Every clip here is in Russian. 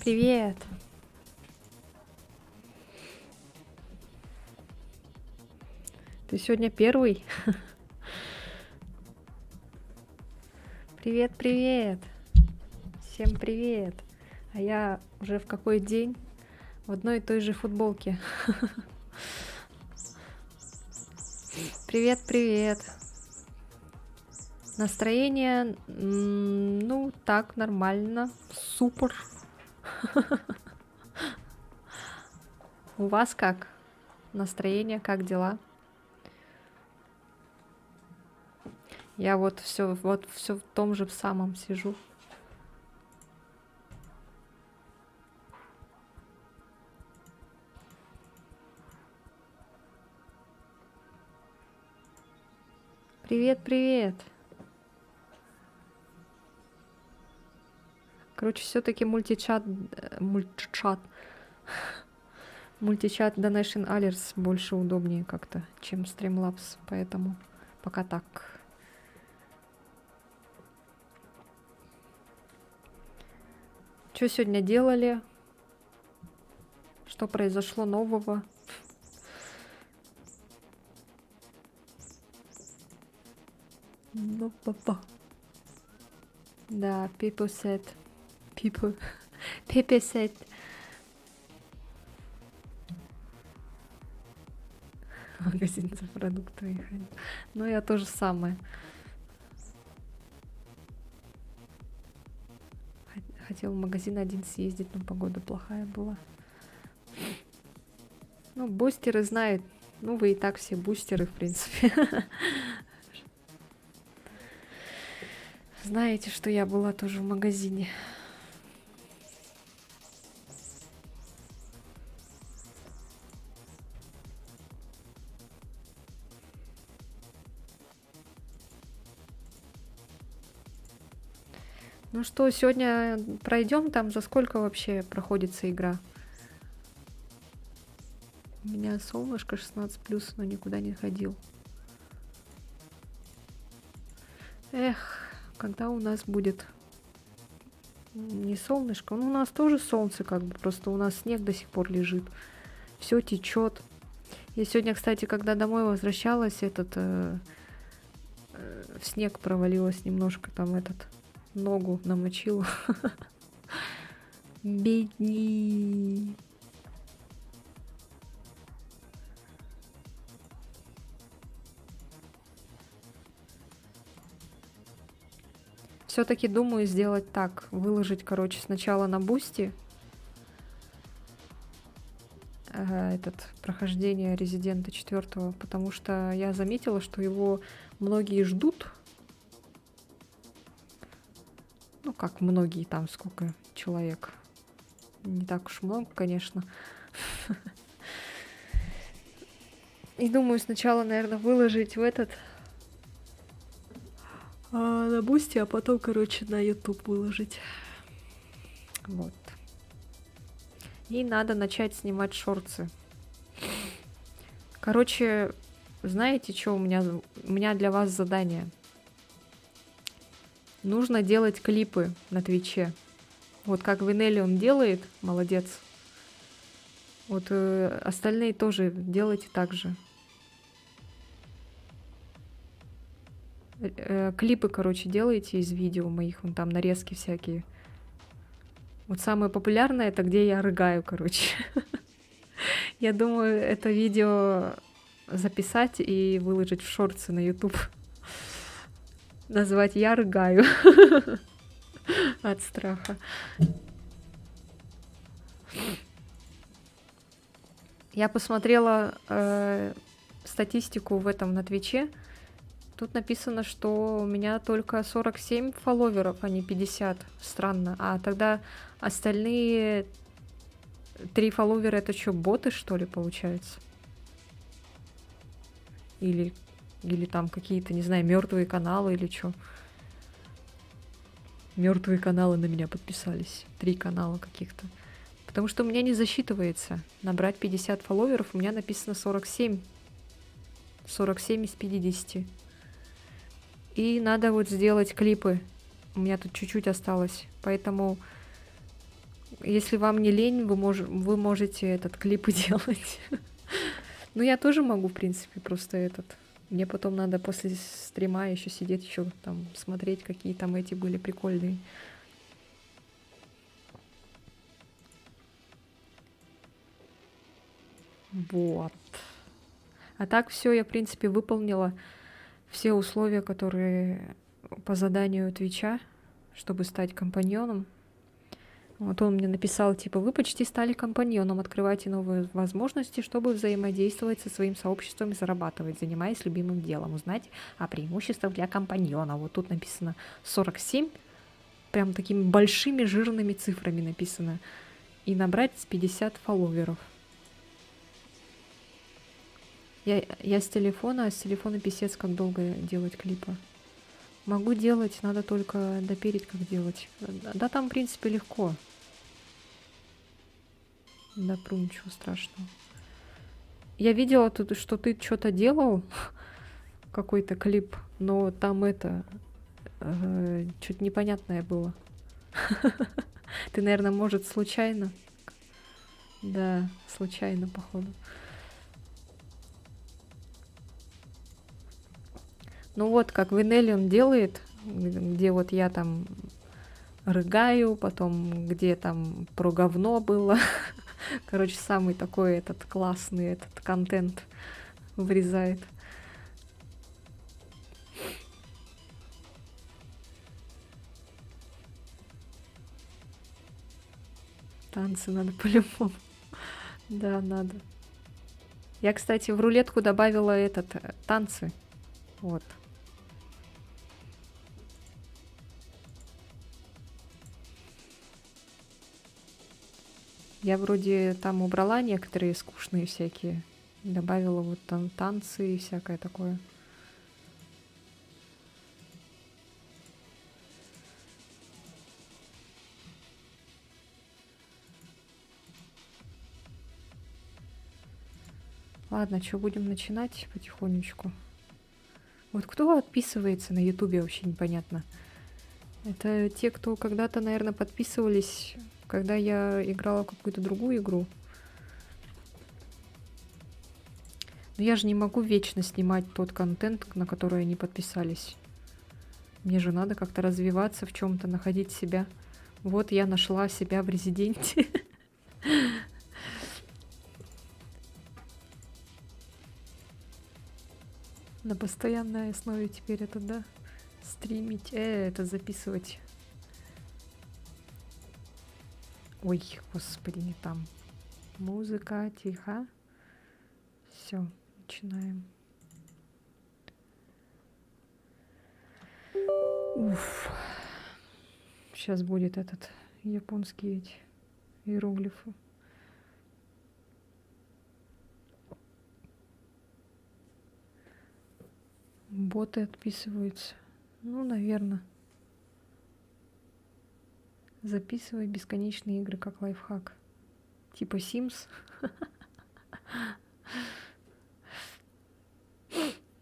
Привет! Ты сегодня первый? Привет, привет! Всем привет! А я уже в какой день? В одной и той же футболке. Привет, привет! Настроение, ну, так, нормально. Супер. У вас как? Настроение, как дела? Я вот все в том же самом сижу. Привет, привет! Короче, все-таки мультичат Donation Alerts больше удобнее как-то, чем Streamlabs, поэтому пока так. Что сегодня делали? Что произошло нового? Ну, папа. Да, people said. People said. Магазин за продуктами ходил. Ну, я тоже самое. Хотел в магазин один съездить, но погода плохая была. Ну, бустеры знают. Ну, вы и так все бустеры, в принципе. Знаете, что я была тоже в магазине. Ну что, сегодня пройдем там, за сколько вообще проходится игра? У меня солнышко 16+, но никуда не ходил. Эх, когда у нас будет не солнышко? Ну, у нас тоже солнце, как бы, просто у нас снег до сих пор лежит. Все течет. Я сегодня, кстати, когда домой возвращалась, в снег провалилась немножко, там ногу намочила. Бедни. Все-таки думаю сделать так. Выложить, короче, сначала на Бусти прохождение Резидента 4, потому что я заметила, что его многие ждут. Ну, как многие, там сколько человек. Не так уж много, конечно. И думаю, сначала, наверное, выложить на Бусти, а потом, короче, на YouTube выложить. Вот. И надо начать снимать шорты. Короче, знаете, что у меня для вас задание? Нужно делать клипы на Твиче. Вот как Винелли он делает, молодец. Вот остальные тоже делайте так же. Клипы, короче, делайте из видео моих, вон там нарезки всякие. Вот самое популярное, это где я рыгаю, короче. Я думаю, это видео записать и выложить в шорты на YouTube. Назвать «Я рыгаю» от страха. Я посмотрела статистику на Твиче. Тут написано, что у меня только 47 фолловеров, а не 50. Странно. А тогда остальные 3 фолловера — это что, боты, что ли, получается? Или там какие-то, не знаю, мертвые каналы или что? Мертвые каналы на меня подписались. 3 канала каких-то. Потому что у меня не засчитывается. Набрать 50 фолловеров, у меня написано 47. 47 из 50. И надо сделать клипы. У меня тут чуть-чуть осталось. Поэтому если вам не лень, вы можете этот клип делать. Ну, я тоже могу, в принципе, просто этот. Мне потом надо после стрима еще сидеть, еще там смотреть, какие там эти были прикольные. Вот. А так все я, в принципе, выполнила все условия, которые по заданию Твича, чтобы стать компаньоном. Вот он мне написал, типа, вы почти стали компаньоном, открывайте новые возможности, чтобы взаимодействовать со своим сообществом и зарабатывать, занимаясь любимым делом, узнать о преимуществах для компаньона. Вот тут написано 47, прям такими большими жирными цифрами написано. И набрать 50 фолловеров. Я с телефона, писец, как долго делать клипы. Могу делать, надо только допереть, как делать. Да там, в принципе, легко. Допру, ничего страшного. Я видела, тут, что ты что-то делал, какой-то клип, но там это, что-то непонятное было. Ты, наверное, может, случайно? Да, случайно, походу. Ну вот, как Винелли он делает, где вот я там рыгаю, потом где там про говно было. Короче, самый такой этот классный этот контент вырезает. Танцы надо по-любому. Да, надо. Я, кстати, в рулетку добавила этот танцы. Вот. Я вроде там убрала некоторые скучные всякие. Добавила вот там танцы и всякое такое. Ладно, что, будем начинать потихонечку. Вот кто отписывается на Ютубе, вообще непонятно. Это те, кто когда-то, наверное, подписывались, когда я играла в какую-то другую игру. Но я же не могу вечно снимать тот контент, на который они подписались. Мне же надо как-то развиваться в чем-то, находить себя. Вот я нашла себя в Резиденте. На постоянной основе теперь это, да? Стримить, это записывать. Ой, господи, не там. Музыка, тихо. Все, начинаем. Уф. Сейчас будет этот японский эти иероглифы. Боты отписываются. Ну, наверное. Записывай бесконечные игры как лайфхак. Типа Sims.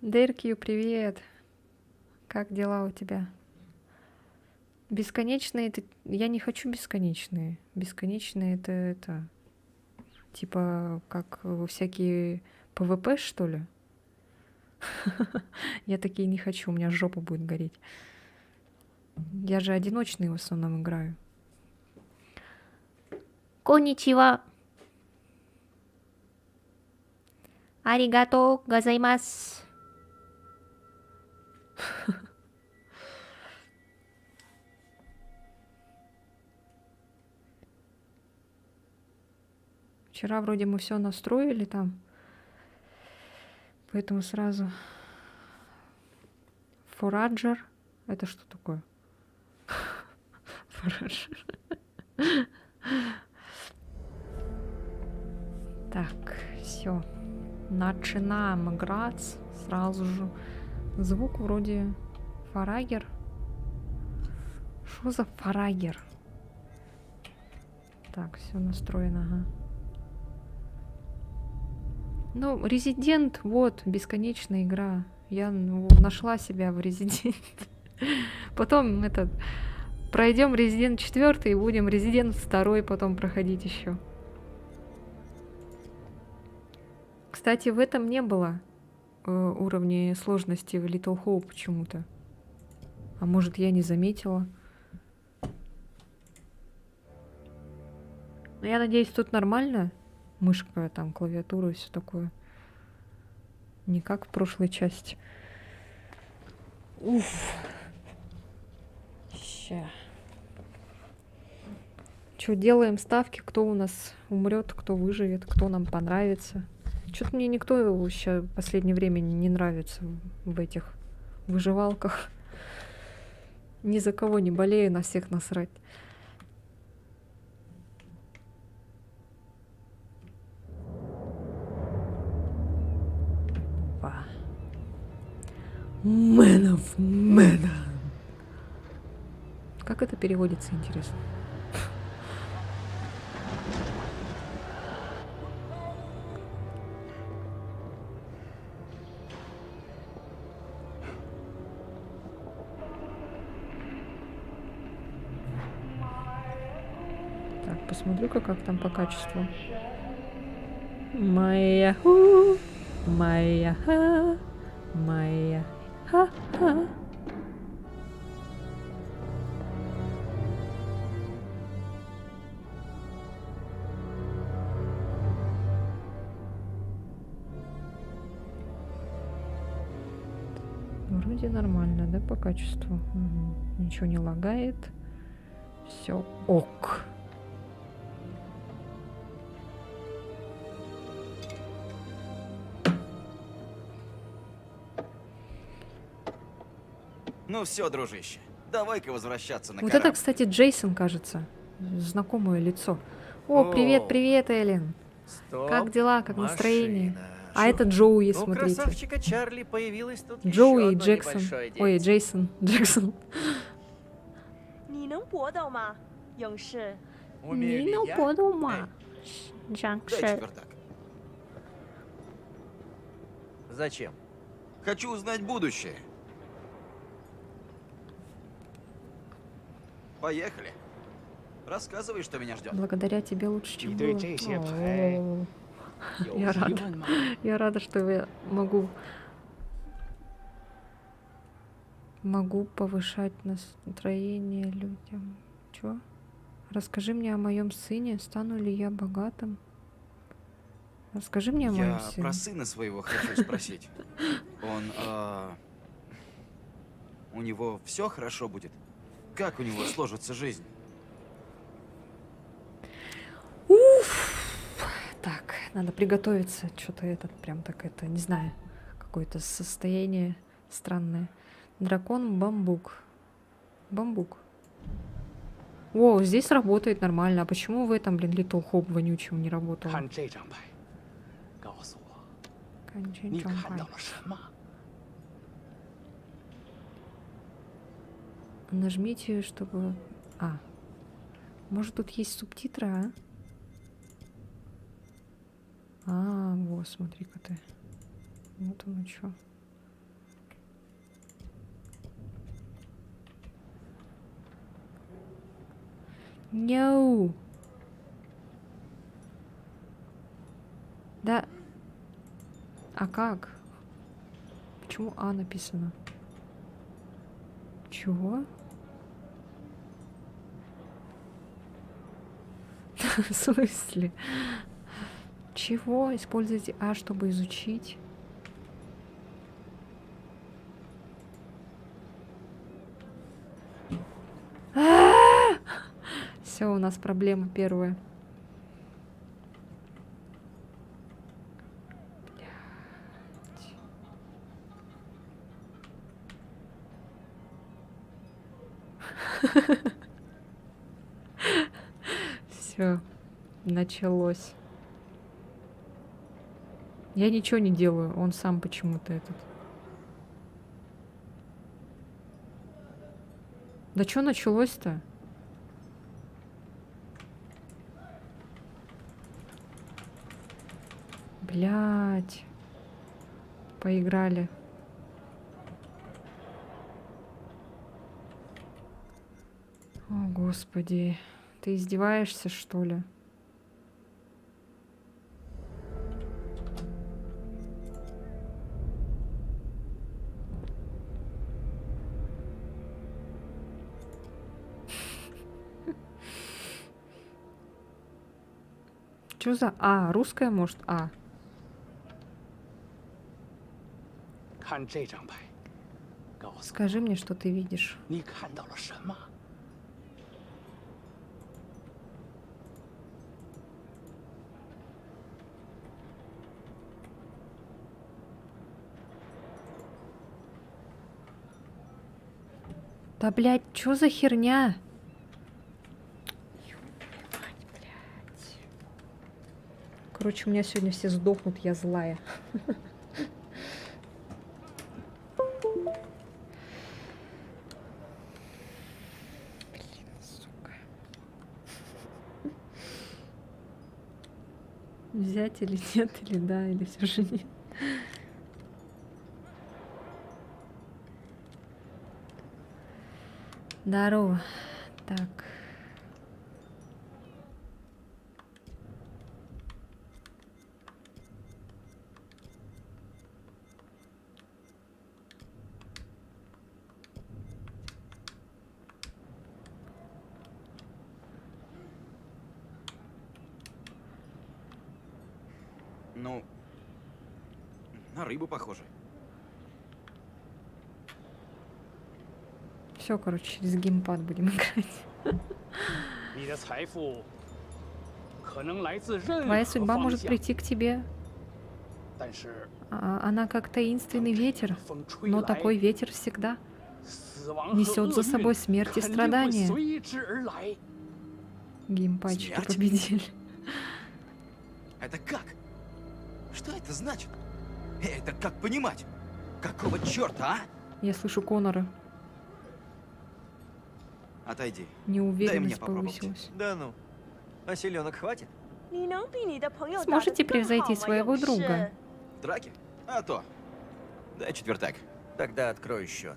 Деркью, привет. Как дела у тебя? Бесконечные это... Я не хочу бесконечные. Бесконечные это... Типа как всякие ПВП, что ли? Я такие не хочу, у меня жопа будет гореть. Я же одиночные в основном играю. Конничева. Аригато газаймас. Вчера вроде мы все настроили там. Поэтому сразу фораджер. Это что такое? Фораджер. Так, все. Начинаем играть. Сразу же. Звук вроде фарагер. Что за фарагер? Так, все настроено, ага. Ну, Резидент, вот, бесконечная игра. Я нашла себя в Резидент. Потом Пройдем Резидент 4 и будем Резидент 2 потом проходить еще. Кстати, в этом не было уровня сложности в Little Hope почему-то. А может, я не заметила. Но я надеюсь, тут нормально. Мышка, там, клавиатура и все такое. Не как в прошлой части. Уф. Ща. Что, делаем ставки, кто у нас умрет, кто выживет, кто нам понравится. Что-то мне никто сейчас в последнее время не нравится в этих выживалках. Ни за кого не болею, на всех насрать. Опа. Man of Medan. Как это переводится, интересно? Так, посмотрю-ка, как там по качеству. Моя ху, моя ха, моя ха-ха. Вроде нормально, да, по качеству? Угу. Ничего не лагает. Все ок. Ну все, дружище, давай-ка возвращаться на Вот корабль. это, кстати, Джейсон, кажется. Знакомое лицо. О, привет, привет, Эллен. Стоп. Как дела, как настроение? Машина. А это Джоуи, У смотрите. красавчика Чарли появилось тут Джоуи еще и одно Джексон. небольшое Ой, дельце. Джейсон. Джексон. 你能搏斗吗，勇士？ Умею ли я? подумать. Дай Джанкшер. четвертак. Зачем? Хочу узнать будущее. Поехали. Рассказывай, что меня ждет. Благодаря тебе лучше, чем было. 你对这些牌 О, 有 Я 疑 рада. 问吗？ Я рада, что я могу повышать настроение людям. Чё? Расскажи мне о моем сыне. Стану ли я богатым? Расскажи мне о моем Я сыне. про сына своего хочу спросить. Он, у него все хорошо будет? Как у него сложится жизнь? Так, надо приготовиться. Что-то этот прям так это, не знаю, какое-то состояние странное. Дракон бамбук. Бамбук. О, здесь работает нормально. А почему в этом, блин, Little Hope вонючем не работало? 看这张牌，告诉我， Канчен 你看 Чампай. 到了什么？ Нажмите, чтобы... А. Может, тут есть субтитры, а? А, вот, смотри-ка ты. Вот оно что. No. Да. А как? Почему А написано? Чего? В смысле? Чего? Используйте А, чтобы изучить. Все, у нас проблема первая. Все, началось. Я ничего не делаю, он сам почему-то этот. Да что началось-то? Блять. Поиграли. О, Господи. Ты издеваешься, что ли? Что за А? Русская, может? А. 看这张牌，告诉我 Скажи мне, что ты видишь. 你看到了什么？ Да, блядь, что за херня? Короче, у меня сегодня все сдохнут, я злая. Блин, сука. Взять или нет, или да, или все же нет. Здорово. Так. Ну, на рыбу похоже. Все, короче, через геймпад будем играть. 你的财富可能来自任 Твоя 何 судьба 方 может 向， прийти к тебе. 但是 Она как таинственный ветер, 风吹 но 来， такой ветер всегда 死亡和 несет 厄 за собой 运 смерть и 肯定会 страдания. 随之而来。 Геймпадчики Смерть? победили. Это как? Что это значит? Это как понимать? Какого черта, а? Я слышу Конора. Отойди. Неуверенность попробовать. повысилась. Да ну. А селенок хватит? 你能比你的朋友打得 Сможете 更好 превзойти 吗， своего 勇士？ друга? В драке? А то. Дай четвертак. Тогда открою счет.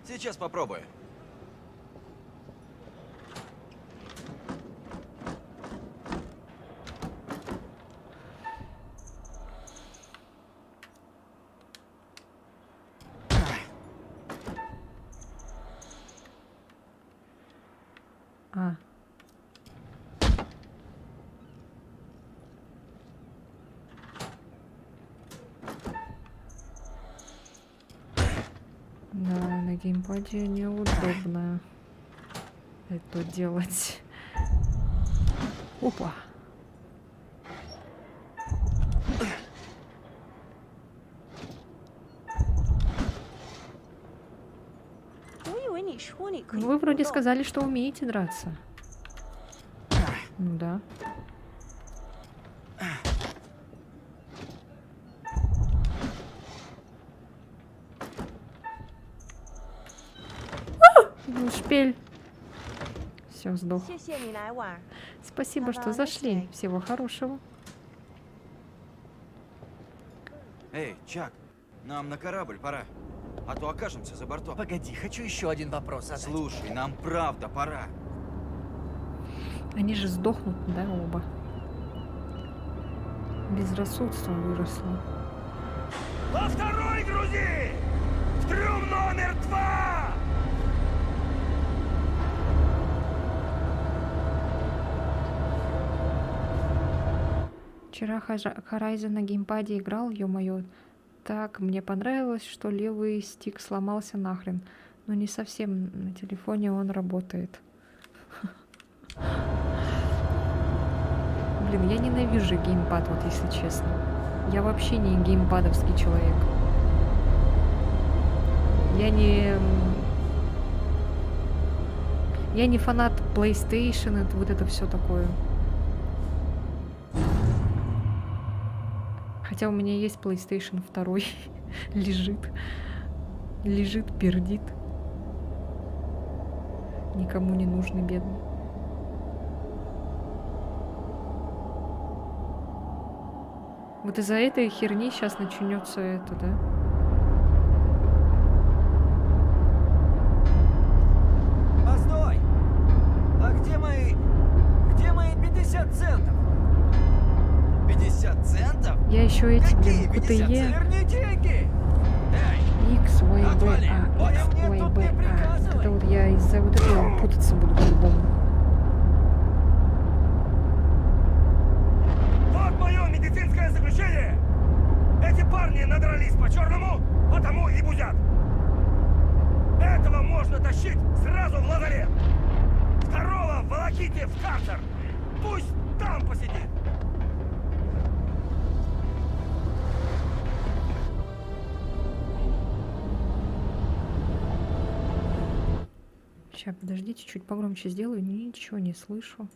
Сейчас попробую. А. Да, на геймпаде неудобно это делать. Опа. Вы вроде сказали, что умеете драться. Ну да. Ну, шпиль. Все, сдох. 谢谢你来玩。 Спасибо, что зашли. Всего хорошего. Эй, Чак, нам на корабль пора. А то окажемся за бортом. Погоди, хочу еще один вопрос задать. Слушай, нам правда пора. Они же сдохнут, да, оба. Безрассудство выросло. Во второй грузи! В трюм номер 2! Вчера Horizon на геймпаде играл, ё-моё. Так, мне понравилось, что левый стик сломался нахрен. Но не совсем, на телефоне он работает. Блин, я ненавижу геймпад, вот если честно. Я вообще не геймпадовский человек. Я не фанат PlayStation, это вот это все такое. Хотя у меня есть PlayStation 2. Лежит, пердит. Никому не нужный, бедный. Вот из-за этой херни сейчас начнется это, да? 50 центов! 50 центов? Я еще эти, Какие блин, 50 QTE. центов? Верни деньги! Эй, X, Y, B, Отвали! A, Ой, X, мне Y, тут B, не A. Вот приказывай. это вот я из-за вот этого путаться буду по-любому. Вот мое медицинское заключение! Эти парни надрались по-черному, потому и бузят. Этого можно тащить сразу в лазарет. Второго волоките в карцер. Пусть там посидит. Сейчас, подождите, чуть погромче сделаю. Ничего не слышу.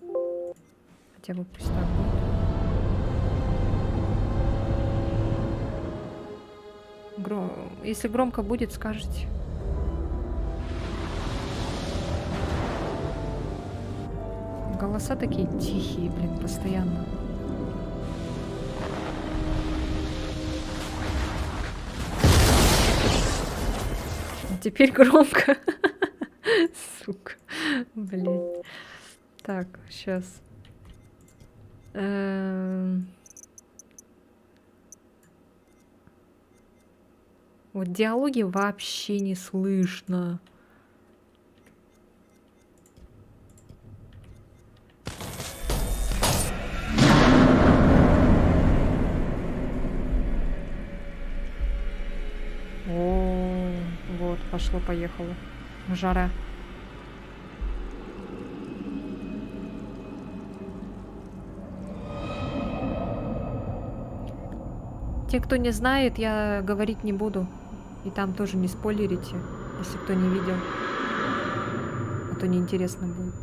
Хотя бы пусть так будет. Если громко будет, скажете. Голоса такие тихие, блин, постоянно. Теперь громко. Сука. Блин. Так, сейчас. Вот диалоги вообще не слышно. О, вот, пошло-поехало. Жара. Те, кто не знает, я говорить не буду. И там тоже не спойлерите, если кто не видел. А то неинтересно будет.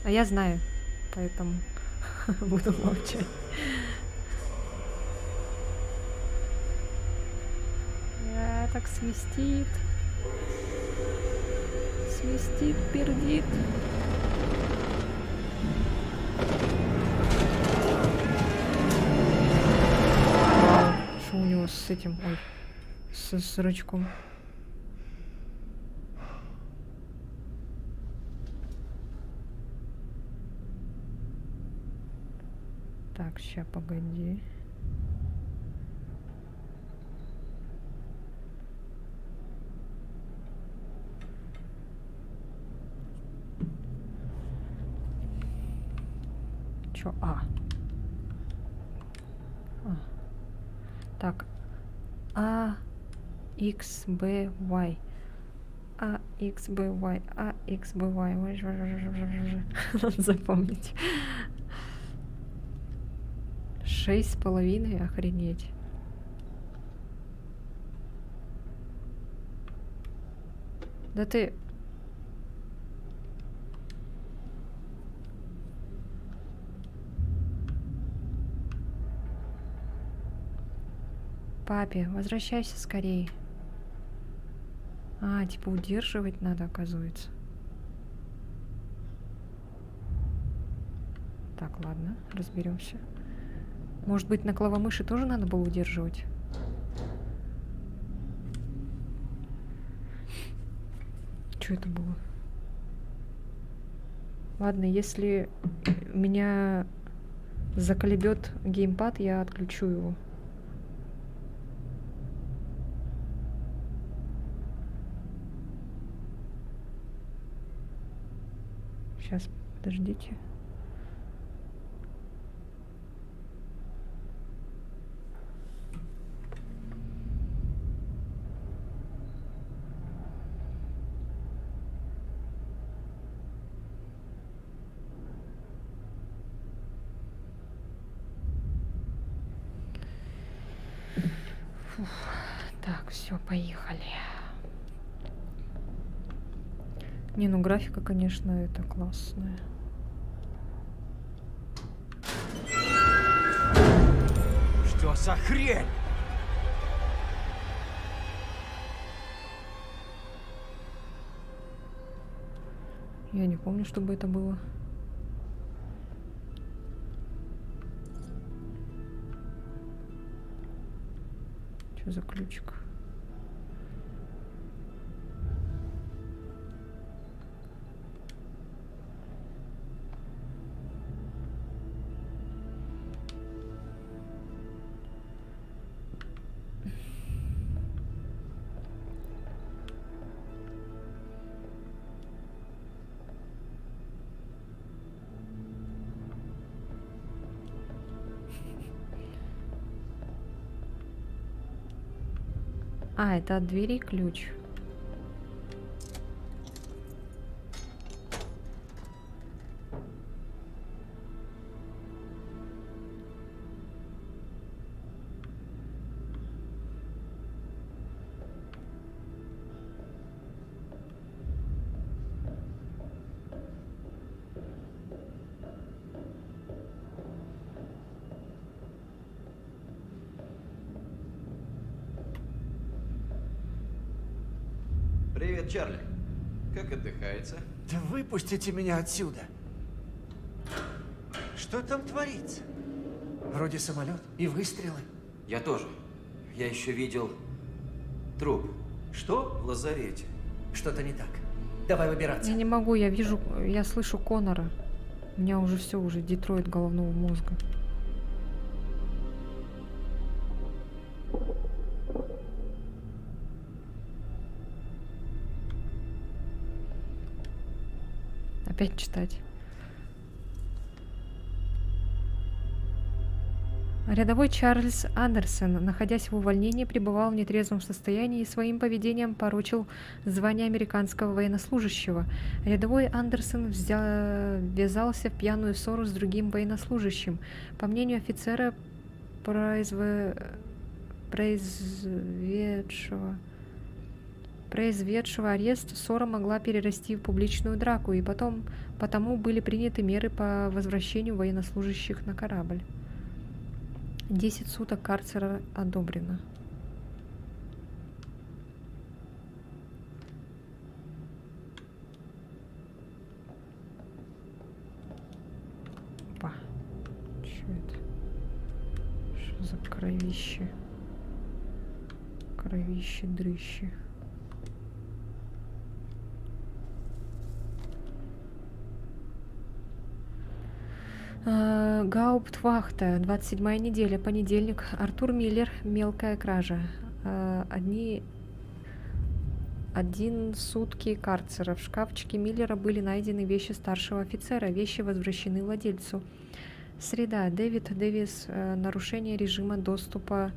А я знаю, поэтому буду молчать. Так свистит. Свистит, пердит. Что у него с этим? Ой, с рычком. Так, ща, погоди. Чё? Так. А, X, B, Y. А, X, B, Y. А, X, B, Y. Надо запомнить. 6,5, охренеть. Да ты... Папе, возвращайся скорее. А, типа удерживать надо, оказывается. Так, ладно, разберемся. Может быть, на клавомыши тоже надо было удерживать? Что это было? Ладно, если меня заколебет геймпад, я отключу его. Сейчас, подождите. Фух. Так, все, поехали. Не, ну графика, конечно, это классная. Что за хрень? Я не помню, чтобы это было. Что за ключик? А, это от двери ключ. Привет, Чарли. Как отдыхается? Да выпустите меня отсюда. Что там творится? Вроде самолет и выстрелы. Я тоже. Я еще видел труп Что? в лазарете. Что-то не так. Давай выбираться. Я не могу, я вижу, я слышу Конора. У меня уже все, уже Детройт головного мозга. Опять читать. Рядовой Чарльз Андерсон, находясь в увольнении, пребывал в нетрезвом состоянии и своим поведением порочил звание американского военнослужащего. Рядовой Андерсон ввязался в пьяную ссору с другим военнослужащим. По мнению офицера, произведшего арест, ссора могла перерасти в публичную драку, и потому были приняты меры по возвращению военнослужащих на корабль. 10 суток карцера одобрено. Опа. Чё это? Что за кровище? Кровище-дрыще. Гауптвахта, 27-я неделя, понедельник. Артур Миллер, мелкая кража. 1 сутки карцера. В шкафчике Миллера были найдены вещи старшего офицера. Вещи возвращены владельцу. Среда. Дэвид Дэвис. Нарушение режима доступа.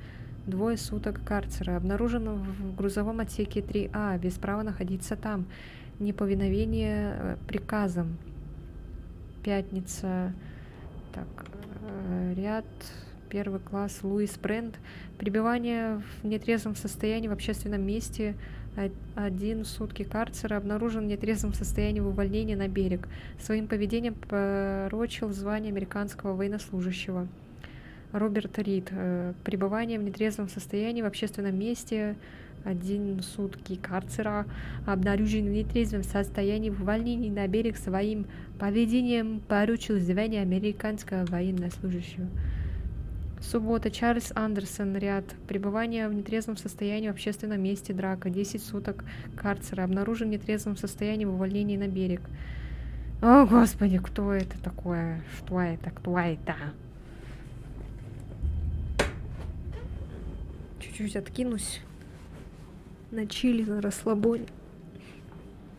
2 суток карцера. Обнаружено в грузовом отсеке 3А. Без права находиться там. Неповиновение приказам. Пятница. Так, ряд, 1 класс, Луис Брент. Пребывание в нетрезвом состоянии в общественном месте. 1 сутки карцера. Обнаружен в нетрезвом состоянии в увольнении на берег. Своим поведением порочил звание американского военнослужащего. Роберт Рид. Пребывание в нетрезвом состоянии в общественном месте. 1 сутки карцера. Обнаружен в нетрезвом состоянии в увольнении на берег. Своим поведением порочил звание американского военнослужащего. Суббота. Чарльз Андерсон. Ряд. Пребывание в нетрезвом состоянии в общественном месте. Драка. 10 суток карцера. Обнаружен в нетрезвом состоянии в увольнении на берег. О, Господи, кто это такое? Что это? Кто это? Чуть-чуть откинусь. На чили, на расслабоне.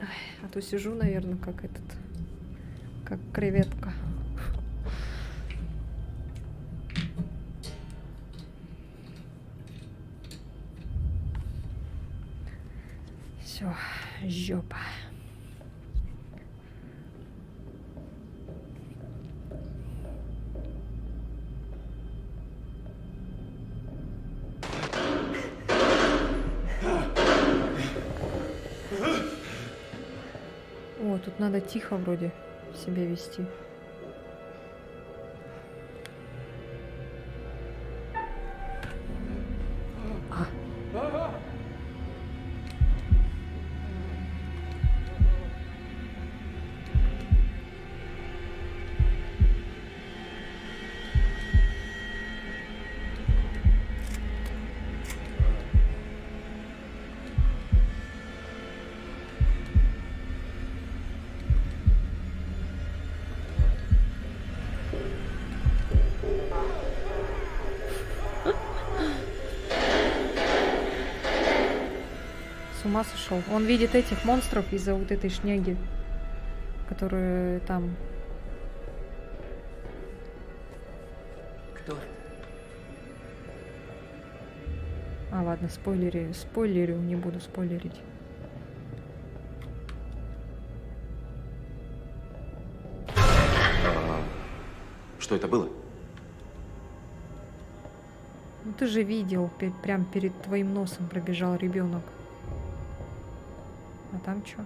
Ай, а то сижу, наверное, как креветка. Все, жопа. О, тут надо тихо вроде себя вести. С ума сошел. Он видит этих монстров из-за вот этой шняги, которые там. Кто это? А, ладно, спойлерю, не буду спойлерить. Что это было? Ну ты же видел, прям перед твоим носом пробежал ребенок. А там что?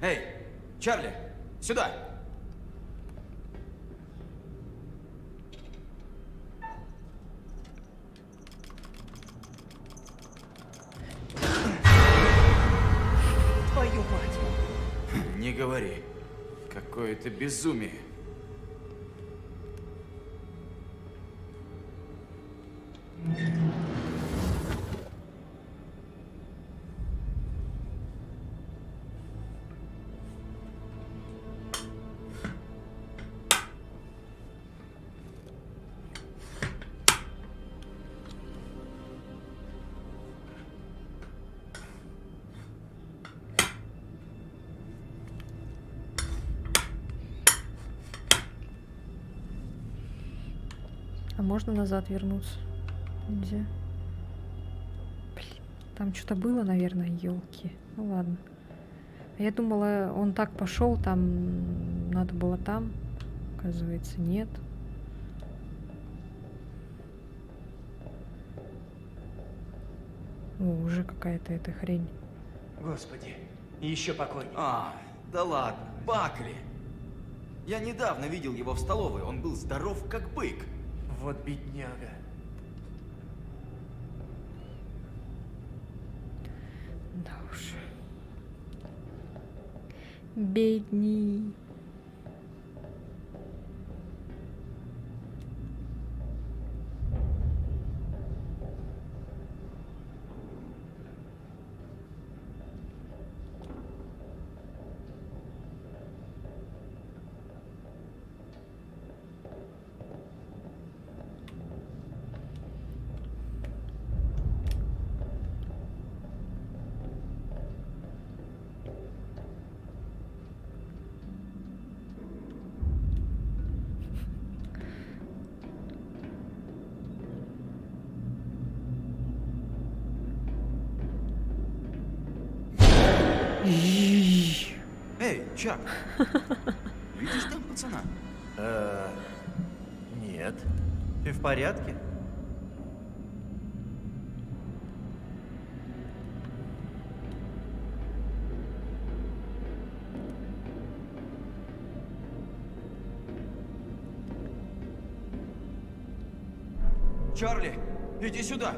Эй, Чарли, сюда! Твою мать. Не говори. Какое-то безумие. А можно назад вернуться? Нельзя. Блин, там что-то было, наверное, елки. Ну ладно. А я думала, он так пошел, там надо было там. Оказывается, нет. О, уже какая-то эта хрень. Господи, еще покойник. А, да ладно, Бакли. Я недавно видел его в столовой, он был здоров как бык. Вот бедняга. Да уж. Бедни. Эй, Чак, видишь там пацана? Нет. Ты в порядке? Чарли, иди сюда.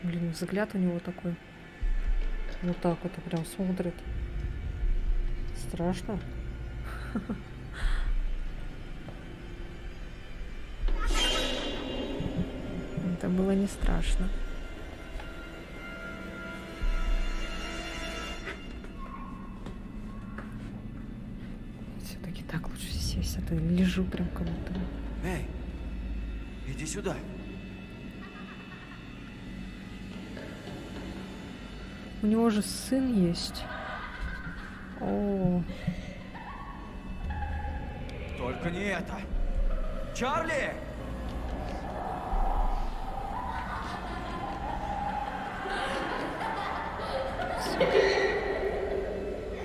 Блин, взгляд у него такой. Вот так вот прям смотрит. Страшно. Это было не страшно. Все-таки так лучше сесть, а то я лежу прям как будто. Эй, иди сюда. У него же сын есть. О, Только не это. Чарли!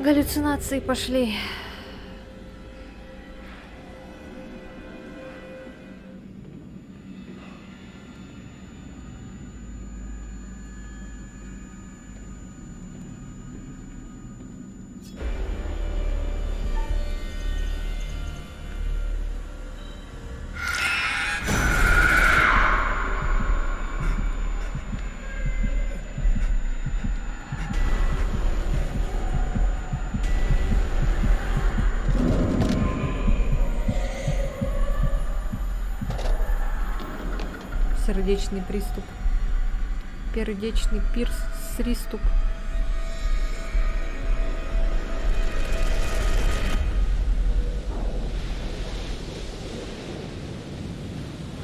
галлюцинации пошли. сердечный приступ. Сердечный приступ.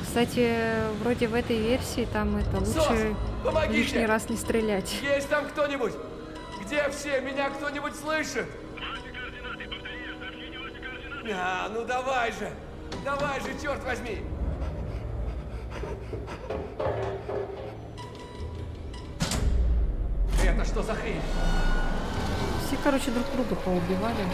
Кстати, вроде в этой версии там это лучше помогите! лишний раз не стрелять. Есть там кто-нибудь? Где все? Меня кто-нибудь слышит? А, ну давай же! Давай же, черт возьми! Это что за хрень? Все, короче, друг друга поубивали.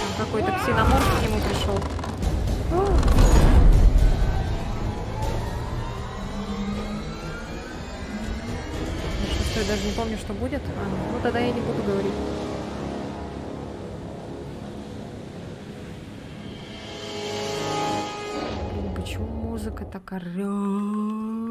Там какой-то ксеноморф к нему пришел. Я даже не помню, что будет. Ну тогда я не буду говорить. Блин, почему музыка так орёт?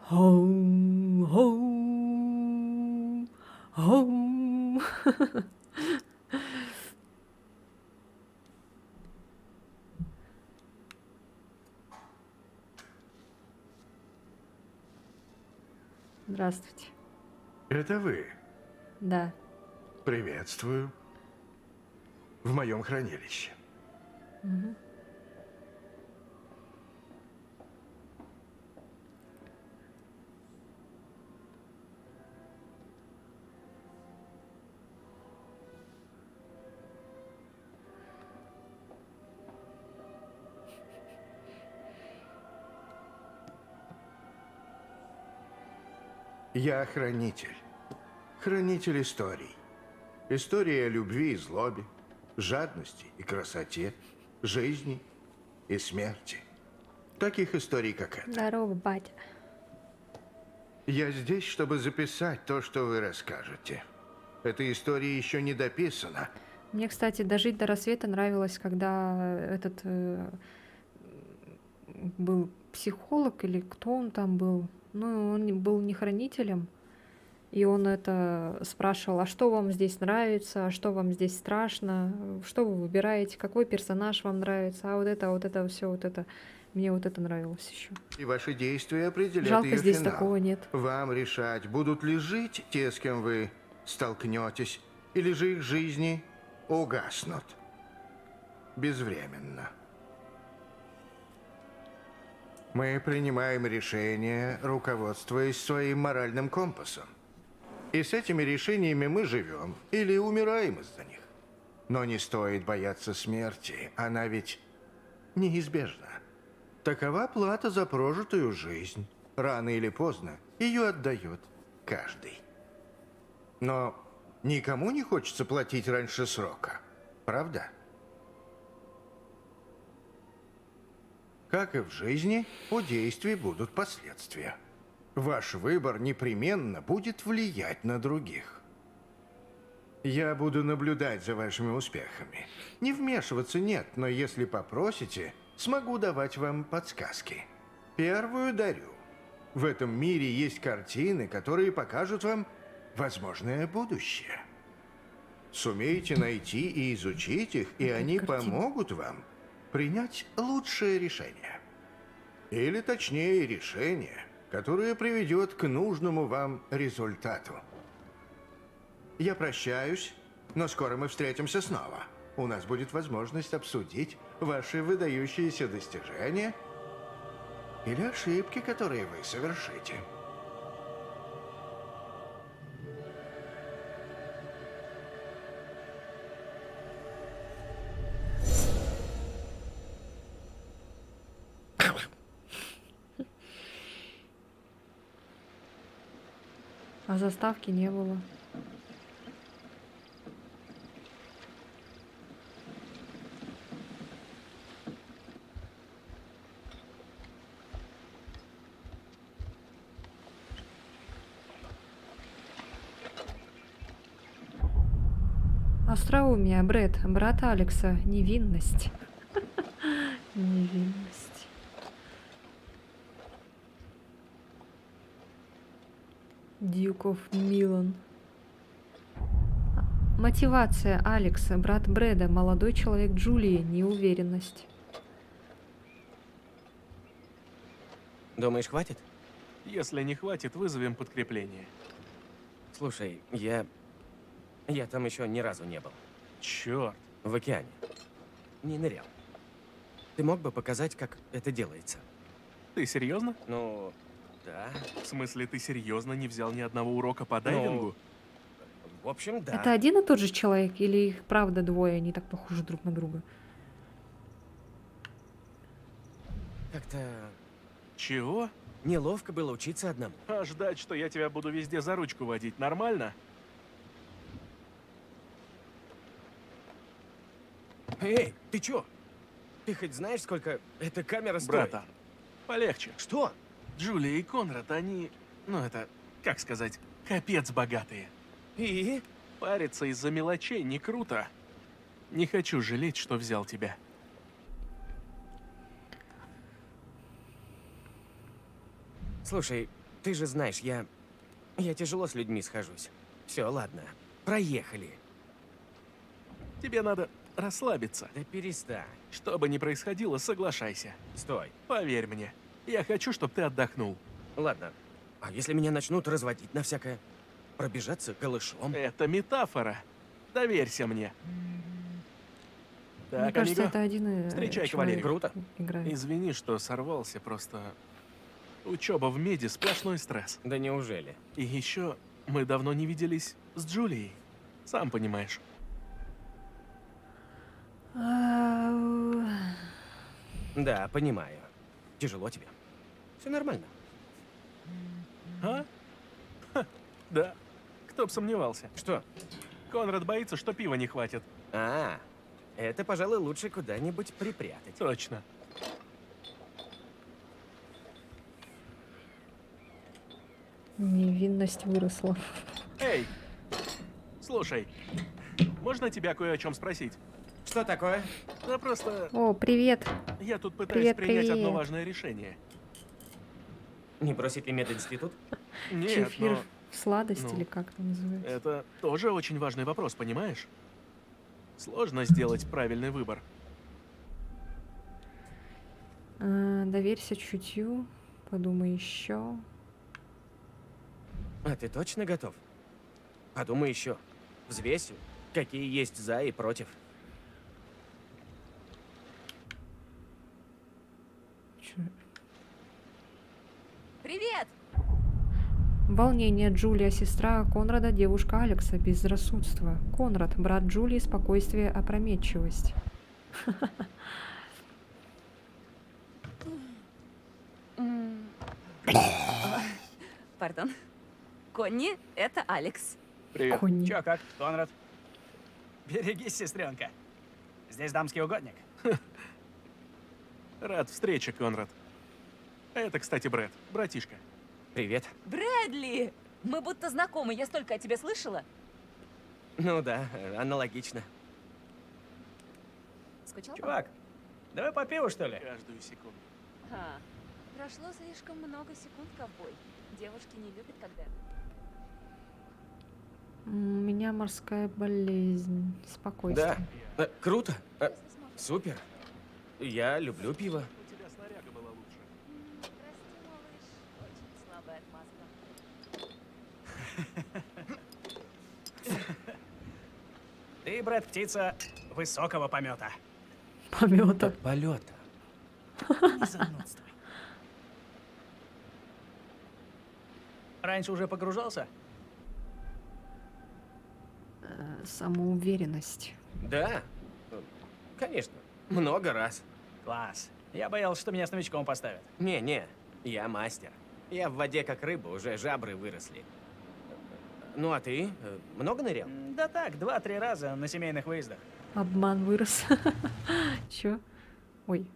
Хоум, хоум, хоум. Здравствуйте. Это вы? Да. Приветствую. В моем хранилище. Я хранитель. Хранитель историй. История о любви и злобе, жадности и красоте, жизни и смерти. Таких историй, как эта. Здорово, батя. Я здесь, чтобы записать то, что вы расскажете. Эта история еще не дописана. Мне, кстати, «Дожить до рассвета» нравилось, когда этот был психолог или кто он там был. Ну, он был не хранителем, и он это спрашивал, а что вам здесь нравится, а что вам здесь страшно, что вы выбираете, какой персонаж вам нравится, а вот это, все вот это. Мне вот это нравилось еще. И ваши действия определят Жалко, ее здесь финал. такого нет. Вам решать, будут ли жить те, с кем вы столкнетесь, или же их жизни угаснут безвременно. Мы принимаем решения, руководствуясь своим моральным компасом. И с этими решениями мы живем или умираем из-за них. Но не стоит бояться смерти, она ведь неизбежна. Такова плата за прожитую жизнь. Рано или поздно ее отдает каждый. Но никому не хочется платить раньше срока, правда? Как и в жизни, у действий будут последствия. Ваш выбор непременно будет влиять на других. Я буду наблюдать за вашими успехами. Не вмешиваться нет, но если попросите, смогу давать вам подсказки. Первую дарю. В этом мире есть картины, которые покажут вам возможное будущее. Сумеете найти и изучить их, и они помогут вам принять лучшее решение. Или точнее решение, которое приведет к нужному вам результату. Я прощаюсь, но скоро мы встретимся снова. У нас будет возможность обсудить ваши выдающиеся достижения или ошибки, которые вы совершите. А заставки не было. Остроумие, Брэд, брат Алекса, невинность. Невинность. Дьюков Милан. Мотивация Алекса, брат Брэда, молодой человек Джулии, неуверенность. Думаешь, хватит? Если не хватит, вызовем подкрепление. Слушай, я там еще ни разу не был. Черт. В океане. Не нырял. Ты мог бы показать, как это делается? Ты серьезно? Ну, да. В смысле, ты серьезно не взял ни одного урока по дайвингу? В общем, да. Это один и тот же человек или их правда двое, они так похожи друг на друга? Как-то Чего? неловко было учиться одному. А ждать, что я тебя буду везде за ручку водить, нормально? Эй, ты чё? Ты хоть знаешь, сколько эта камера стоит? Братан, полегче. Что? Джулия и Конрад, они... Ну, это... Как сказать? Капец богатые. И? Париться из-за мелочей не круто. Не хочу жалеть, что взял тебя. Слушай, ты же знаешь, я тяжело с людьми схожусь. Все, ладно. Проехали. Тебе надо расслабиться. Да перестань. Что бы ни происходило, соглашайся. Стой. Поверь мне. Я хочу, чтобы ты отдохнул. Ладно. А если меня начнут разводить на всякое? Пробежаться голышом? Это метафора. Доверься мне. Мне Так, кажется, амиго, это один встречай человек кавалерию. Круто. играет. Извини, что сорвался, просто... Учеба в меди — сплошной стресс. Да неужели? И еще мы давно не виделись с Джулией. Сам понимаешь. Да, понимаю. Тяжело тебе. Все нормально. А? Ха, да. Кто б сомневался. Что? Конрад боится, что пива не хватит. А, это, пожалуй, лучше куда-нибудь припрятать. Точно. Невинность выросла. Эй! Слушай, можно тебя кое о чем спросить? Что такое? Да просто О, привет. я тут пытаюсь Привет, принять одно привет. важное решение. Не бросить ли мединститут? Нет, Чефир но в сладость ну, или как это называется? это тоже очень важный вопрос, понимаешь? Сложно сделать правильный выбор. Доверься чутью, подумай еще. А ты точно готов? Подумай еще. Взвесь, какие есть за и против. Привет! Волнение. Джулия, сестра Конрада, девушка Алекса, безрассудство. Конрад, брат Джулии, спокойствие, опрометчивость. Пардон. Конни, это Алекс. Привет. Конни. Чё, как, Конрад? Берегись, сестренка. Здесь дамский угодник. Рад встрече, Конрад. А это, кстати, Брэд, братишка. Привет. Брэдли! Мы будто знакомы, я столько о тебе слышала. Ну да, аналогично. Скучал? Чувак, давай по пиву, что ли? Каждую секунду. Прошло слишком много секунд, ковбой. Девушки не любят, когда... У меня морская болезнь. Спокойствие. Да. Круто. Супер. Я люблю пиво. У тебя снаряга была лучше. Прости, малыш, очень слабая отмазка. Ты, Брэд, птица высокого помета. Помета. Полета. Не занудствуй. Раньше уже погружался? Самоуверенность. Да. Конечно. Много раз. Класс. Я боялся, что меня с новичком поставят. Не, я мастер. Я в воде как рыба, уже жабры выросли. Ну а ты? Много нырял? Да так, 2-3 раза на семейных выездах. Обман вырос. Чё? Ой.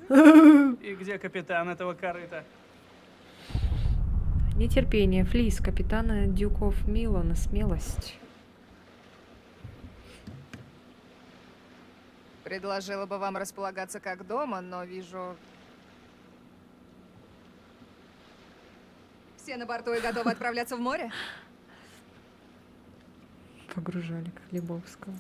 И где капитан этого корыта? Нетерпение. Флис. Капитана Дюков Милана. Смелость. Предложила бы вам располагаться как дома, но вижу... Все на борту и готовы отправляться в море? Погружали к Хлебовского.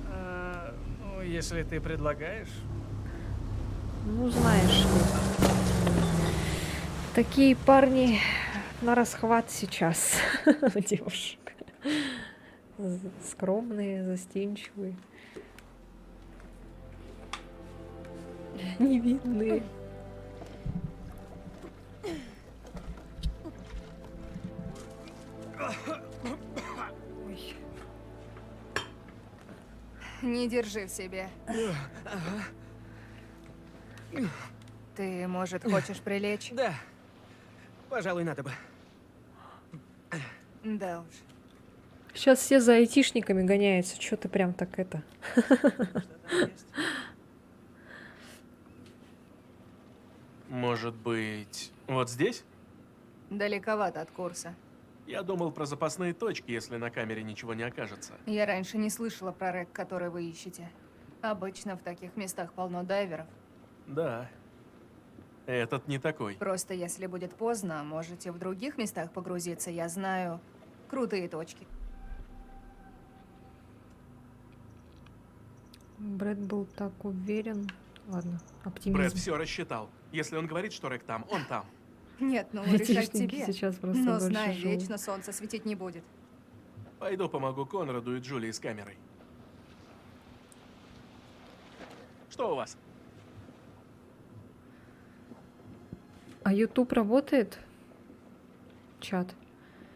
Ну, если ты предлагаешь... Ну, знаешь ли. Такие парни на расхват сейчас. Девушек. Скромные, застенчивые. Невинные. Ой. Не держи в себе. Ты, может, хочешь прилечь? Да. Пожалуй, надо бы. Да уж. Сейчас все за айтишниками гоняются. Чё ты прям так это? Может быть, вот здесь? Далековато от курса. Я думал про запасные точки, если на камере ничего не окажется. Я раньше не слышала про рэк, который вы ищете. Обычно в таких местах полно дайверов. Да. Этот не такой. Просто если будет поздно, можете в других местах погрузиться. Я знаю крутые точки. Брэд был так уверен. Ладно, оптимизм. Брэд все рассчитал. Если он говорит, что Рэк там, он там. Нет, ну решать Айтишники тебе. сейчас просто Но дольше знай, живут. вечно солнце светить не будет. Пойду помогу Конраду и Джулии с камерой. Что у вас? А YouTube работает? Чат.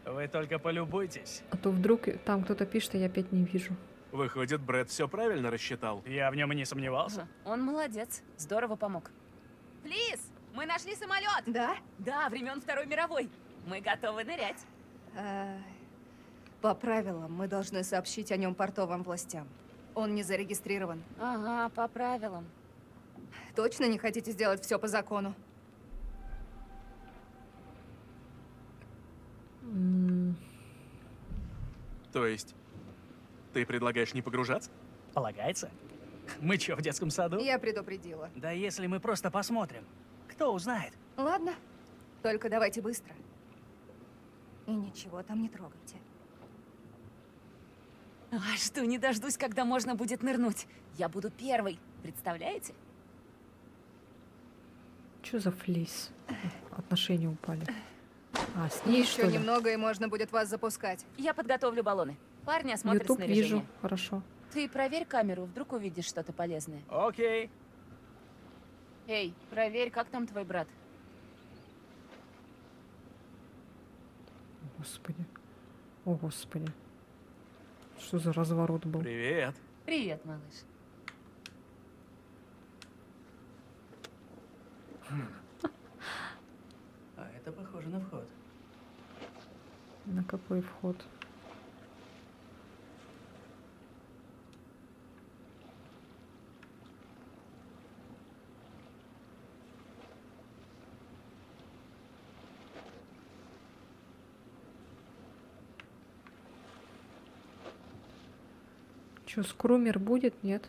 Вы только полюбуйтесь. А то вдруг там кто-то пишет, а я опять не вижу. Выходит, Брэд все правильно рассчитал. Я в нем и не сомневался. Он молодец, здорово помог. Флис, мы нашли самолет! Да? Да, времен Второй мировой. Мы готовы нырять. По правилам, мы должны сообщить о нем портовым властям. Он не зарегистрирован. Ага, по правилам. Точно не хотите сделать все по закону? То есть, ты предлагаешь не погружаться? Полагается? Мы чё, в детском саду? Я предупредила. Да если мы просто посмотрим. Кто узнает? Ладно, только давайте быстро. И ничего там не трогайте. Жду не дождусь, когда можно будет нырнуть. Я буду первой, представляете? Что за Флис? Отношения упали. А, с ней что Еще ли? немного, и можно будет вас запускать. Я подготовлю баллоны. Парни осмотрят YouTube снаряжение. вижу, хорошо. Ты проверь камеру, вдруг увидишь что-то полезное. Окей. Эй, проверь, как там твой брат. Господи. О, господи. Что за разворот был? Привет. Привет, малыш. А это похоже на вход. На какой вход? Чё, скрумер будет? Нет?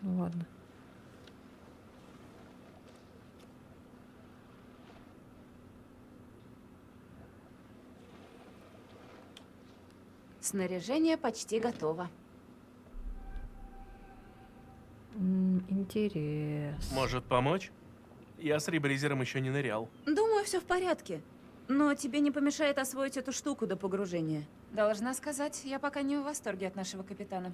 Ну ладно. Снаряжение почти готово. Интересно. Может помочь? Я с ребризером еще не нырял. Думаю, все в порядке. Но тебе не помешает освоить эту штуку до погружения. Должна сказать, я пока не в восторге от нашего капитана.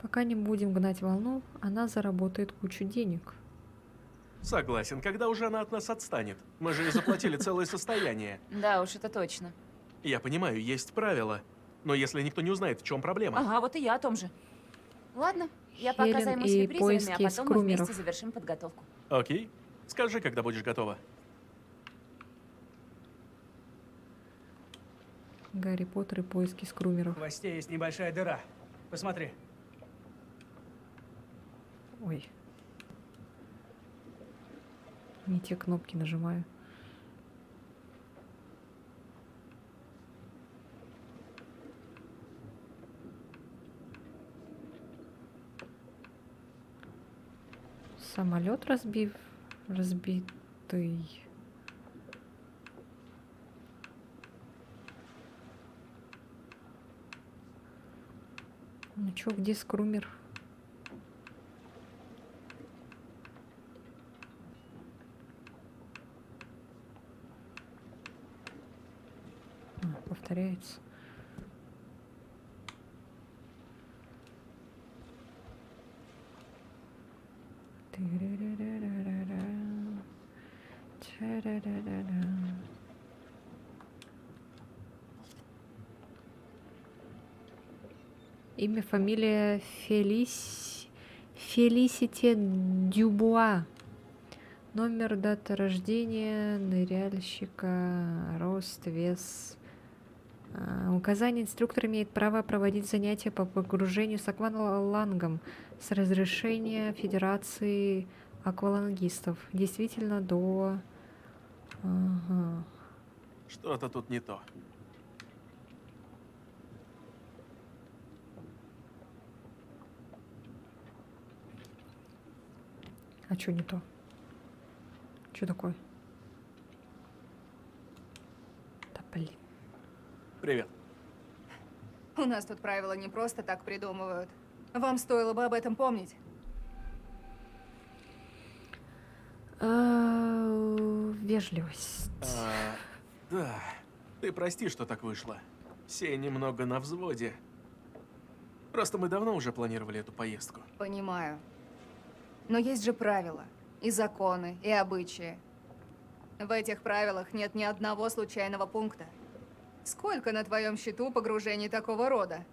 Пока не будем гнать волну, она заработает кучу денег. Согласен, когда уже она от нас отстанет? Мы же ей заплатили целое состояние. Да уж, это точно. Я понимаю, есть правила. Но если никто не узнает, в чем проблема? Ага, вот и я о том же. Ладно, я пока Хелен займусь и репризерами, поиски а потом мы скрумеров. вместе завершим подготовку. Окей. Скажи, когда будешь готова. Гарри Поттер и поиски скрумеров. В хвосте есть небольшая дыра. Посмотри. Ой. Не те кнопки нажимаю. Самолет разбитый. Ну чё, где скрумер? Повторяется. Тырырырырырыра. Чарарарара. Имя, фамилия Фелисити Дюбуа. Номер, дата рождения ныряльщика, рост, вес. Указание: инструктор имеет право проводить занятия по погружению с аквалангом с разрешения Федерации аквалангистов. Действительно до... Ага. Что-то тут не то. А чё не то? Чё такое? Да блин. Привет. У нас тут правила не просто так придумывают. Вам стоило бы об этом помнить. Вежливость. Да. Ты прости, что так вышло. Все немного на взводе. Просто мы давно уже планировали эту поездку. Понимаю. Но есть же правила. И законы, и обычаи. В этих правилах нет ни одного случайного пункта. Сколько на твоем счету погружений такого рода?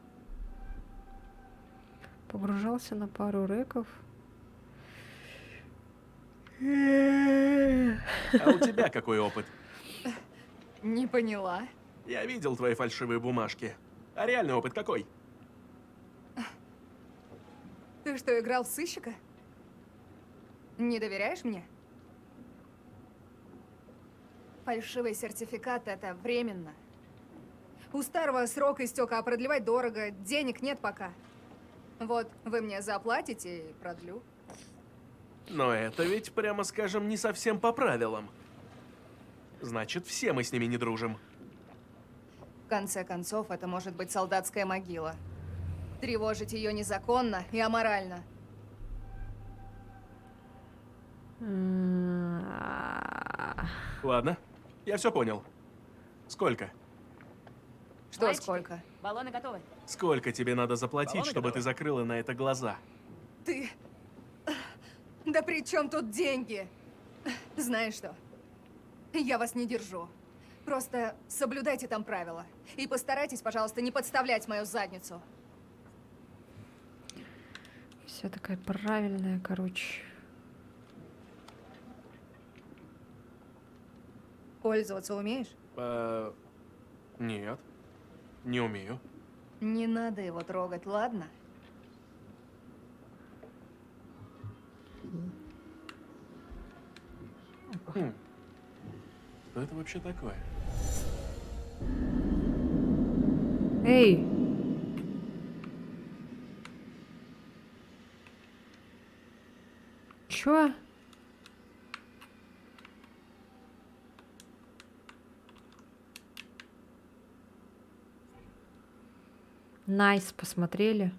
Погружался на пару реков. А у тебя какой опыт? Не поняла. Я видел твои фальшивые бумажки. А реальный опыт какой? Ты что, играл в сыщика? Не доверяешь мне? Фальшивый сертификат — это временно. У старого срок истек, а продлевать дорого, денег нет пока. Вот, вы мне заплатите и продлю. Но это ведь, прямо скажем, не совсем по правилам. Значит, все мы с ними не дружим. В конце концов, это может быть солдатская могила. Тревожить ее незаконно и аморально. Ладно, я все понял. Сколько? Что Мальчики, сколько? Баллоны готовы. Сколько тебе надо заплатить, Баллоны чтобы готовы? ты закрыла на это глаза? Ты... Да при чем тут деньги? Знаешь что? Я вас не держу. Просто соблюдайте там правила. И постарайтесь, пожалуйста, не подставлять мою задницу. Вся такая правильная, короче. Пользоваться умеешь? Нет, не умею. Не надо его трогать, ладно? Что это вообще такое? Эй! Чё? Найс, посмотрели.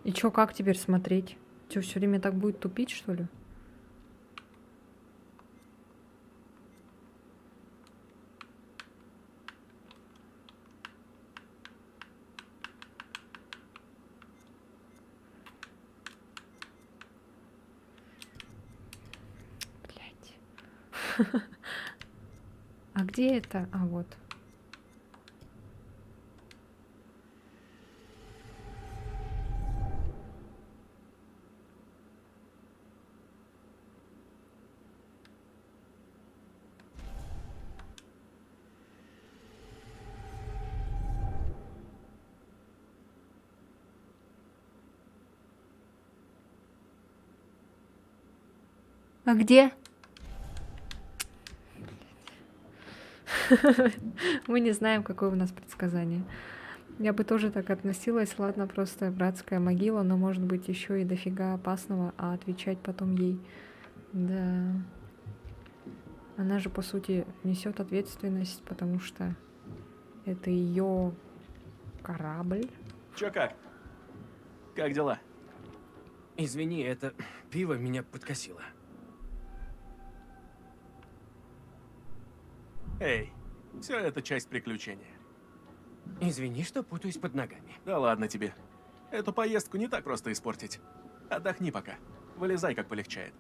И чё, как теперь смотреть? Чё, все время так будет тупить, что ли? Блядь. А где это? А, вот. А где? Мы не знаем, какое у нас предсказание. Я бы тоже так относилась. Ладно, просто братская могила, но может быть еще и дофига опасного, а отвечать потом ей. Да. Она же, по сути, несет ответственность, потому что это ее корабль. Чё как? Как дела? Извини, это пиво меня подкосило. Эй, все это часть приключения. Извини, что путаюсь под ногами. Да ладно тебе. Эту поездку не так просто испортить. Отдохни пока. Вылезай, как полегчает.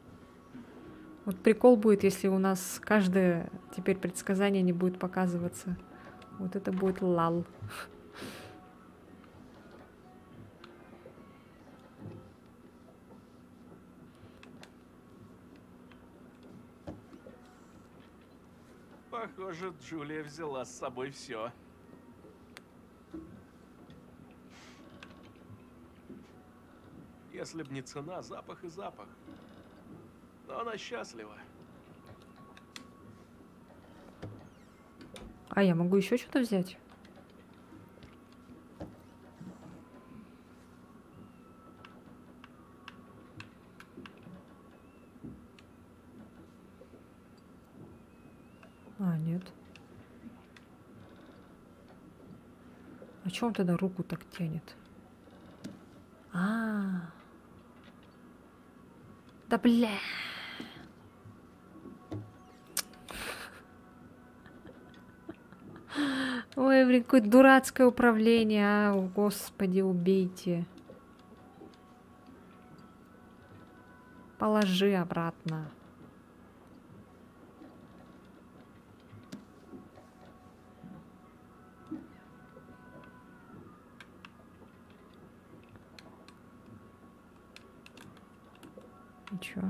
Вот прикол будет, если у нас каждое теперь предсказание не будет показываться. Вот это будет лал. Похоже, Джулия взяла с собой все. Если б не цена, запах и запах. Но она счастлива. А я могу еще что-то взять? А, нет. А чё он тогда руку так тянет? А, да бля. Ой, блин, какое дурацкое управление, а, о, господи, убейте. Положи обратно. И чё?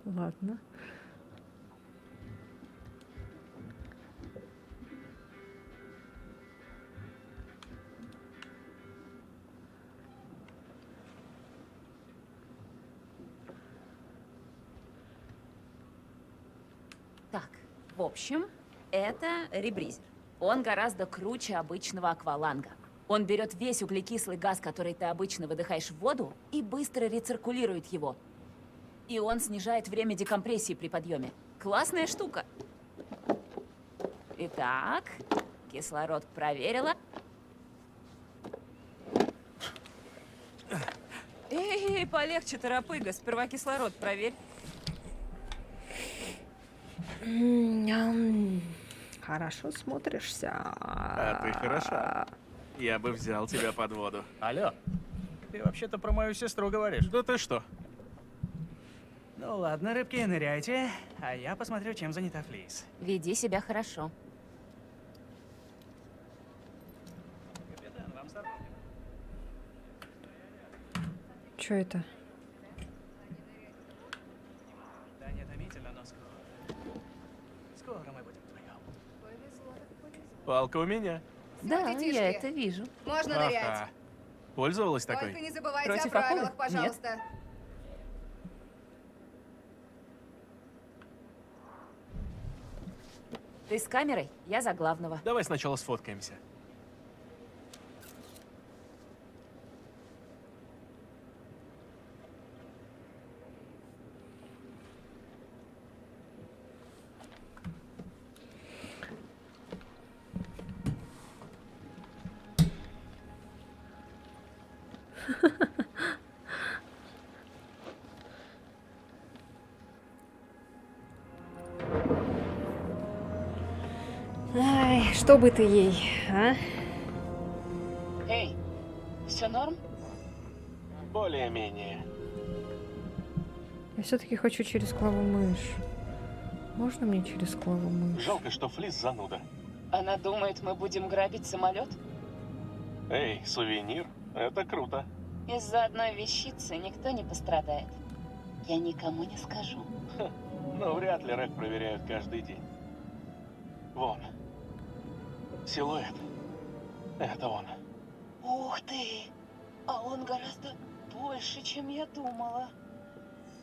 Ладно. Так, в общем, это ребризер. Он гораздо круче обычного акваланга. Он берет весь углекислый газ, который ты обычно выдыхаешь в воду, и быстро рециркулирует его. И он снижает время декомпрессии при подъеме. Классная штука. Итак, кислород проверила. Эй, полегче, торопыга. Сперва кислород проверь. Хорошо смотришься. А ты хороша. Я бы взял тебя под воду. Алло, ты вообще-то про мою сестру говоришь. Да ты что? Ну ладно, рыбки, ныряйте, а я посмотрю, чем занята Флис. Веди себя хорошо. Капитан, вам с дороги. Чё это? Да, не томительно, но скоро мы будем вдвоем. Палка у меня. Да, детишки. я это вижу. Можно нырять. Ага. Пользовалась Только такой? не забывайте Против о правилах, акулы? Нет. пожалуйста. Ты с камерой, я за главного. Давай сначала сфоткаемся. Ай, что бы ты ей, а? Эй, все норм? Более-менее. Я все-таки хочу через клавомышь. Можно мне через клавомышь? Жалко, что Флис зануда. Она думает, мы будем грабить самолет? Эй, сувенир? Это круто. Из-за одной вещицы никто не пострадает. Я никому не скажу. Но вряд ли рэк проверяют каждый день. Вон. Силуэт. Это он. Ух ты! А он гораздо больше, чем я думала.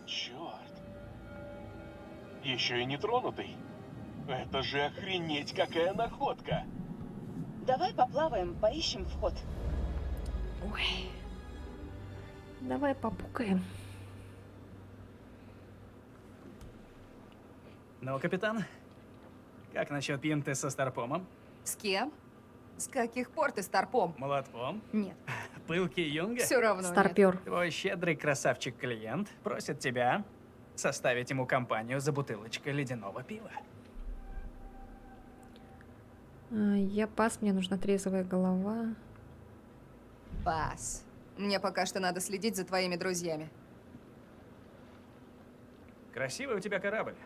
Черт. Еще и не тронутый. Это же охренеть какая находка. Давай поплаваем, поищем вход. Ой. Давай попукаем. Ну, капитан, как насчет пинты со старпомом? С кем? С каких пор ты старпом? Молотком? Нет, Пылкий Юнга? все равно нет. Старпер. Твой щедрый красавчик-клиент просит тебя составить ему компанию за бутылочкой ледяного пива. Я пас, мне нужна трезвая голова. Пас. Мне пока что надо следить за твоими друзьями. Красивый у тебя корабль.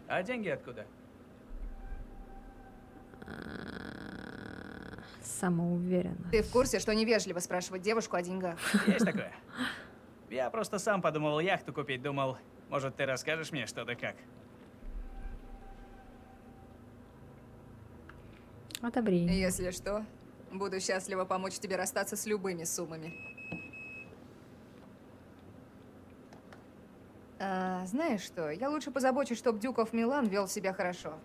А деньги откуда? Самоуверенно. Ты в курсе, что невежливо спрашивать девушку о деньгах? Есть такое? Я просто сам подумал яхту купить, думал, может, ты расскажешь мне что да как. Одобрение. Если что, буду счастлива помочь тебе расстаться с любыми суммами. Знаешь что, я лучше позабочусь, чтобы Дюков Милан вел себя хорошо.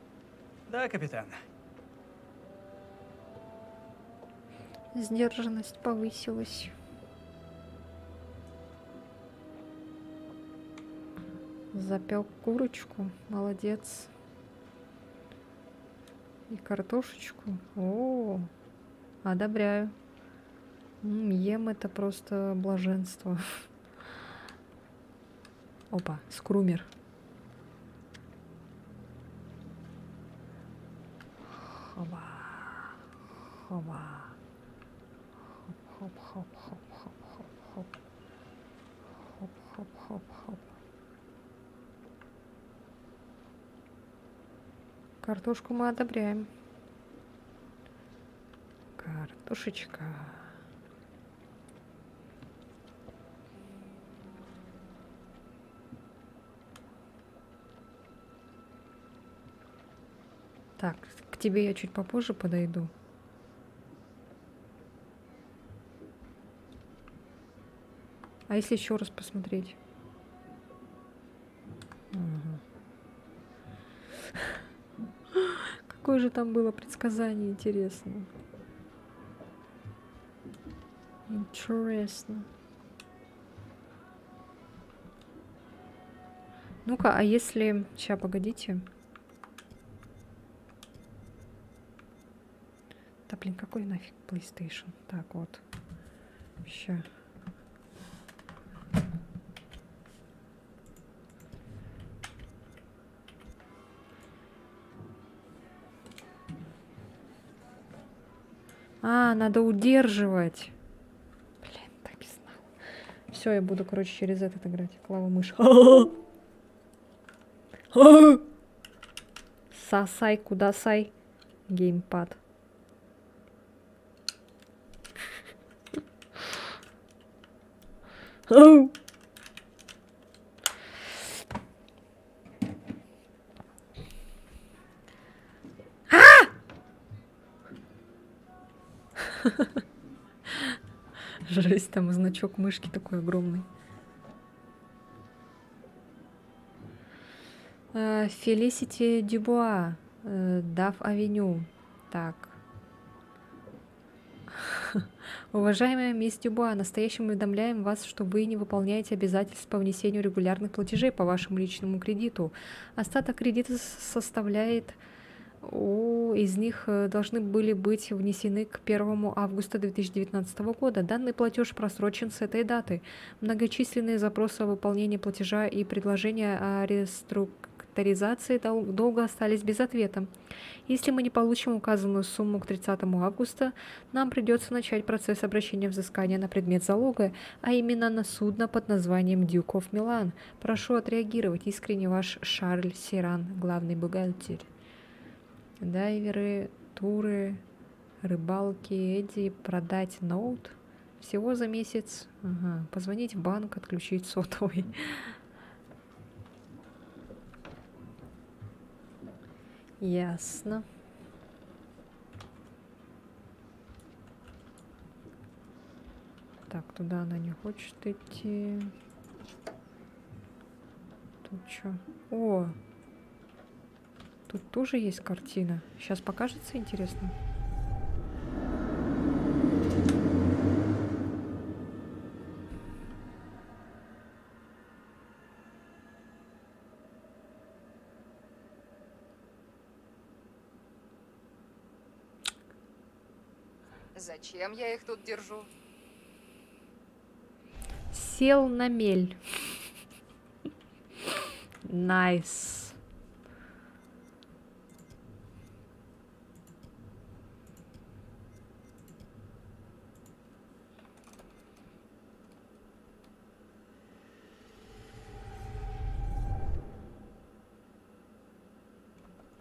Да, капитан. Сдержанность повысилась. Запек курочку. Молодец. И картошечку. О, одобряю. Ем это просто блаженство. Опа, скрумер. Хоба. Хоба. Хоп-хоп-хоп-хоп-хоп-хоп. Хоп-хоп-хоп-хоп. Картошку мы одобряем. Картошечка. Так, к тебе я чуть попозже подойду. А если еще раз посмотреть? Какое же там было предсказание, интересно. Интересно. Ну-ка, а если... Сейчас, погодите. Да блин, какой нафиг PlayStation? Так, вот. Ща. Надо удерживать. Блин, так и знал. Все, я буду, короче, через этот играть. Клава мышь. Сосай, кудасай. Геймпад. Жесть, там значок мышки такой огромный. Фелисити Дюбуа, Дав Авеню. Так. Уважаемая мисс Дюбуа, настоящим уведомляем вас, что вы не выполняете обязательств по внесению регулярных платежей по вашему личному кредиту. Остаток кредита составляет... из них должны были быть внесены к 1 августа 2019 года. Данный платеж просрочен с этой даты. Многочисленные запросы о выполнении платежа и предложения о реструктуризации долга остались без ответа. Если мы не получим указанную сумму к 30 августа, нам придется начать процесс обращения взыскания на предмет залога, а именно на судно под названием Duke of Milan. Прошу отреагировать. Искренне ваш Шарль Сиран, главный бухгалтер. Дайверы, туры, рыбалки, Эдди, продать ноут. Всего за месяц. Ага. Позвонить в банк, отключить сотовый. Ясно. Туда она не хочет идти. Тут что? О! Тут тоже есть картина. Сейчас покажется, интересно. Зачем я их тут держу? Сел на мель. Найс.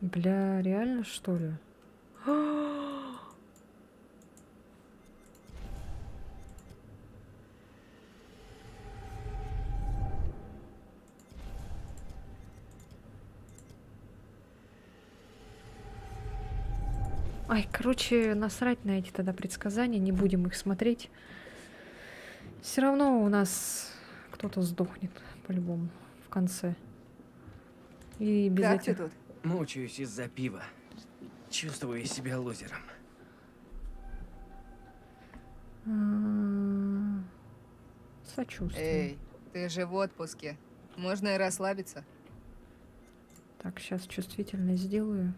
Бля, реально что ли? Ай, короче, насрать на эти тогда предсказания, не будем их смотреть. Все равно у нас кто-то сдохнет по-любому в конце. И без Как этих... ты тут? Мучаюсь из-за пива. Чувствую себя лузером. Сочувствую. Эй, ты же в отпуске. Можно и расслабиться. Так, сейчас чувствительно сделаю.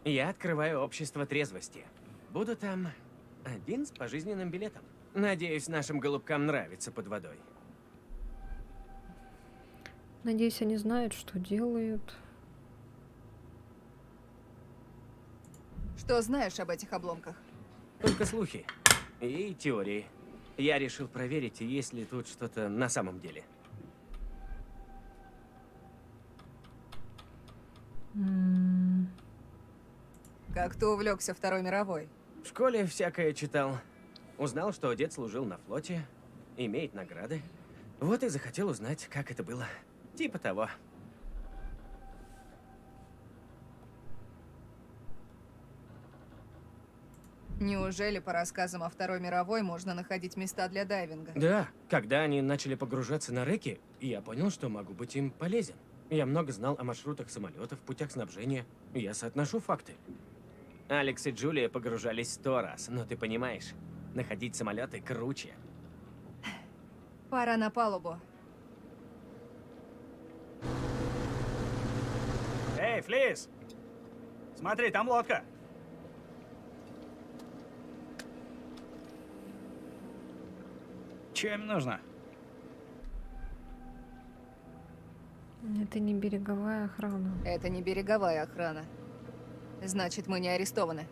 Я открываю общество трезвости. Буду там один с пожизненным билетом. Надеюсь, нашим голубкам нравится под водой. Надеюсь, они знают, что делают. Что знаешь об этих обломках? Только слухи и теории. Я решил проверить, есть ли тут что-то на самом деле. Как ты увлекся Второй мировой? В школе всякое читал. Узнал, что дед служил на флоте, имеет награды. Вот и захотел узнать, как это было. Типа того. Неужели по рассказам о Второй мировой можно находить места для дайвинга? Да, когда они начали погружаться на реки, я понял, что могу быть им полезен. Я много знал о маршрутах самолетов, путях снабжения. Я соотношу факты. Алекс и Джулия погружались 100 раз, но ты понимаешь, находить самолеты круче. Пора на палубу. Эй, Флис! Смотри, там лодка. Че им нужно? Это не береговая охрана. Это не береговая охрана. Значит, мы не арестованы.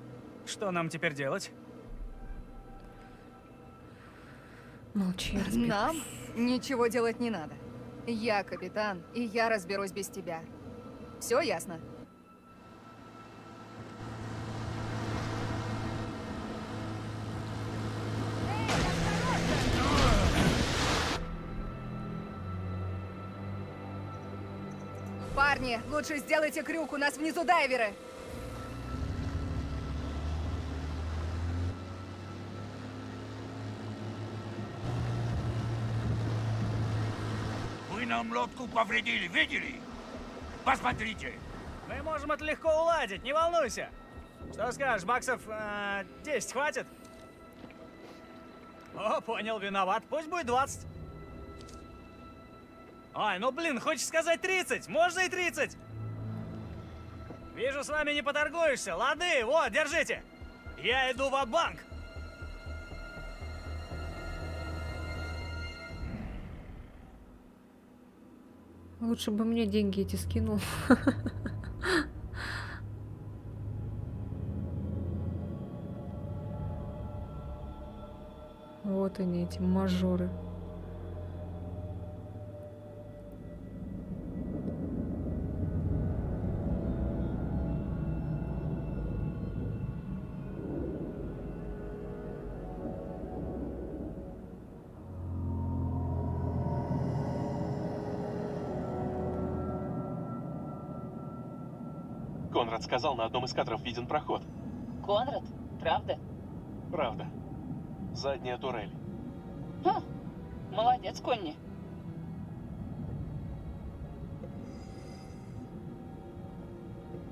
Что нам теперь делать? Молчи, я разберусь. Нам ничего делать не надо. Я капитан, и я разберусь без тебя. Все ясно? Парни, лучше сделайте крюк, у нас внизу дайверы. Вы нам лодку повредили, видели? Посмотрите. Мы можем это легко уладить, не волнуйся. Что скажешь, баксов 10 хватит? О, понял, виноват. Пусть будет 20. Ой, ну блин, хочешь сказать 30? Можно и 30. Вижу, с вами не поторгуешься. Лады, вот, держите. Я иду в банк. Лучше бы мне деньги эти скинул. Вот они, эти мажоры. Конрад сказал, на одном из кадров виден проход. Конрад? Правда? Правда. Задняя турель. Ха, молодец, Конни.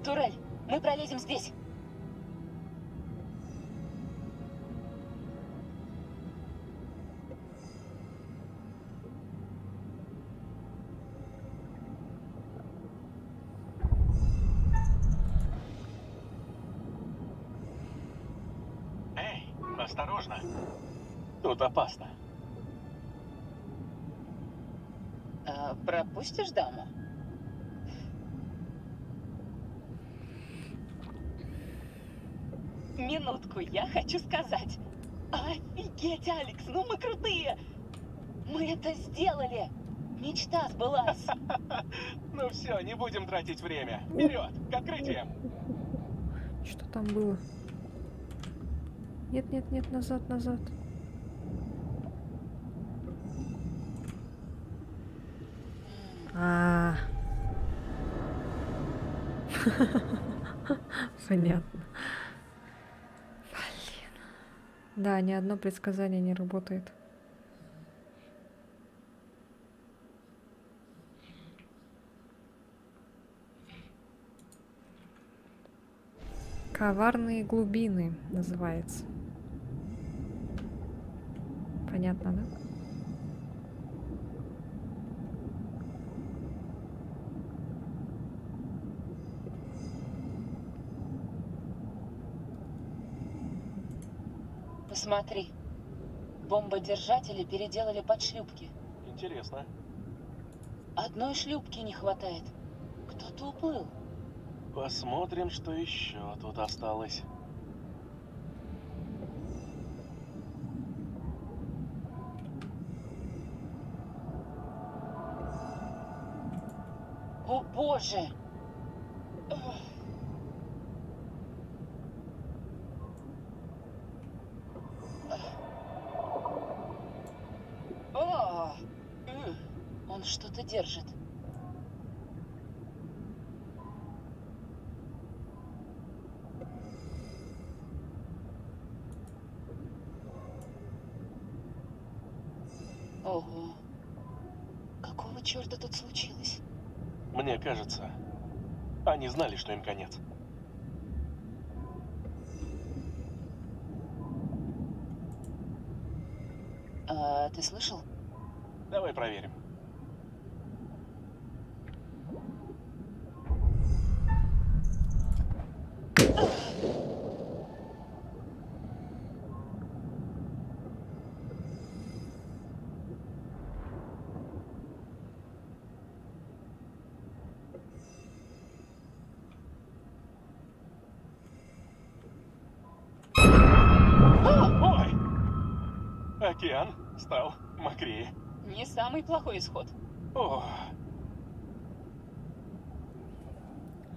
Турель, мы пролезем здесь. Эй, осторожно. Тут опасно. Пропустишь даму? Минутку, я хочу сказать. Офигеть, Алекс, ну мы крутые! Мы это сделали! Мечта сбылась! Ну все, не будем тратить время. Вперед, к открытиям! Что там было? Нет, нет, нет, назад, назад. А. Понятно. Блин. Да, ни одно предсказание не работает. Коварные глубины называется. Понятно, да? Посмотри. Бомбодержатели переделали под шлюпки. Интересно. Одной шлюпки не хватает. Кто-то уплыл. Посмотрим, что еще тут осталось. О боже! Он что-то держит. Ого. Какого черта тут случилось? Мне кажется, они знали, что им конец. Ты слышал? Давай проверим. Ой! Океан стал мокрее. Не самый плохой исход. О,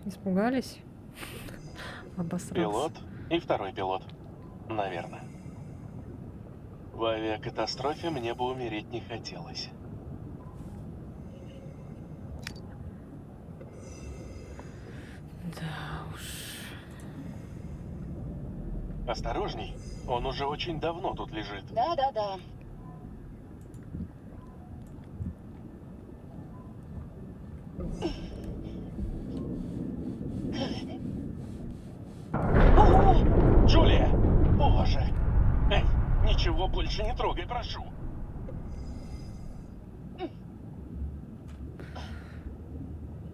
Испугались? Обосрался. пилот и второй пилот. Наверное. В авиакатастрофе мне бы умереть не хотелось. Да уж. Осторожней, он уже очень давно тут лежит. Да-да-да. О, Джулия! Боже! Эй, ничего больше не трогай, прошу.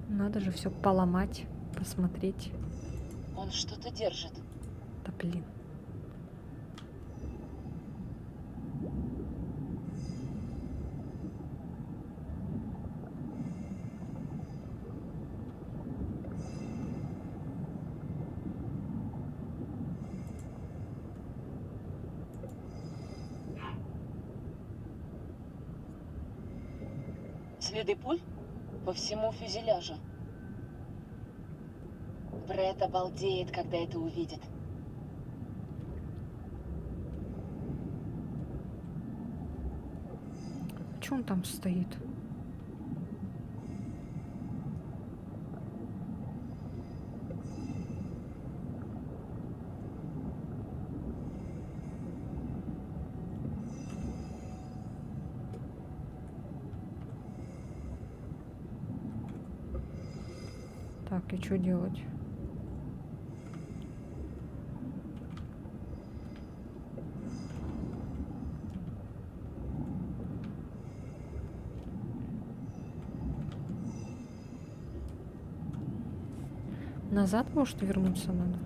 Надо же все поломать, посмотреть. Он что-то держит. Да блин. Следы пуль по всему фюзеляжу. Брэд обалдеет, когда это увидит. Че он там стоит? Так, и что делать? Назад, может, вернуться надо?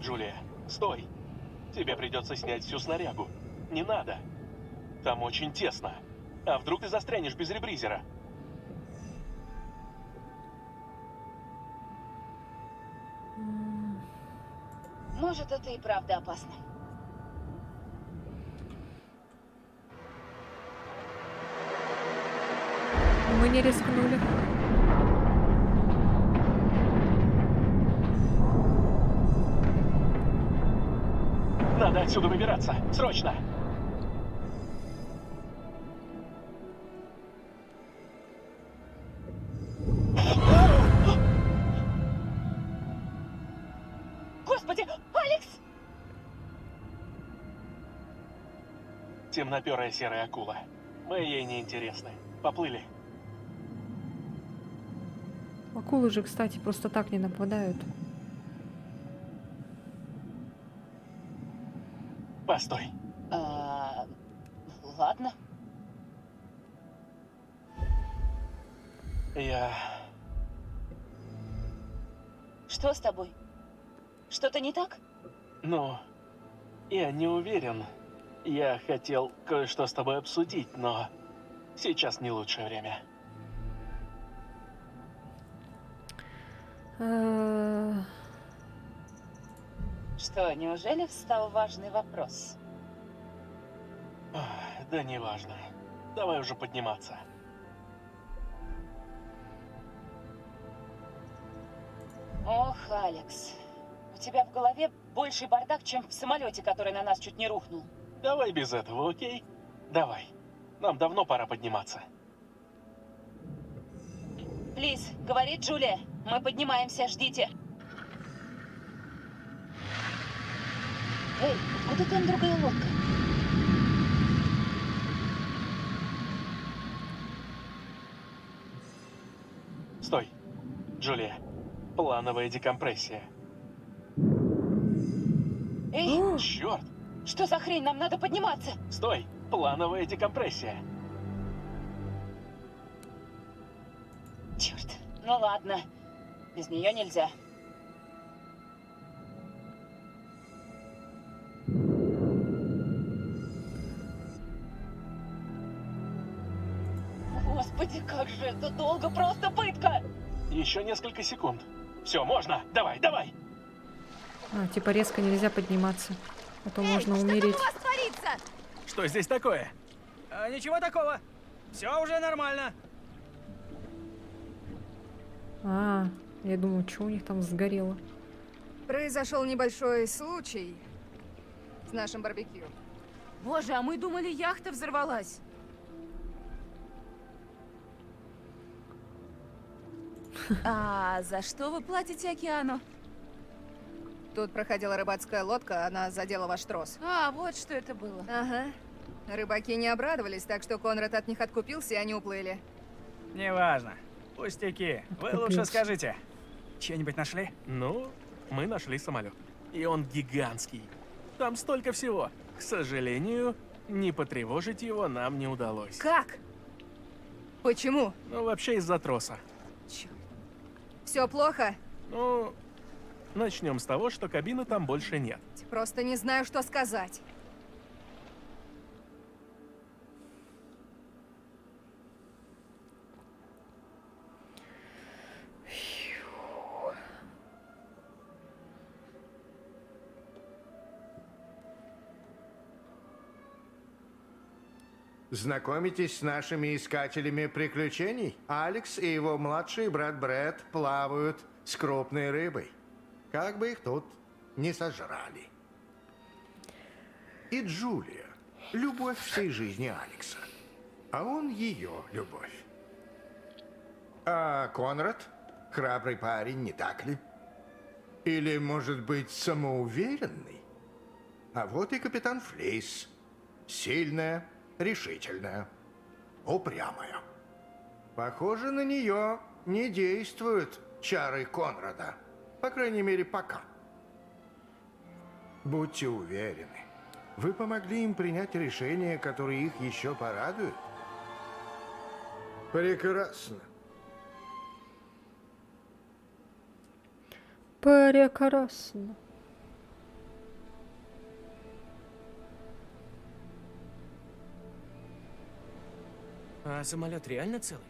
Джулия, стой! Тебе придется снять всю снарягу. Не надо. Там очень тесно. А вдруг ты застрянешь без ребризера? Может, это и правда опасно. Мы не рискнули. Надо отсюда выбираться. Срочно! Господи, Алекс! Темноперая серая акула. Мы ей не интересны. Поплыли. Акулы же, кстати, просто так не нападают. Постой. Ладно. Я... Что с тобой? Что-то не так? Ну, я не уверен. Я хотел кое-что с тобой обсудить, но сейчас не лучшее время. Что, неужели встал важный вопрос? Ах, да неважно. Давай уже подниматься. Ох, Алекс, у тебя в голове больший бардак, чем в самолете, который на нас чуть не рухнул. Давай без этого, окей? Давай. Нам давно пора подниматься. Плиз, говорит Джулия, мы поднимаемся, ждите. Эй, откуда там другая лодка? Стой. Джулия, плановая декомпрессия. Эй, Черт! что за хрень, нам надо подниматься. Стой! Плановая декомпрессия. Черт, ну ладно, без нее нельзя. Господи, как же это долго, просто пытка! Еще несколько секунд. Все, можно. Давай, давай. А, типа резко нельзя подниматься. А то можно умереть. Что там у вас творится? Что здесь такое? Ничего такого. Все уже нормально. А, я думаю, что у них там сгорело. Произошел небольшой случай с нашим барбекю. Боже, а мы думали, яхта взорвалась. А за что вы платите океану? Тут проходила рыбацкая лодка, она задела ваш трос. А, вот что это было. Ага. Рыбаки не обрадовались, так что Конрад от них откупился, и они уплыли. Неважно. Пустяки. Вы лучше скажите. Что-нибудь нашли? Ну, мы нашли самолет. И он гигантский. Там столько всего. К сожалению, не потревожить его нам не удалось. Как? Почему? Ну, вообще из-за троса. Черт. Все плохо? Ну, начнем с того, что кабины там больше нет. Просто не знаю, что сказать. Знакомитесь с нашими искателями приключений? Алекс и его младший брат Брэд плавают с крупной рыбой. Как бы их тут не сожрали. И Джулия, любовь всей жизни Алекса. А он ее любовь. А Конрад — храбрый парень, не так ли? Или, может быть, самоуверенный? А вот и капитан Флейс. Сильная, решительная, упрямая. Похоже, на нее не действуют чары Конрада. По крайней мере, пока. Будьте уверены, вы помогли им принять решение, которое их еще порадует. Прекрасно. Прекрасно. А самолет реально целый?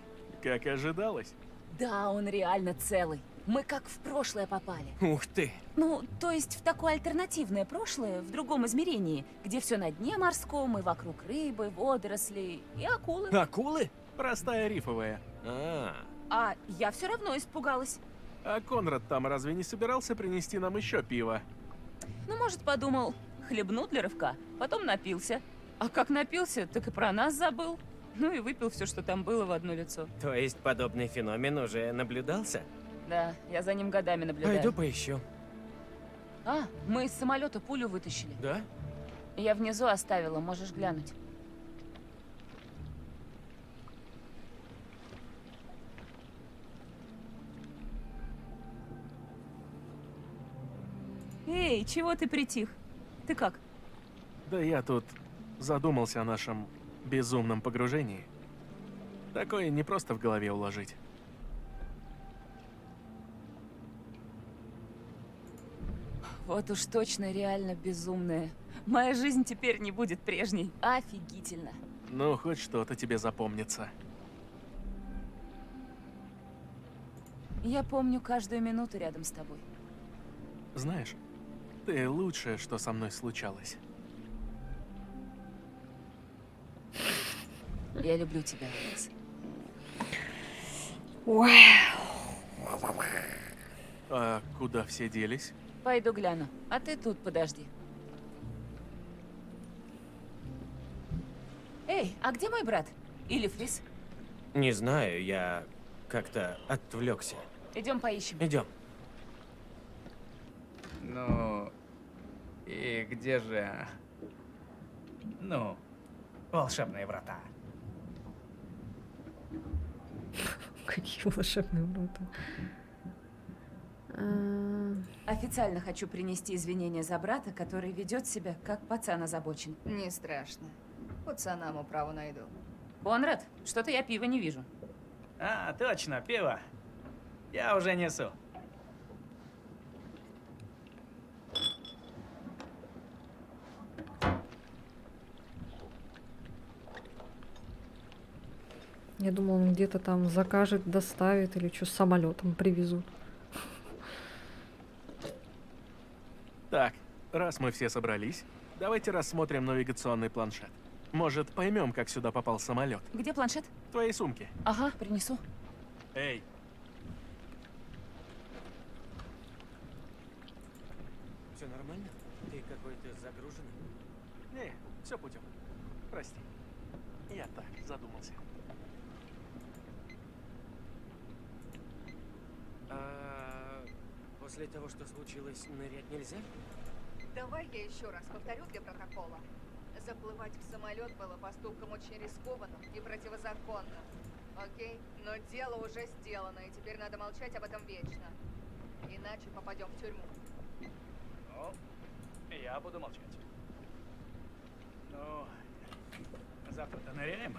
Как ожидалось. Да, он реально целый. Мы как в прошлое попали. Ух ты! Ну, то есть в такое альтернативное прошлое, в другом измерении, где все на дне морском, и вокруг рыбы, водоросли и акулы. Акулы? Простая рифовая. А я все равно испугалась. А Конрад там разве не собирался принести нам еще пиво? Ну, может, подумал, хлебну для рывка, потом напился. А как напился, так и про нас забыл. Ну и выпил все, что там было, в одно лицо. То есть подобный феномен уже наблюдался? Да, я за ним годами наблюдаю. Пойду поищу. А, мы из самолета пулю вытащили. Да? Я внизу оставила, можешь глянуть. Эй, чего ты притих? Ты как? Да я тут задумался о нашем безумном погружении. Такое не просто в голове уложить. Вот уж точно реально безумная. Моя жизнь теперь не будет прежней. Офигительно. Ну, хоть что-то тебе запомнится. Я помню каждую минуту рядом с тобой. Знаешь, ты лучшее, что со мной случалось. Я люблю тебя, Алекс. А куда все делись? Пойду гляну, а ты тут подожди. Эй, а где мой брат? Или Флис? Не знаю, я как-то отвлекся. Идем поищем. Идем. Ну, и где же... Ну, волшебные врата? Какие волшебные ворота. Официально хочу принести извинения за брата, который ведет себя как пацан озабочен. Не страшно. Пацанам управу найду. Конрад, что-то я пива не вижу. А, точно, пиво. Я уже несу. Я думал, он где-то там закажет, доставит или что, с самолетом привезут. Так, раз мы все собрались, давайте рассмотрим навигационный планшет. Может, поймем, как сюда попал самолет. Где планшет? В твоей сумке. Ага, принесу. Эй, Все нормально? Ты какой-то загруженный? не, все путем. Прости. Я так задумался. А после того, что случилось, нырять нельзя? Давай я еще раз повторю для протокола. Заплывать в самолет было поступком очень рискованным и противозаконным. Окей? Но дело уже сделано, и теперь надо молчать об этом вечно. Иначе попадем в тюрьму. Ну, я буду молчать. Ну, завтра-то ныряем.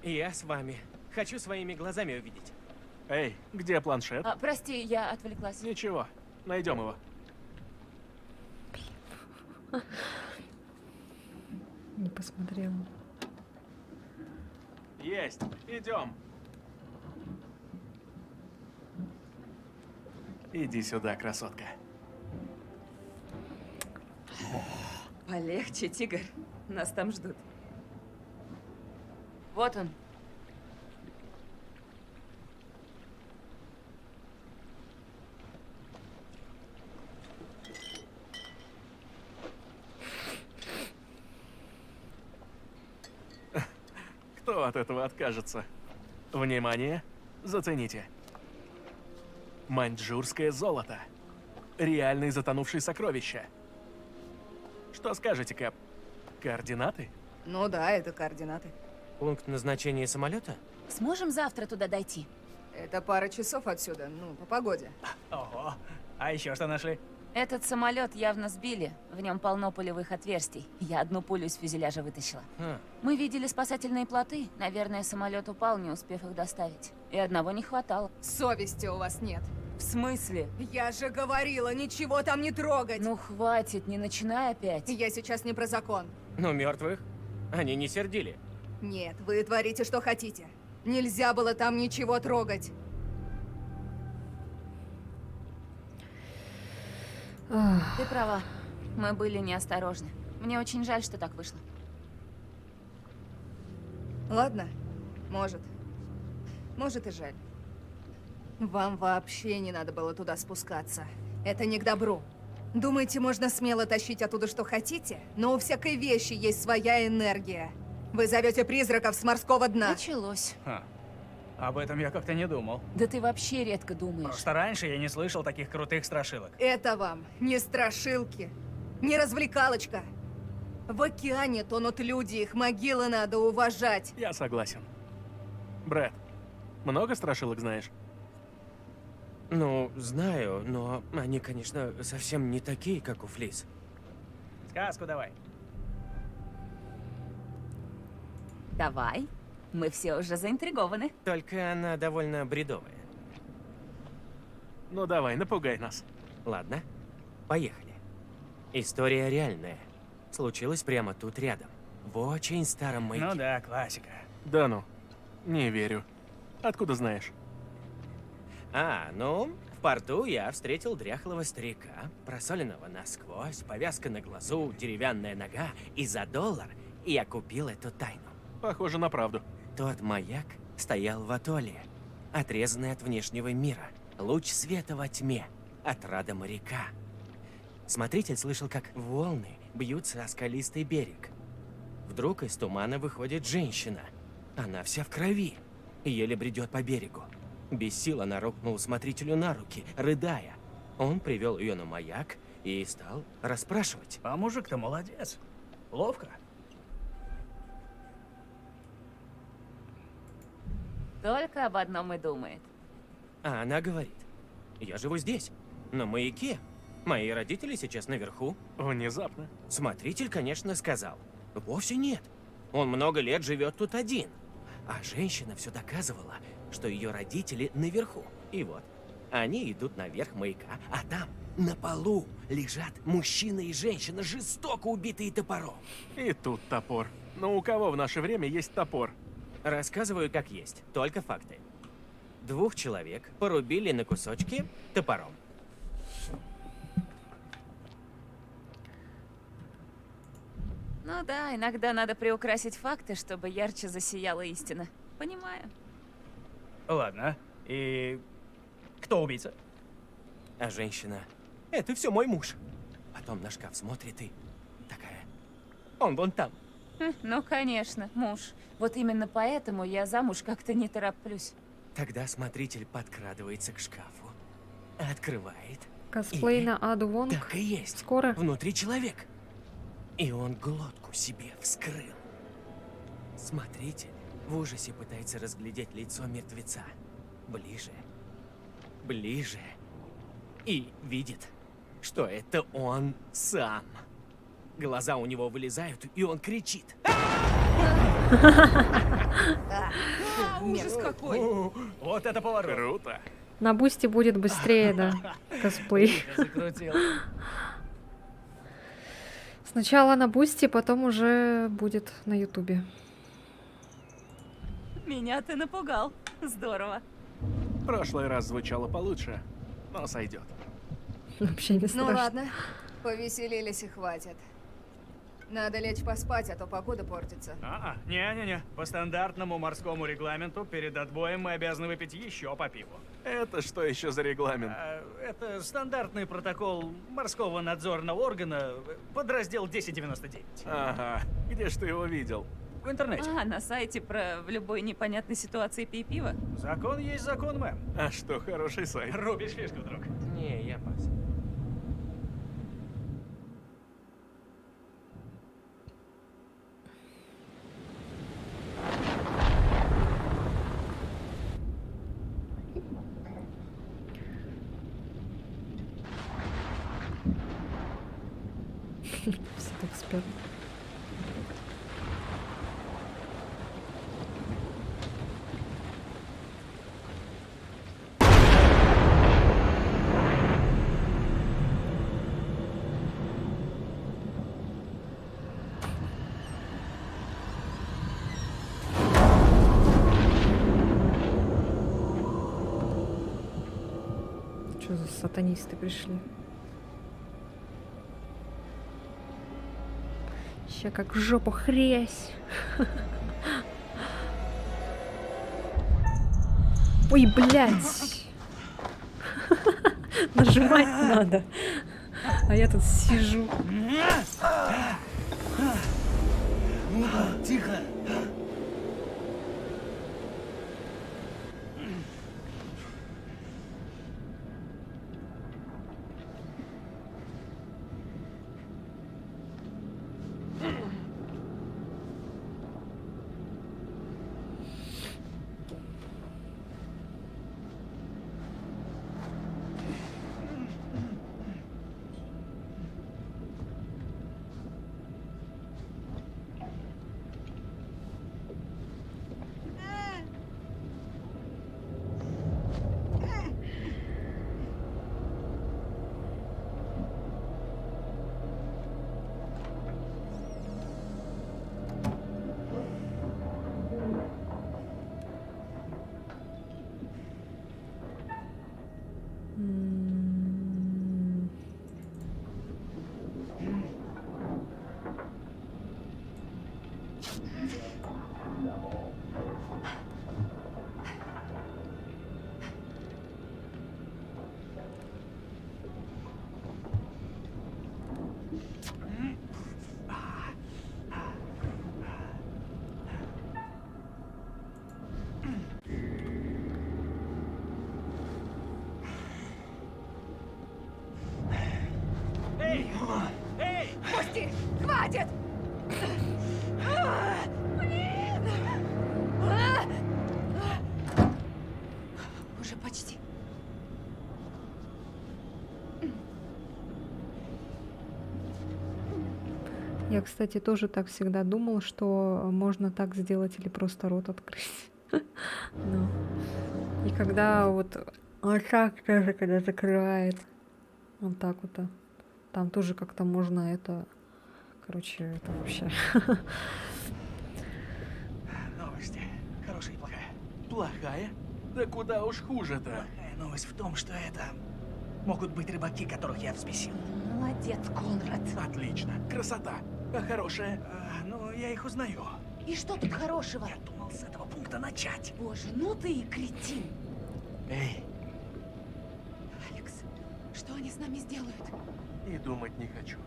Я с вами. Хочу своими глазами увидеть. Эй, где планшет? А, прости, я отвлеклась. Ничего, найдем его. Не посмотрела. Есть, идем. Иди сюда, красотка. Полегче, тигр. Нас там ждут. Вот он. Кто от этого откажется? Внимание, зацените. Маньчжурское золото. Реальные затонувшие сокровища. Что скажете, Кэп? Координаты? Ну да, это координаты. Пункт назначения самолета? Сможем завтра туда дойти? Это пара часов отсюда, ну, по погоде. Ого. А еще что нашли? Этот самолет явно сбили. В нем полно пулевых отверстий. Я одну пулю из фюзеляжа вытащила. А, Мы видели спасательные плоты. Наверное, самолет упал, не успев их доставить. И одного не хватало. Совести у вас нет. В смысле? Я же говорила, ничего там не трогать. Ну хватит, не начинай опять. Я сейчас не про закон. но мертвых они не сердили. Нет, вы творите, что хотите. Нельзя было там ничего трогать. Ах, Ты права. Мы были неосторожны. Мне очень жаль, что так вышло. Ладно, может. Может и жаль. Вам вообще не надо было туда спускаться. Это не к добру. Думаете, можно смело тащить оттуда, что хотите? Но у всякой вещи есть своя энергия. Вы зовете призраков с морского дна. Началось. Ха. Об этом я как-то не думал. Да ты вообще редко думаешь. Просто раньше я не слышал таких крутых страшилок. Это вам не страшилки, не развлекалочка. В океане тонут люди, их могилы надо уважать. Я согласен. Брэд, много страшилок знаешь? Ну, знаю, но они, конечно, совсем не такие, как у Флис. Сказку давай. Давай. Мы все уже заинтригованы. Только она довольно бредовая. Ну давай, напугай нас. Ладно, поехали. История реальная. Случилась прямо тут рядом. В очень старом маяке. Ну да, классика. Да ну, не верю. Откуда знаешь? Ну, в порту я встретил дряхлого старика, просоленного насквозь, повязка на глазу, деревянная нога, и за $1 я купил эту тайну. Похоже на правду. Тот маяк стоял в атолле, отрезанный от внешнего мира. Луч света во тьме, отрада моряка. Смотритель слышал, как волны бьются о скалистый берег. Вдруг из тумана выходит женщина. Она вся в крови и еле бредет по берегу. Без сил она рухнула смотрителю на руки, рыдая. Он привел ее на маяк и стал расспрашивать. А мужик-то молодец. Ловко. Только об одном и думает. А она говорит: я живу здесь, на маяке. Мои родители сейчас наверху. Внезапно. Смотритель, конечно, сказал: вовсе нет. Он много лет живет тут один. А женщина все доказывала, что ее родители наверху. И вот, они идут наверх маяка, а там, на полу, лежат мужчина и женщина, жестоко убитые топором. И тут топор. Но у кого в наше время есть топор? Рассказываю как есть, только факты. 2 человек порубили на кусочки топором. Ну да, иногда надо приукрасить факты, чтобы ярче засияла истина. Понимаю. Ладно. И кто убийца? А женщина: это все мой муж. Потом на шкаф смотрит и такая: он вон там. Ну, конечно, муж. Вот именно поэтому я замуж как-то не тороплюсь. Тогда смотритель подкрадывается к шкафу, открывает. косплей И на Аду Вонг. Так и есть. Скоро. Внутри человек. И он глотку себе вскрыл. Смотритель в ужасе пытается разглядеть лицо мертвеца. Ближе. Ближе. И видит, что это он сам. Глаза у него вылезают, и он кричит. Ужас какой! Вот это поворот. Круто. На бусте будет быстрее, да, косплей. Закрутил. Сначала на бусте, потом уже будет на ютубе. Меня ты напугал. Здорово. В прошлый раз звучало получше, но сойдет. Вообще не Ну страшно. ладно, повеселились и хватит. Надо лечь поспать, а то погода портится. Не-не-не. По стандартному морскому регламенту перед отбоем мы обязаны выпить еще по пиву. Это что еще за регламент? Это стандартный протокол морского надзорного органа, подраздел 1099. Ага, где ж ты его видел? В интернете. А, на сайте про в любой непонятной ситуации пей пиво? Закон есть закон, мэм. А что, хороший сайт. Рубишь фишку, друг. Не, я пас. Все так спят. Что за сатанисты пришли? Ща как в жопу хрясь. Ой, блядь. Нажимать надо. А я тут сижу. Тихо! Пусти! Хватит! Блин! Уже почти. Я, кстати, тоже так всегда думал, что можно так сделать или просто рот открыть. Ну. И когда вот так тоже, когда закрывает, вот так вот, там тоже как-то можно это, короче, это вообще. Новости. Хорошая и плохая. Плохая? Да куда уж хуже-то. Плохая новость в том, что это могут быть рыбаки, которых я взбесил. Молодец, Конрад. Отлично. Красота. А хорошая? Ну, я их узнаю. И что тут хорошего? Я думал с этого пункта начать. Боже, ну ты и кретин. Эй, Алекс, что они с нами сделают? и думать не хочу.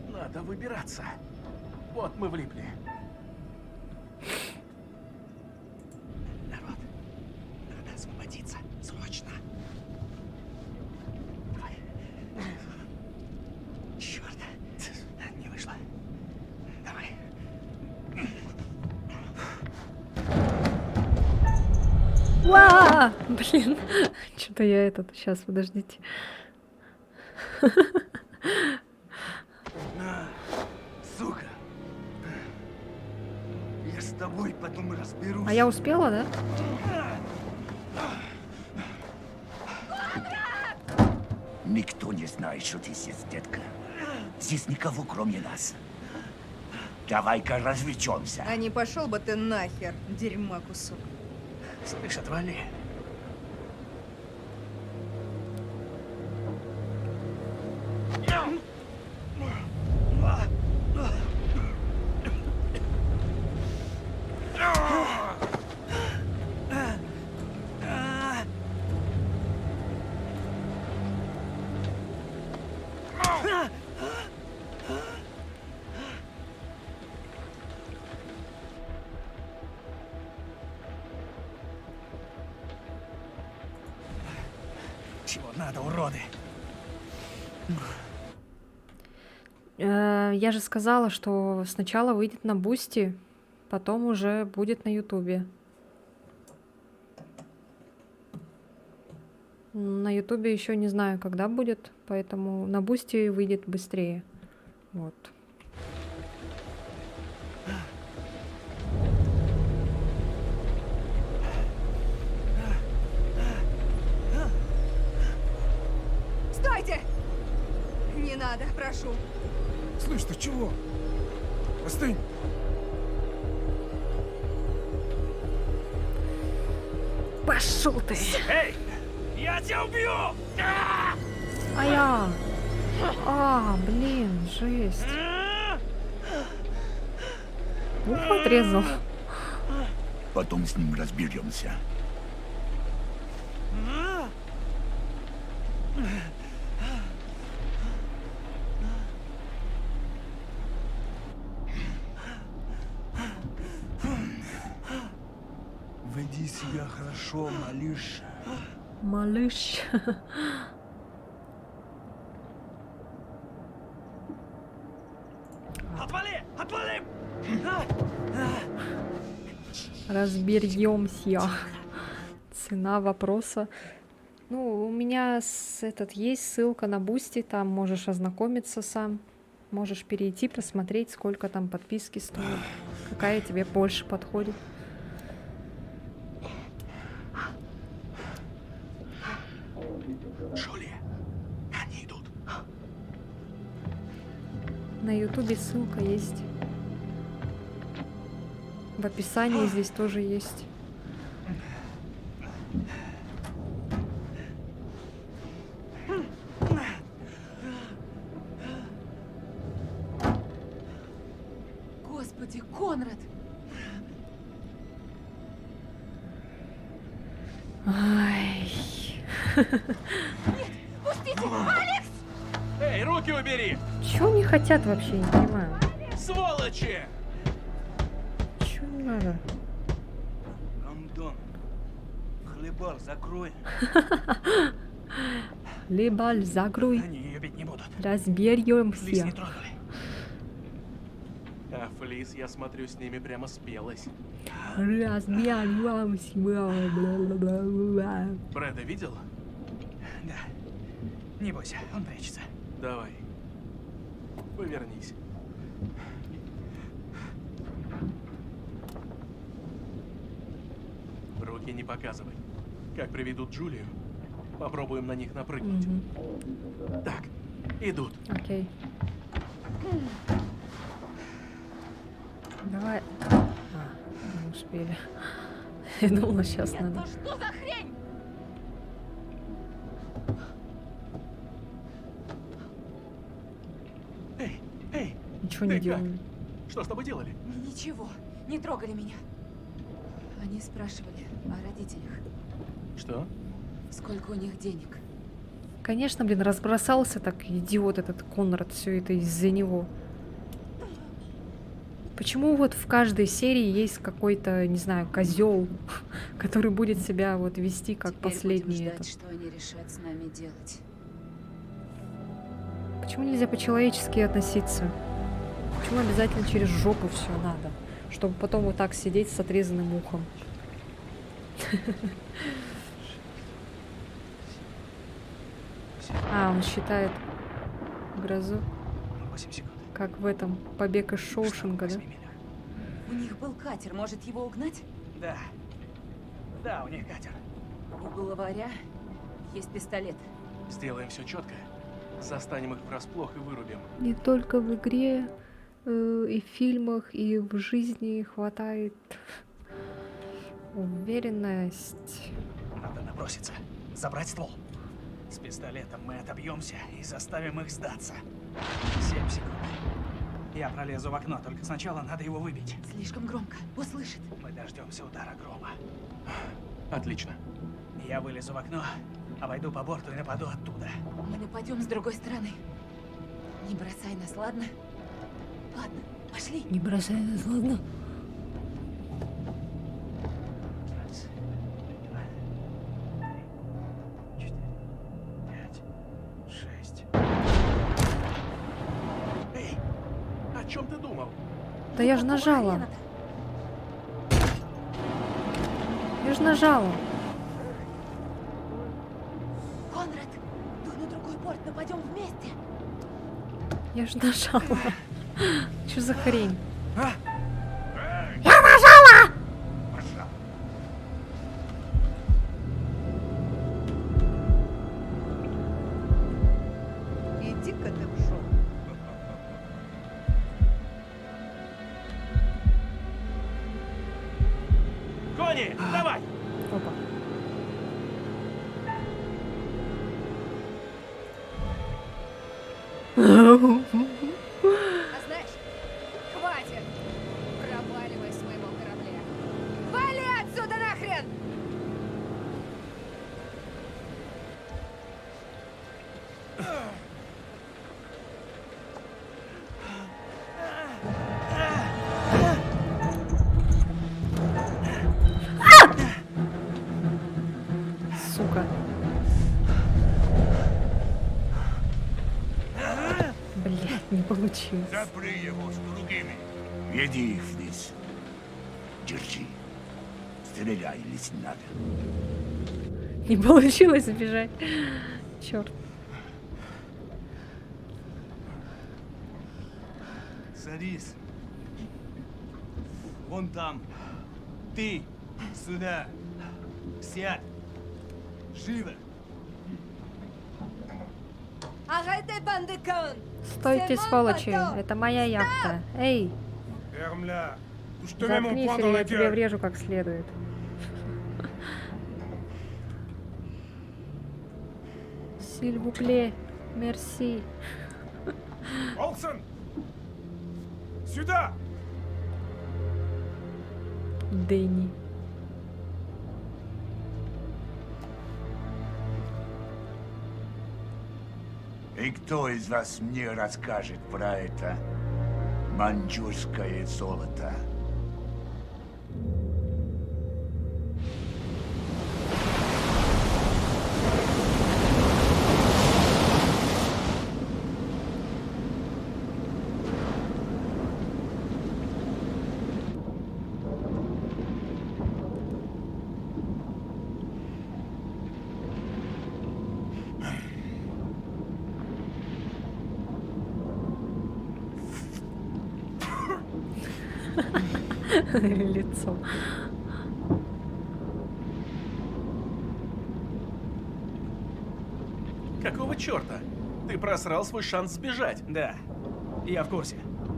Надо выбираться. Вот мы влипли. Народ, надо освободиться. Срочно. Давай. Черт. Не вышло. Давай. Уа! Блин, что-то я этот. Сейчас, подождите. Сука! Я с тобой потом разберусь. А я успела, да? Никто не знает, что ты здесь, детка. Здесь никого, кроме нас. Давай-ка развлечемся. А не пошел бы ты нахер, дерьма кусок. Слышь, отвали. чего надо, уроды? Я же сказала, что сначала выйдет на Бусти, потом уже будет на Ютубе. На Ютубе еще не знаю, когда будет, поэтому на Бусти выйдет быстрее. Вот. Стойте! Не надо, прошу. Слышь, ты чего? Остынь. Пошел ты! Эй! Я тебя убью! А я! Блин, жесть. Ух, отрезал. Потом с ним разберемся. Веди себя хорошо, малыш. Малыш. Отвали! Отвали! Разберемся. Цена вопроса. Ну, у меня есть ссылка на Бусти, там можешь ознакомиться сам. Можешь перейти, посмотреть, сколько там подписки стоит. Какая тебе больше подходит. Джулия, они идут. На Ютубе ссылка есть. В описании здесь тоже есть. Господи, Конрад! Ай. Пустите! Алекс! Эй, руки убери! Чё они хотят вообще, не понимаю. Сволочи! Чё им надо? Антон, хлебал закрой. Либаль, закрой. Они ее бить не будут. Лис Разберемся. не тронули. А Флис, я смотрю, с ними прямо спелась. Разберемся. Бла-бла-бла-бла. Брэда видел? Да. Не бойся, он прячется. Давай. Повернись. Руки не показывай. Как приведут Джулию, попробуем на них напрыгнуть. Так, идут. Окей. Давай. Не успели. Я думала, сейчас надо. Ну что за хрень? Эй, эй! Ничего не Ты как? делали. Что с тобой делали? Ничего, не трогали меня. Они спрашивали о родителях. Что? Сколько у них денег? Конечно, блин, разбросался так идиот этот Конрад, все это из-за него. Почему вот в каждой серии есть какой-то, не знаю, козел, который будет себя вот вести как Теперь последний будем ждать, этот? что они решат с нами делать. Почему нельзя по-человечески относиться? Почему обязательно через жопу все надо? Чтобы потом вот так сидеть с отрезанным ухом. Он считает грозу, 8 секунд. как в этом «Побег из Шоушенка», да? 8 милях. У них был катер, может его угнать? Да. Да, у них катер. У главаря есть пистолет. Сделаем все четко. Застанем их врасплох и вырубим. Не только в игре, и в фильмах, и в жизни хватает уверенность. Надо наброситься. Забрать ствол. С пистолетом мы отобьемся и заставим их сдаться. 7 секунд. Я пролезу в окно, только сначала надо его выбить. Слишком громко. Услышит. Мы дождемся удара грома. Отлично. Я вылезу в окно, обойду по борту и нападу оттуда. Мы нападем с другой стороны. Не бросай нас, ладно? Ладно, пошли. Не бросай нас, ладно? Раз, два, три, 4. Да я же нажала. Я же нажала. Конрад, дуй на другой борт, нападем вместе. Я же нажала. Что за хрень? Иди-ка ты в жопу. Кони, давай! Опа. А знаешь, хватит! Проваливай с моего корабля. Вали отсюда нахрен! Сука. Блядь, не получилось. Запри его с другими. Веди их вниз. Держи. Стреляй, если надо. Не получилось сбежать. Черт. Садись. Вон там. Ты сюда. Сядь. Живо. Arrêtez, bande de cons! Стойте, сволочи. Это моя яхта. Эй, Ferme-la. Ou je te mets mon заткнись, poing или dans la я тебе gueule. врежу как следует. Сильвупле. Мерси. Олсен! Сюда! Дэнни. И кто из вас мне расскажет про это маньчжурское золото? Лицо. Какого черта? Ты просрал свой шанс сбежать. Да, я в курсе.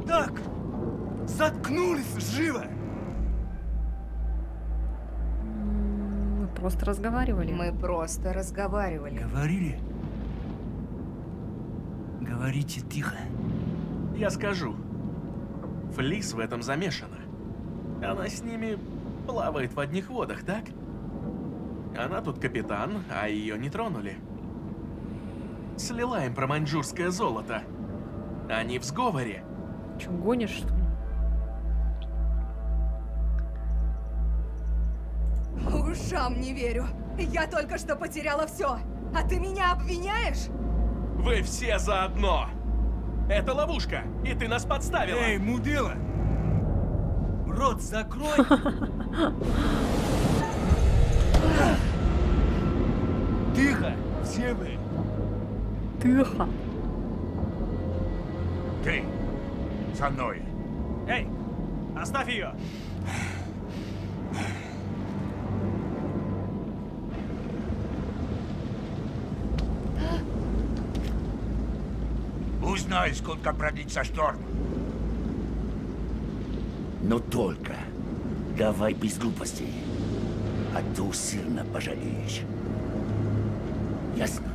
Так! Заткнулись! Живо! Мы просто разговаривали. Мы просто разговаривали. Говорили? Говорите тихо. Я скажу. Флис в этом замешана. Она с ними плавает в одних водах, так? Она тут капитан, а ее не тронули. Слила им про маньчжурское золото. Они в сговоре. Че, гонишь, что ли? Ушам не верю. Я только что потеряла все. А ты меня обвиняешь? Вы все заодно! Это ловушка, и ты нас подставила! Эй, мудила! Рот закрой! Тихо! Все вы! Тихо. Ты со мной. Эй, оставь ее! Узнай, сколько продлится шторм. Но только давай без глупостей, а то сильно пожалеешь. Ясно?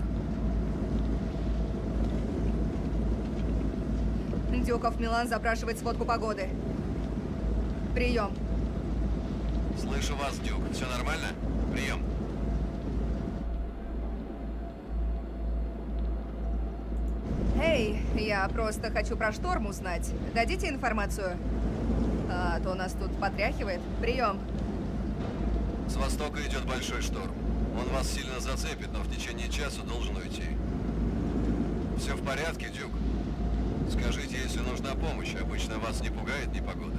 Дюков Милан запрашивает сводку погоды. Прием. Слышу вас, Дюк. Все нормально? Прием. Эй, я просто хочу про шторм узнать. Дадите информацию? А то нас тут потряхивает. Прием. С востока идет большой шторм. Он вас сильно зацепит, но в течение часа должен уйти. Все в порядке, Дюк? Скажите, если нужна помощь, обычно вас не пугает непогода?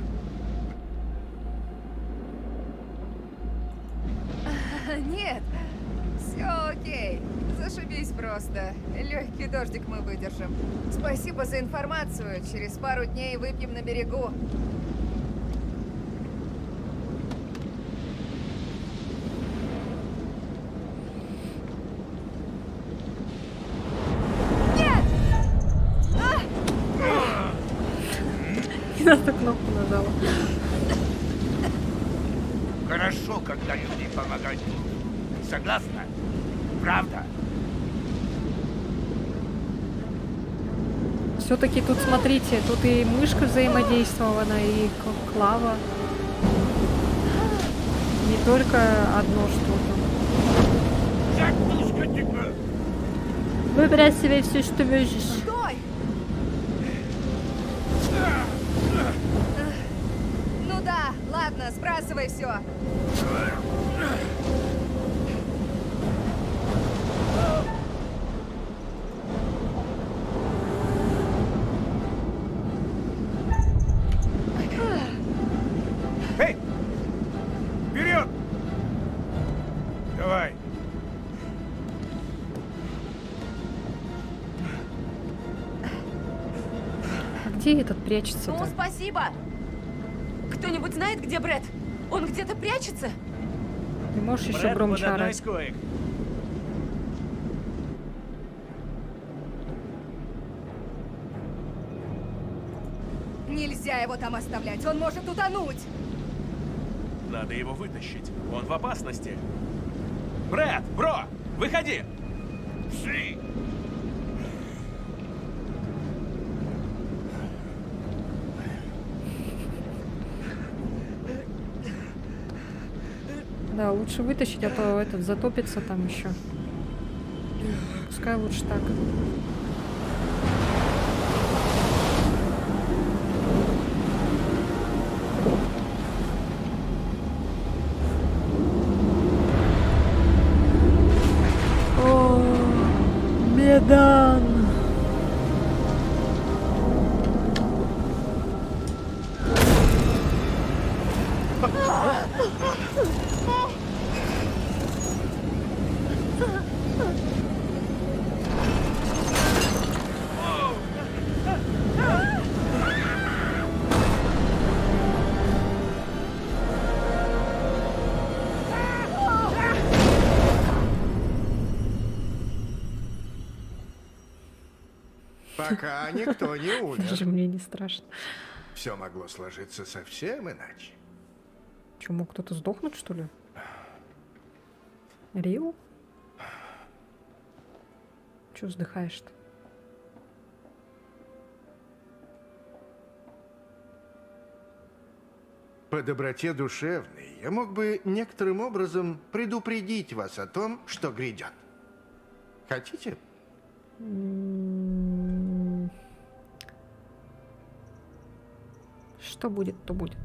Нет, все окей. Зашибись просто. Легкий дождик мы выдержим. Спасибо за информацию. Через пару дней выпьем на берегу. Не надо кнопку нажала. Хорошо, когда люди помогают. Согласна? Правда? Все-таки тут, смотрите, тут и мышка взаимодействована, и клава. Не только одно что-то. Выбирай себе все, что можешь. Стой! Ну да, ладно, сбрасывай все. Эй! Вперед! Давай! А где этот прячется-то? Ну, спасибо. Кто-нибудь знает, где Брэд? Он где-то прячется? Ты можешь еще Брэд громче под одной орать? из коек. Нельзя его там оставлять, он может утонуть. Надо его вытащить. Он в опасности. Брэд, бро, выходи! Шли! Да, лучше вытащить, а то этот затопится там еще. Пускай лучше так. О, Медан! Пока никто не Даже умер. мне не страшно. Все могло сложиться совсем иначе. Че, мог кто-то сдохнуть, что ли? Рил? Че вздыхаешь-то? По доброте душевной я мог бы некоторым образом предупредить вас о том, что грядет. Хотите? Что будет, то будет.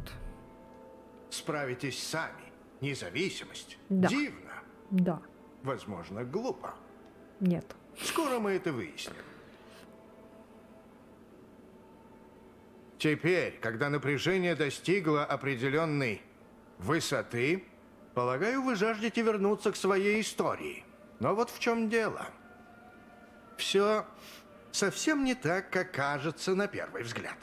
Справитесь сами. Независимость. Да. Дивно. Да. Возможно, глупо. Нет. Скоро мы это выясним. Теперь, когда напряжение достигло определенной высоты, полагаю, вы жаждете вернуться к своей истории. Но вот в чем дело. Все совсем не так, как кажется на первый взгляд.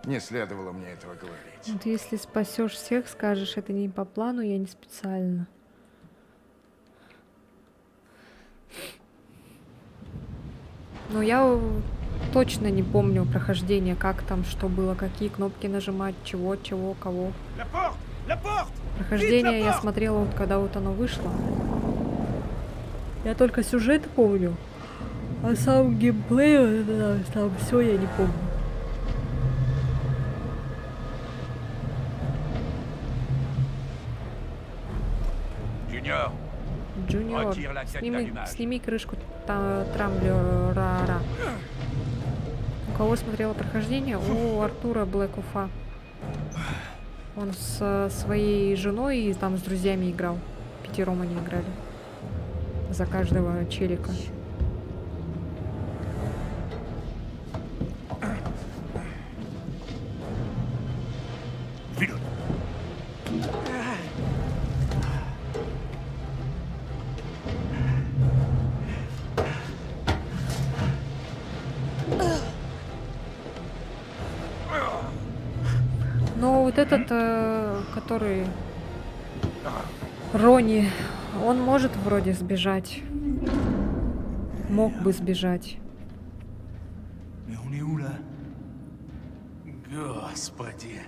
Не следовало мне этого говорить. Вот если спасешь всех, скажешь, это не по плану, я не специально. Но я точно не помню прохождение, как там, что было, какие кнопки нажимать, чего, кого. Прохождение я смотрела, вот когда вот оно вышло. Я только сюжет помню. А сам геймплей, там все я не помню. Junior, Джуниор, Retire la tête d'allumage. сними крышку трамблера. У кого смотрела прохождение? У Артура Блэкуфа. Он с своей женой и там с друзьями играл. вчетвером они играли. За каждого челика. Вперед! Но вот этот, который Рони, он может вроде сбежать. Мог бы сбежать. Mais on est où là? Господи.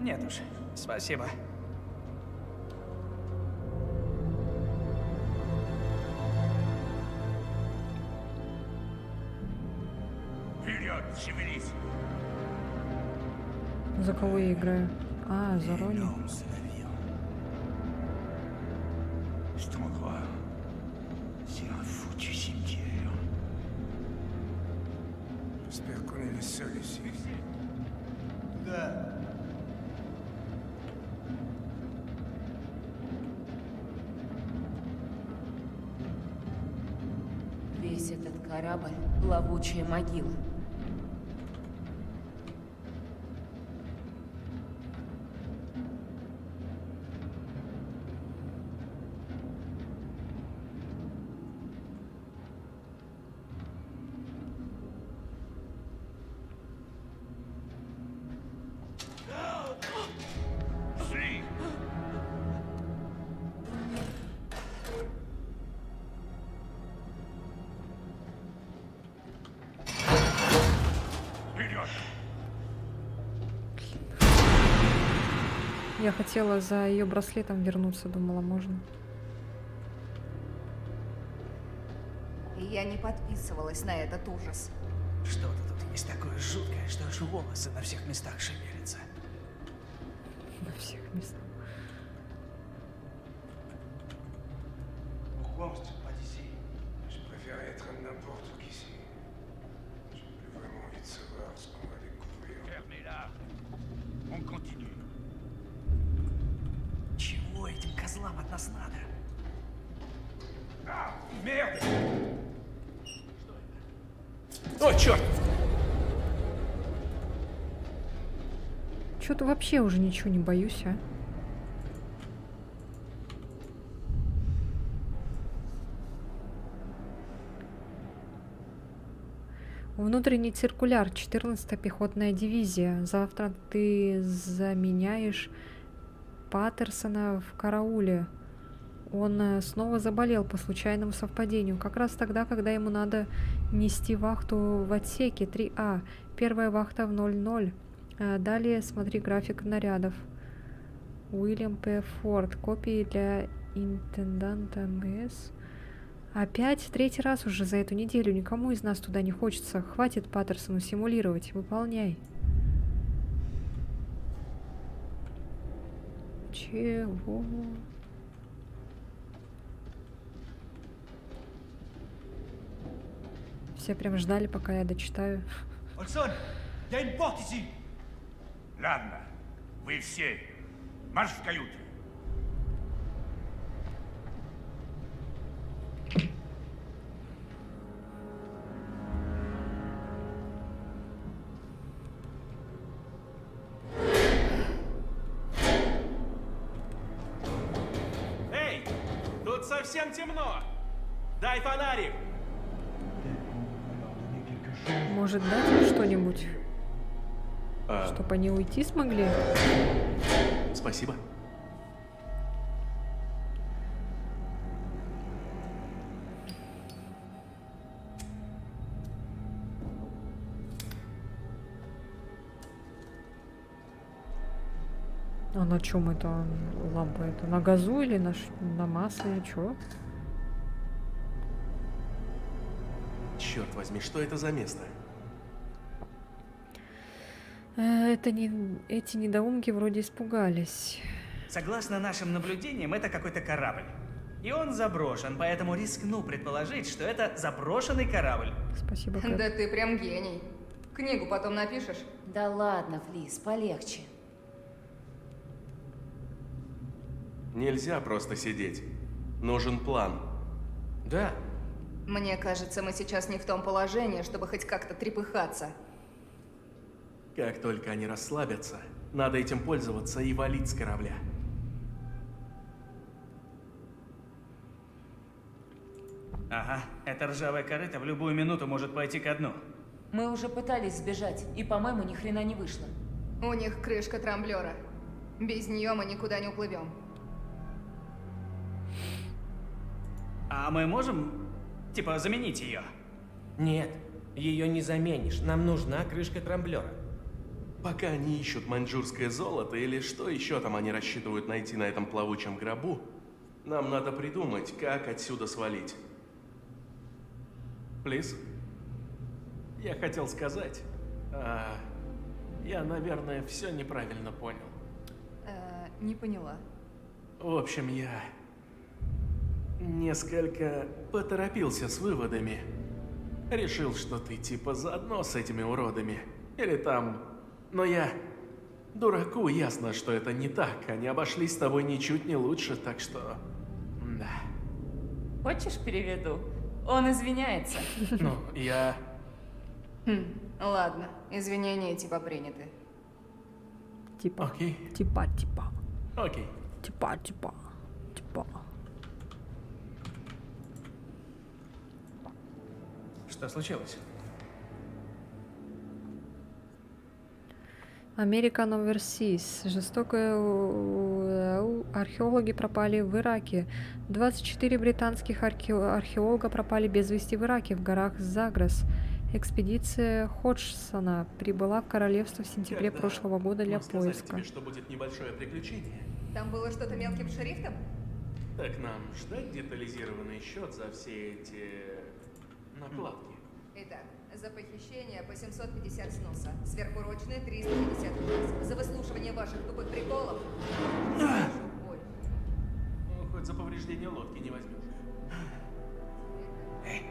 Нет уж, спасибо. Вперед, шевелись! За кого я играю? А, за Рони. Cet endroit, c'est un foutu cimetière. J'espère qu'on est les seuls ici. Да. Весь этот корабль — плавучая могила. Шли! Вперед! Я хотела за ее браслетом вернуться, думала, можно. Я не подписывалась на этот ужас. Что-то тут есть такое жуткое, что аж волосы на всех местах шевелятся. На всех местах. Pourquoi on se tient pas d'ici? Je préfère être n'importe où qu'ici. J'ai plus vraiment envie de savoir ce qu'on va découvrir. Fermez-la! On continue. Чего этим козлам от нас надо? Ah, merde! О, черт! Чё-то вообще уже ничего не боюсь, а. Внутренний циркуляр, 14-я пехотная дивизия. Завтра ты заменяешь Паттерсона в карауле. Он снова заболел по случайному совпадению. Как раз тогда, когда ему надо нести вахту в отсеке 3А. Первая вахта в 00. Далее смотри график нарядов. Уильям П. Форд. Копии для интенданта МС. Опять третий раз уже за эту неделю. Никому из нас туда не хочется. Хватит Паттерсону симулировать. Выполняй. Чего? Все прям ждали, пока я дочитаю. Ольсон, я une porte ici. Ладно, вы все. Марш в каюты. Эй, тут совсем темно. Дай фонарик. Может, дать им что-нибудь? Чтобы они уйти смогли? Спасибо. А на чем это лампа? Это на газу или на масле? Чё? Черт возьми, что это за место? Это не... Эти недоумки вроде испугались. Согласно нашим наблюдениям, это какой-то корабль. И он заброшен, поэтому рискну предположить, что это заброшенный корабль. Спасибо, Кэт. Да ты прям гений. Книгу потом напишешь? Да ладно, Флис, полегче. Нельзя просто сидеть. Нужен план. Да, Мне кажется, мы сейчас не в том положении, чтобы хоть как-то трепыхаться. Как только они расслабятся, надо этим пользоваться и валить с корабля. Ага, эта ржавая корыта в любую минуту может пойти ко дну. Мы уже пытались сбежать, и, по-моему, ни хрена не вышло. У них крышка трамблера. Без нее мы никуда не уплывем. А мы можем, типа, заменить ее? нет, ее не заменишь. Нам нужна крышка трамблера. Пока они ищут маньчжурское золото или что еще там они рассчитывают найти на этом плавучем гробу, нам надо придумать, как отсюда свалить. Плиз? Я хотел сказать, я, наверное, все неправильно понял. Не поняла. В общем, я несколько поторопился с выводами. Решил, что ты типа заодно с этими уродами. Или там... Но я... Дураку ясно, что это не так. Они обошлись с тобой ничуть не лучше, так что... Да. Хочешь, переведу? Он извиняется. Ну, я... Ладно, извинения типа приняты. Типа. Окей. Типа. Окей. Типа. Что случилось? American Overseas. Жестокие археологи пропали в Ираке. 24 британских археолога пропали без вести в Ираке, в горах Загрос. Экспедиция Ходжсона прибыла в королевство в сентябре Когда прошлого года для мы сказали поиска. тебе, что будет небольшое приключение, Там было что-то мелким шрифтом? так нам ждать детализированный счет за все эти накладки. Итак, за похищение по 750 сноса, сверхурочные 350 вниз. За выслушивание ваших тупых приколов. больше. Ну, хоть за повреждение лодки не возьмешь. Эй,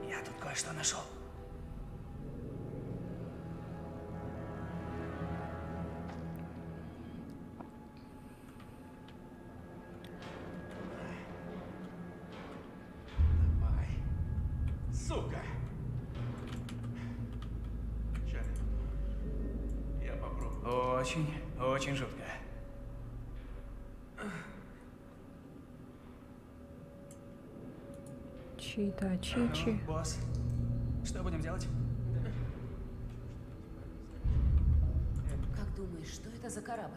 я тут кое-что нашел. Давай. Сука! Чарли, я попробую. Очень жутко. Чита, Ну, босс, что будем делать? Как думаешь, что это за корабль?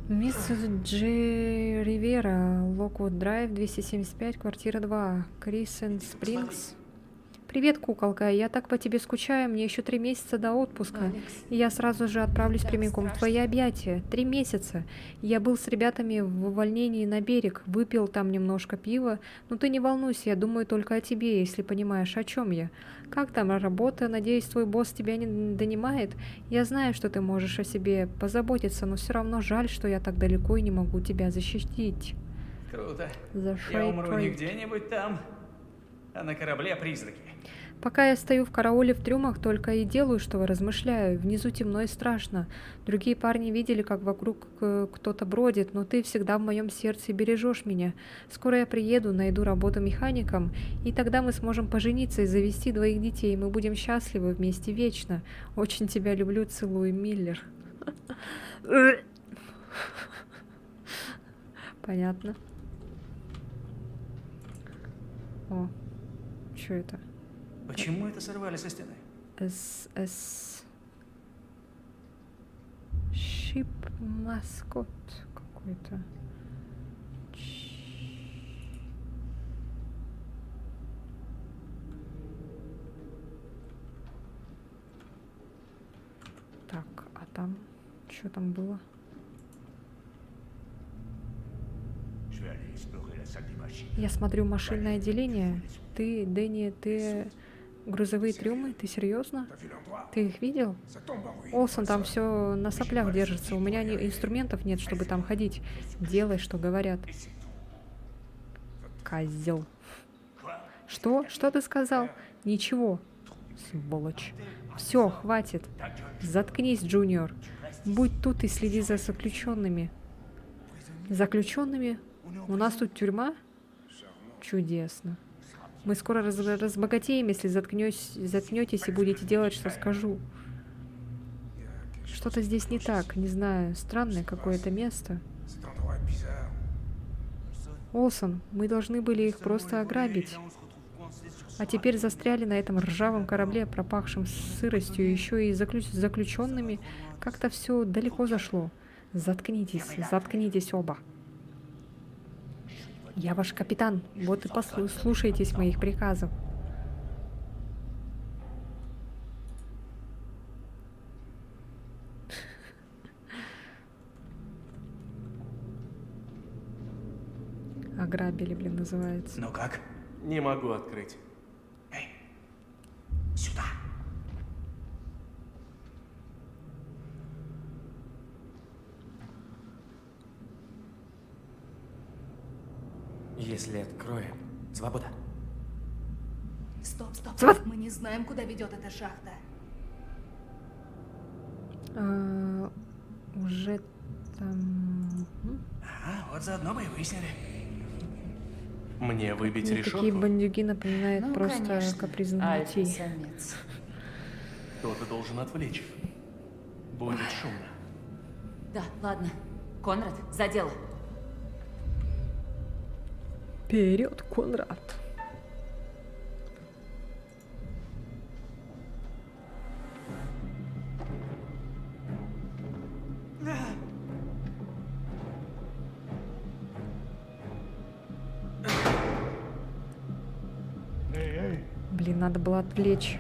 Миссис Джей Ривера, Локвуд Драйв, 275, квартира 2, Крисент Спрингс. Привет, куколка, я так по тебе скучаю, мне еще 3 месяца до отпуска. Алекс. И я сразу же отправлюсь Так прямиком в страшно. твои объятия. 3 месяца. Я был с ребятами в увольнении на берег, выпил там немножко пива. Но ты не волнуйся, я думаю только о тебе, если понимаешь, о чем я. Как там работа? Надеюсь, твой босс тебя не донимает? Я знаю, что ты можешь о себе позаботиться, но все равно жаль, что я так далеко и не могу тебя защитить. Круто. The Я умру Freight не Trade. где-нибудь там, а на корабле призраки. Пока я стою в карауле в трюмах, только и делаю, что размышляю. Внизу темно и страшно. Другие парни видели, как вокруг кто-то бродит, но ты всегда в моем сердце бережешь меня. Скоро я приеду, найду работу механиком, и тогда мы сможем пожениться и завести 2 детей. Мы будем счастливы вместе вечно. Очень тебя люблю, целую, Миллер. Понятно. О, что это? Почему это сорвали со стены? СС. Шип маскот какой-то. Так, а там что там было? Я смотрю машинное отделение. Ты, Дэнни, ты грузовые трюмы? Ты серьезно? Ты их видел? Олсон там все на соплях держится. У меня инструментов нет, чтобы там ходить. Делай, что говорят. Козел. Что? Что ты сказал? Ничего. Сволочь. Все, хватит. Заткнись, Джуниор. Будь тут и следи за заключенными. Заключенными? У нас тут тюрьма? Чудесно. Мы скоро разбогатеем, если заткнетесь и будете делать, что скажу. Что-то здесь не так, не знаю. Странное какое-то место. Олсон, мы должны были их просто ограбить. А теперь застряли на этом ржавом корабле, пропахшем сыростью, еще и заключенными. Как-то все далеко зашло. Заткнитесь оба. Я ваш капитан, вот и послушайтесь моих приказов. Ограбили, блин, называется. Ну как? Не могу открыть. Эй, сюда. Если откроем, свобода. Стоп. Свобода. Мы не знаем, куда ведет эта шахта. Уже там... Ага, вот заодно мы и выяснили. Мне выбить Мне решетку? такие бандюги напоминают Ну, просто конечно. капризных детей. Альфа-самец. Кто-то должен отвлечь их. Будет шумно. Да, ладно. Конрад, за дело. Вперед, Конрад! Блин, надо было отвлечь.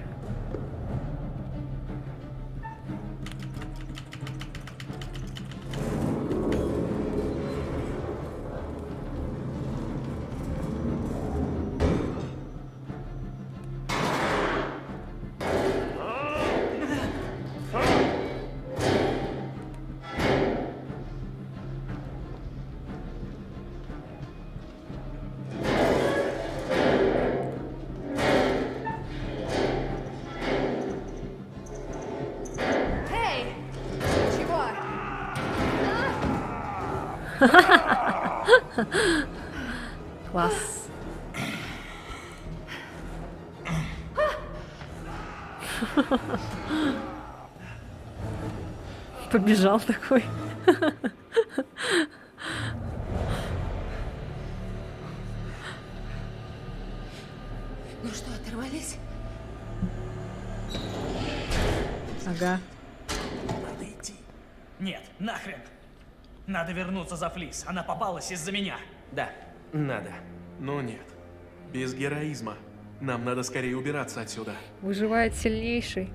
Эй! Чего? Класс. Побежал такой. Ну что, оторвались? Ага. Надо идти. Нет, нахрен. Надо вернуться за Флис. Она попалась из-за меня. Да, надо. Но нет. Без героизма. Нам надо скорее убираться отсюда. Выживает сильнейший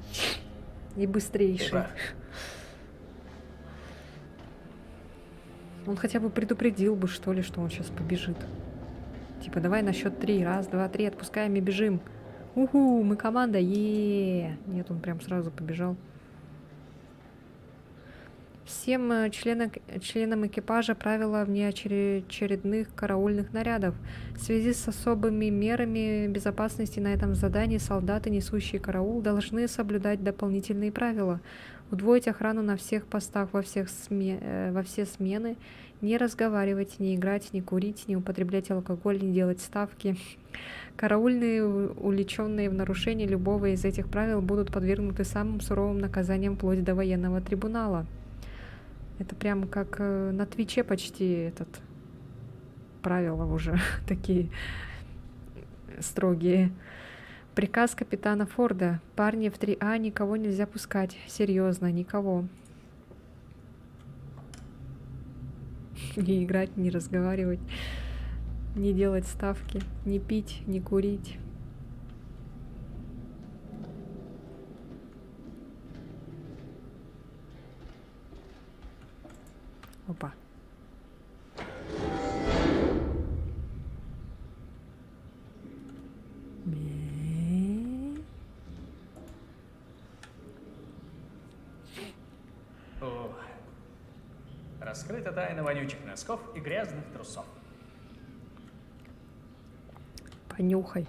и быстрейший. Прав. Он хотя бы предупредил бы, что ли, что он сейчас побежит. Типа, давай на счет 3. 1, 2, 3, отпускаем и бежим. Уху, мы команда, е. Нет, он прям сразу побежал. Всем членам экипажа правила внеочередных караульных нарядов. В связи с особыми мерами безопасности на этом задании солдаты, несущие караул, должны соблюдать дополнительные правила. Удвоить охрану на всех постах во все смены, не разговаривать, не играть, не курить, не употреблять алкоголь, не делать ставки. Караульные, увлеченные в нарушении любого из этих правил, будут подвергнуты самым суровым наказаниям вплоть до военного трибунала. Это прям как на Твиче почти правила уже такие строгие. Приказ капитана Форда. Парни в 3А, никого нельзя пускать. Серьезно, никого. Не играть, не разговаривать, не делать ставки, не пить, не курить. Опа. О, раскрыта тайна вонючих носков и грязных трусов. Понюхай.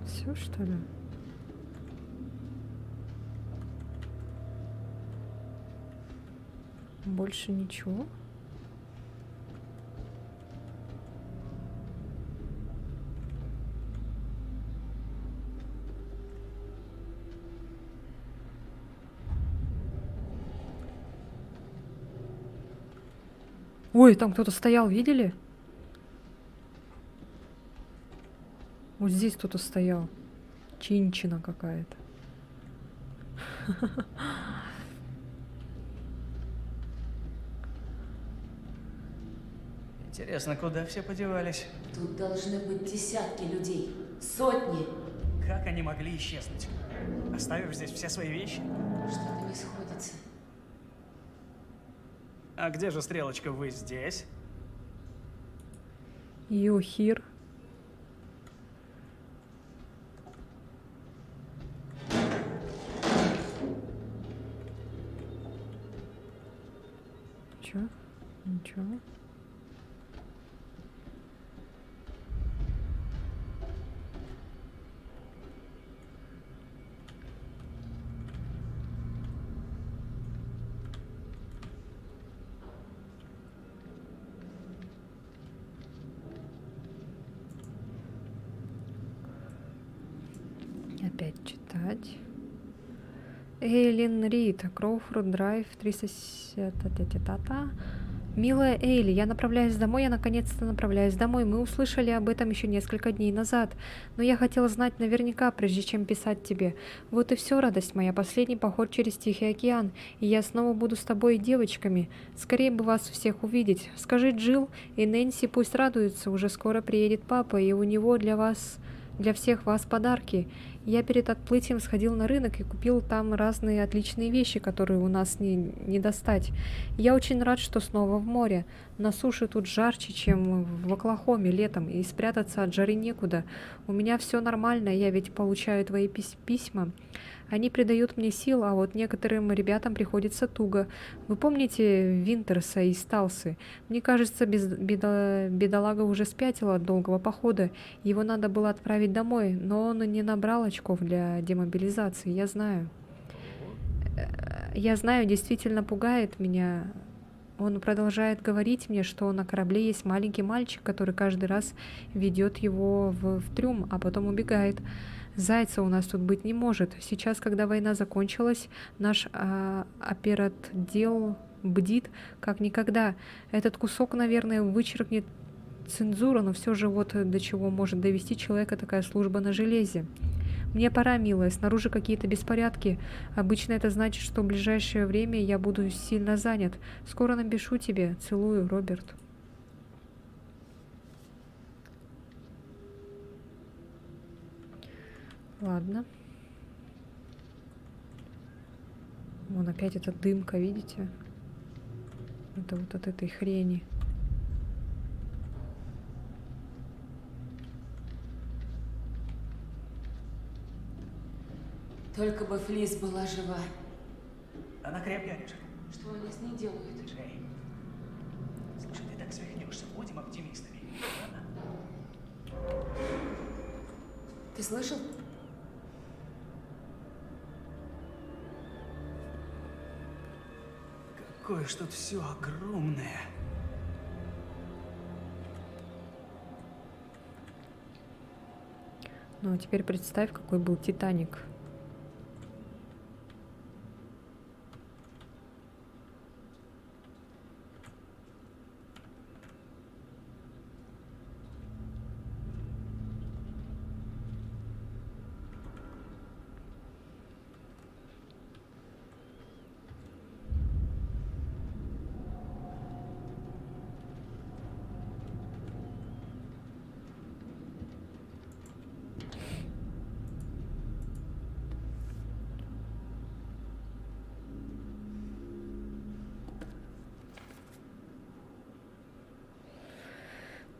Все, что ли? Больше ничего? Ой, там кто-то стоял, видели? Вот здесь кто-то стоял. Чинчина какая-то. Интересно, куда все подевались? Тут должны быть десятки людей. Сотни. Как они могли исчезнуть? Оставив здесь все свои вещи? Что-то не сходится. А где же стрелочка «Вы здесь»? You here? Чё? Ничего. Опять читать. Эйлин Рид, Кроуфорд Драйв, 370. Та-та-та-та. Милая Эйли, я направляюсь домой, я наконец-то направляюсь домой. Мы услышали об этом еще несколько дней назад, но я хотела знать наверняка, прежде чем писать тебе. Вот и все, радость моя, последний поход через Тихий океан, и я снова буду с тобой и девочками. Скорее бы вас всех увидеть. Скажи Джилл и Нэнси, пусть радуются, уже скоро приедет папа, и у него для вас... Для всех вас подарки. Я перед отплытием сходил на рынок и купил там разные отличные вещи, которые у нас не достать. Я очень рад, что снова в море. На суше тут жарче, чем в Оклахоме летом, и спрятаться от жары некуда. У меня все нормально, я ведь получаю твои письма. Они придают мне сил, а вот некоторым ребятам приходится туго. Вы помните Винтерса и Сталсы? Мне кажется, бедолага уже спятил от долгого похода. Его надо было отправить домой, но он не набрал очков для демобилизации, я знаю. Я знаю, действительно пугает меня. Он продолжает говорить мне, что на корабле есть маленький мальчик, который каждый раз ведет его в трюм, а потом убегает. Зайца у нас тут быть не может. Сейчас, когда война закончилась, наш оперотдел бдит как никогда. Этот кусок, наверное, вычеркнет цензура, но все же вот до чего может довести человека такая служба на железе. Мне пора, милая, снаружи какие-то беспорядки. Обычно это значит, что в ближайшее время я буду сильно занят. Скоро напишу тебе. Целую, Роберт. Ладно. Вон опять эта дымка, видите? Это вот от этой хрени. Только бы Флис была жива. Она крепкая, Рижик. Что они с ней делают? Джей, слушай, ты так свихнешься. Будем оптимистами. Ты слышал? Какое ж тут все огромное. Ну а теперь представь, какой был Титаник.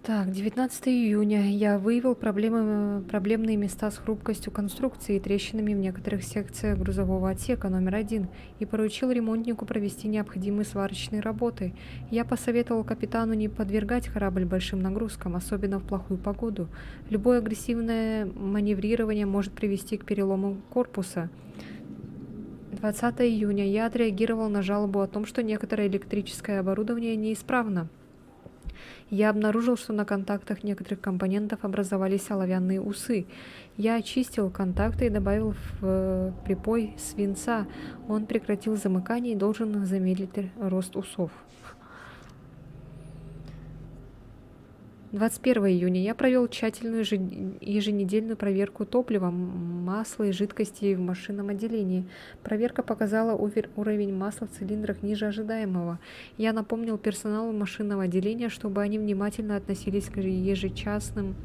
Так, 19 июня. Я выявил проблемные места с хрупкостью конструкции и трещинами в некоторых секциях грузового отсека номер 1 и поручил ремонтнику провести необходимые сварочные работы. Я посоветовал капитану не подвергать корабль большим нагрузкам, особенно в плохую погоду. Любое агрессивное маневрирование может привести к перелому корпуса. 20 июня. Я отреагировал на жалобу о том, что некоторое электрическое оборудование неисправно. Я обнаружил, что на контактах некоторых компонентов образовались оловянные усы. Я очистил контакты и добавил в припой свинца. Он прекратил замыкание и должен замедлить рост усов. 21 июня. Я провел тщательную еженедельную проверку топлива, масла и жидкости в машинном отделении. Проверка показала уровень масла в цилиндрах ниже ожидаемого. Я напомнил персоналу машинного отделения, чтобы они внимательно относились к ежечасным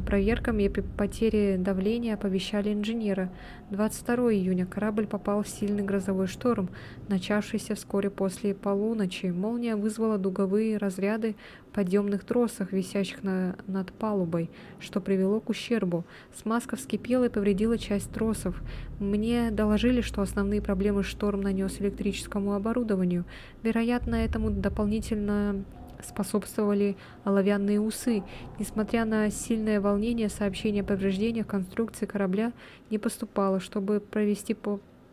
проверкам и при потере давления оповещали инженера. 22 июня. Корабль попал в сильный грозовой шторм, начавшийся вскоре после полуночи. Молния вызвала дуговые разряды в подъемных тросах, висящих над палубой, что привело к ущербу. Смазка вскипела и повредила часть тросов. Мне доложили, что основные проблемы шторм нанес электрическому оборудованию. Вероятно, этому дополнительно способствовали оловянные усы. Несмотря на сильное волнение, сообщение о повреждениях конструкции корабля не поступало. Чтобы провести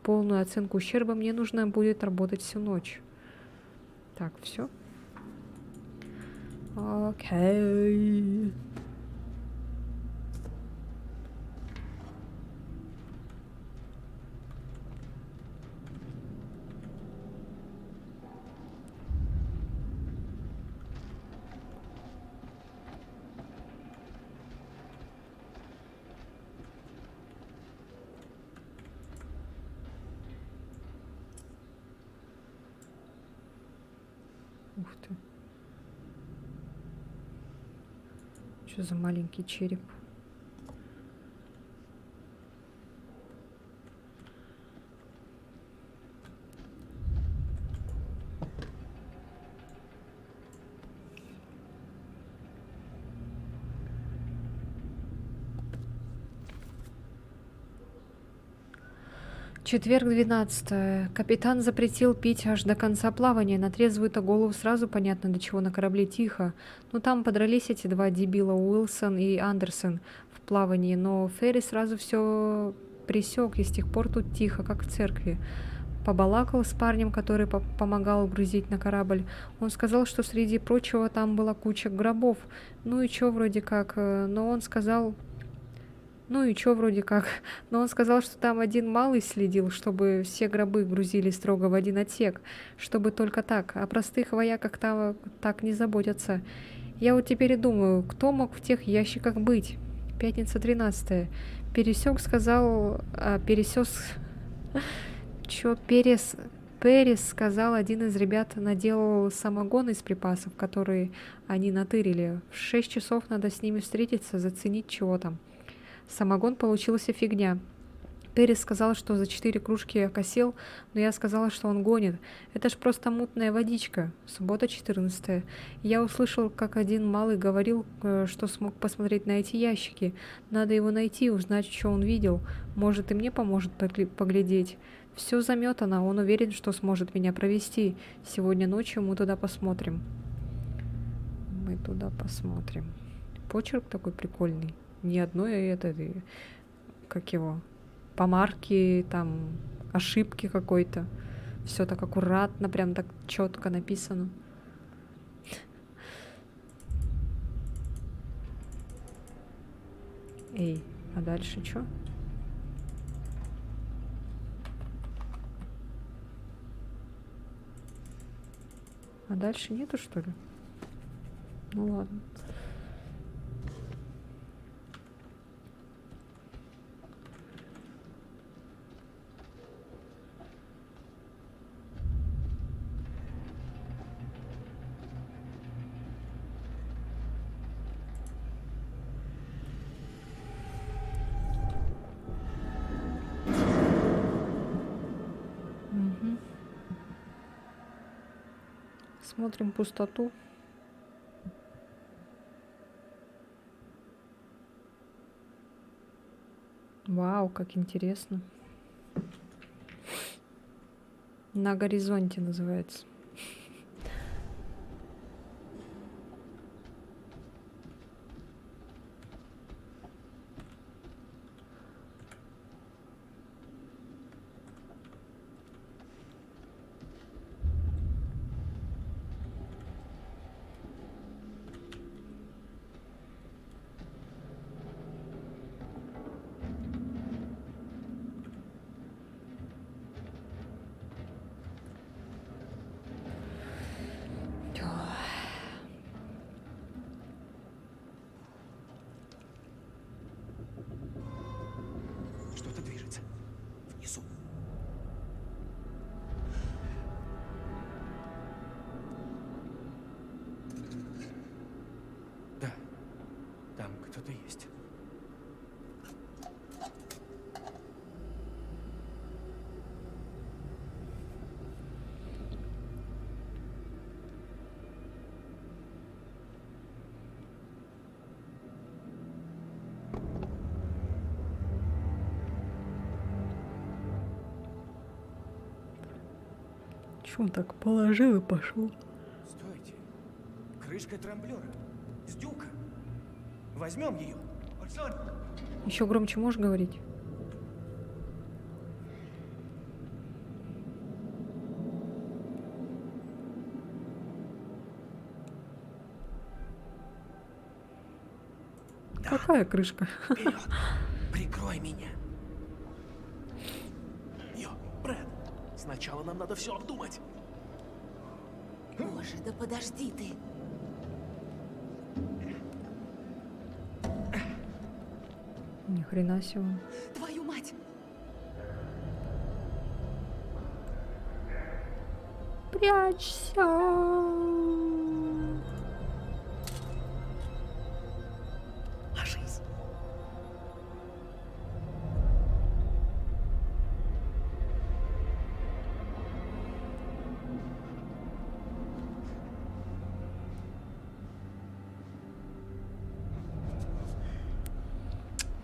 полную оценку ущерба, мне нужно будет работать всю ночь. Так, все. Окей. Ух ты. Что за маленький череп? Четверг, 12. Капитан запретил пить аж до конца плавания. На трезвую-то голову сразу понятно, до чего на корабле тихо. Ну, там подрались эти два дебила, Уилсон и Андерсон, в плавании, но Ферри сразу все пресек, и с тех пор тут тихо, как в церкви. Побалакал с парнем, который помогал грузить на корабль. Он сказал, что среди прочего там была куча гробов. Ну и чё вроде как, но он сказал... Но он сказал, что там один малый следил, чтобы все гробы грузили строго в один отсек, чтобы только так, о простых вояках там так не заботятся. Я вот теперь и думаю, кто мог в тех ящиках быть? Пятница, 13. Пересек сказал... Перес сказал, один из ребят наделал самогон из припасов, которые они натырили. В 6 часов надо с ними встретиться, заценить, чего там. Самогон получился фигня. Перес сказал, что за 4 кружки окосел, но я сказала, что он гонит. Это ж просто мутная водичка. Суббота, 14. Я услышал, как один малый говорил, что смог посмотреть на эти ящики. Надо его найти, узнать, что он видел. Может, и мне поможет поглядеть. Все заметано, он уверен, что сможет меня провести. Сегодня ночью мы туда посмотрим. Почерк такой прикольный. Ни одной как его, помарки, там, ошибки какой-то. Все так аккуратно, прям так четко написано. Эй, а дальше что? А дальше нету, что ли? Ну ладно. Смотрим пустоту. Вау, как интересно. На горизонте называется. Что-то движется. Внизу. Да, там кто-то есть. Чё он так положил и пошел? Стойте. Крышка трамблера. Сдюка. Возьмем ее. Еще громче можешь говорить? Какая крышка? Вперед. Прикрой меня. Йо, Брэд, сначала нам надо все обдумать. Боже, да подожди ты. Ни хрена себе. Твою мать! Прячься! Ложись.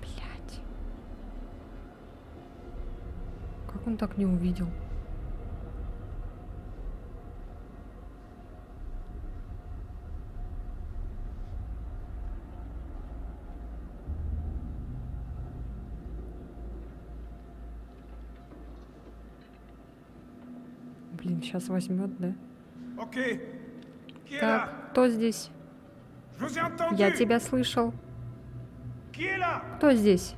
Блять. Как он так не увидел? Блин, сейчас возьмет, да? Окей. Так, кто здесь? Я тебя слышал. Киля! Кто здесь?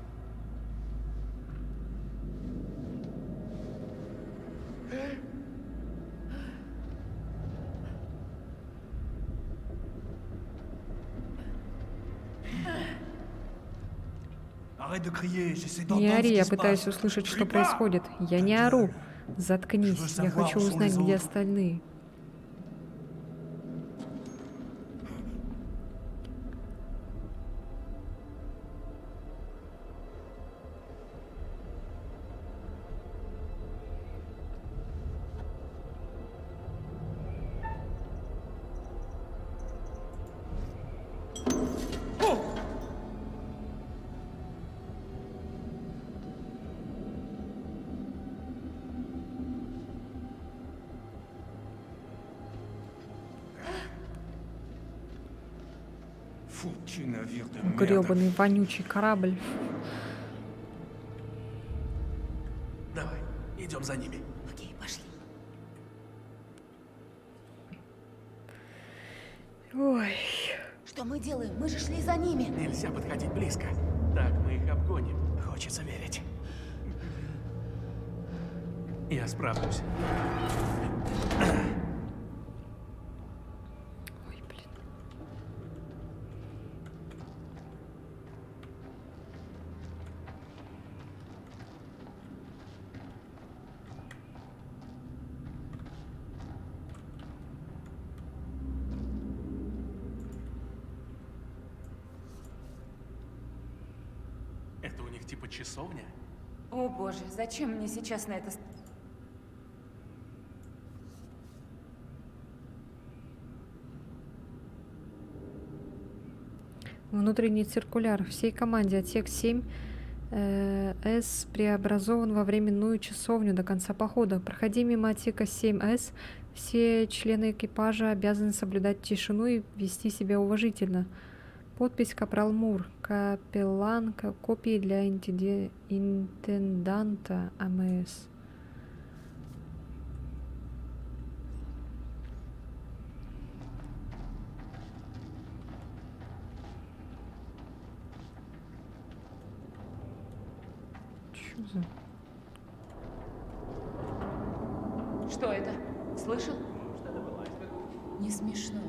Не ори, я пытаюсь услышать, что происходит. Я не ору. Заткнись, я хочу узнать, где остальные. Грёбаный вонючий корабль. Давай, идем за ними. Окей, пошли. Ой. Что мы делаем? Мы же шли за ними. Нельзя подходить близко. Так мы их обгоним. Хочется верить. Я справлюсь. Ой, блин. Это у них типа часовня? О боже, зачем мне сейчас на это... Внутренний циркуляр. Всей команде отсек 7 С преобразован во временную часовню до конца похода. Проходи мимо отсека 7С. Все члены экипажа обязаны соблюдать тишину и вести себя уважительно. Подпись Капрал Мур. Капеллан. Копии для интенданта АМС. Чё за... Что это? Слышал? Не смешно.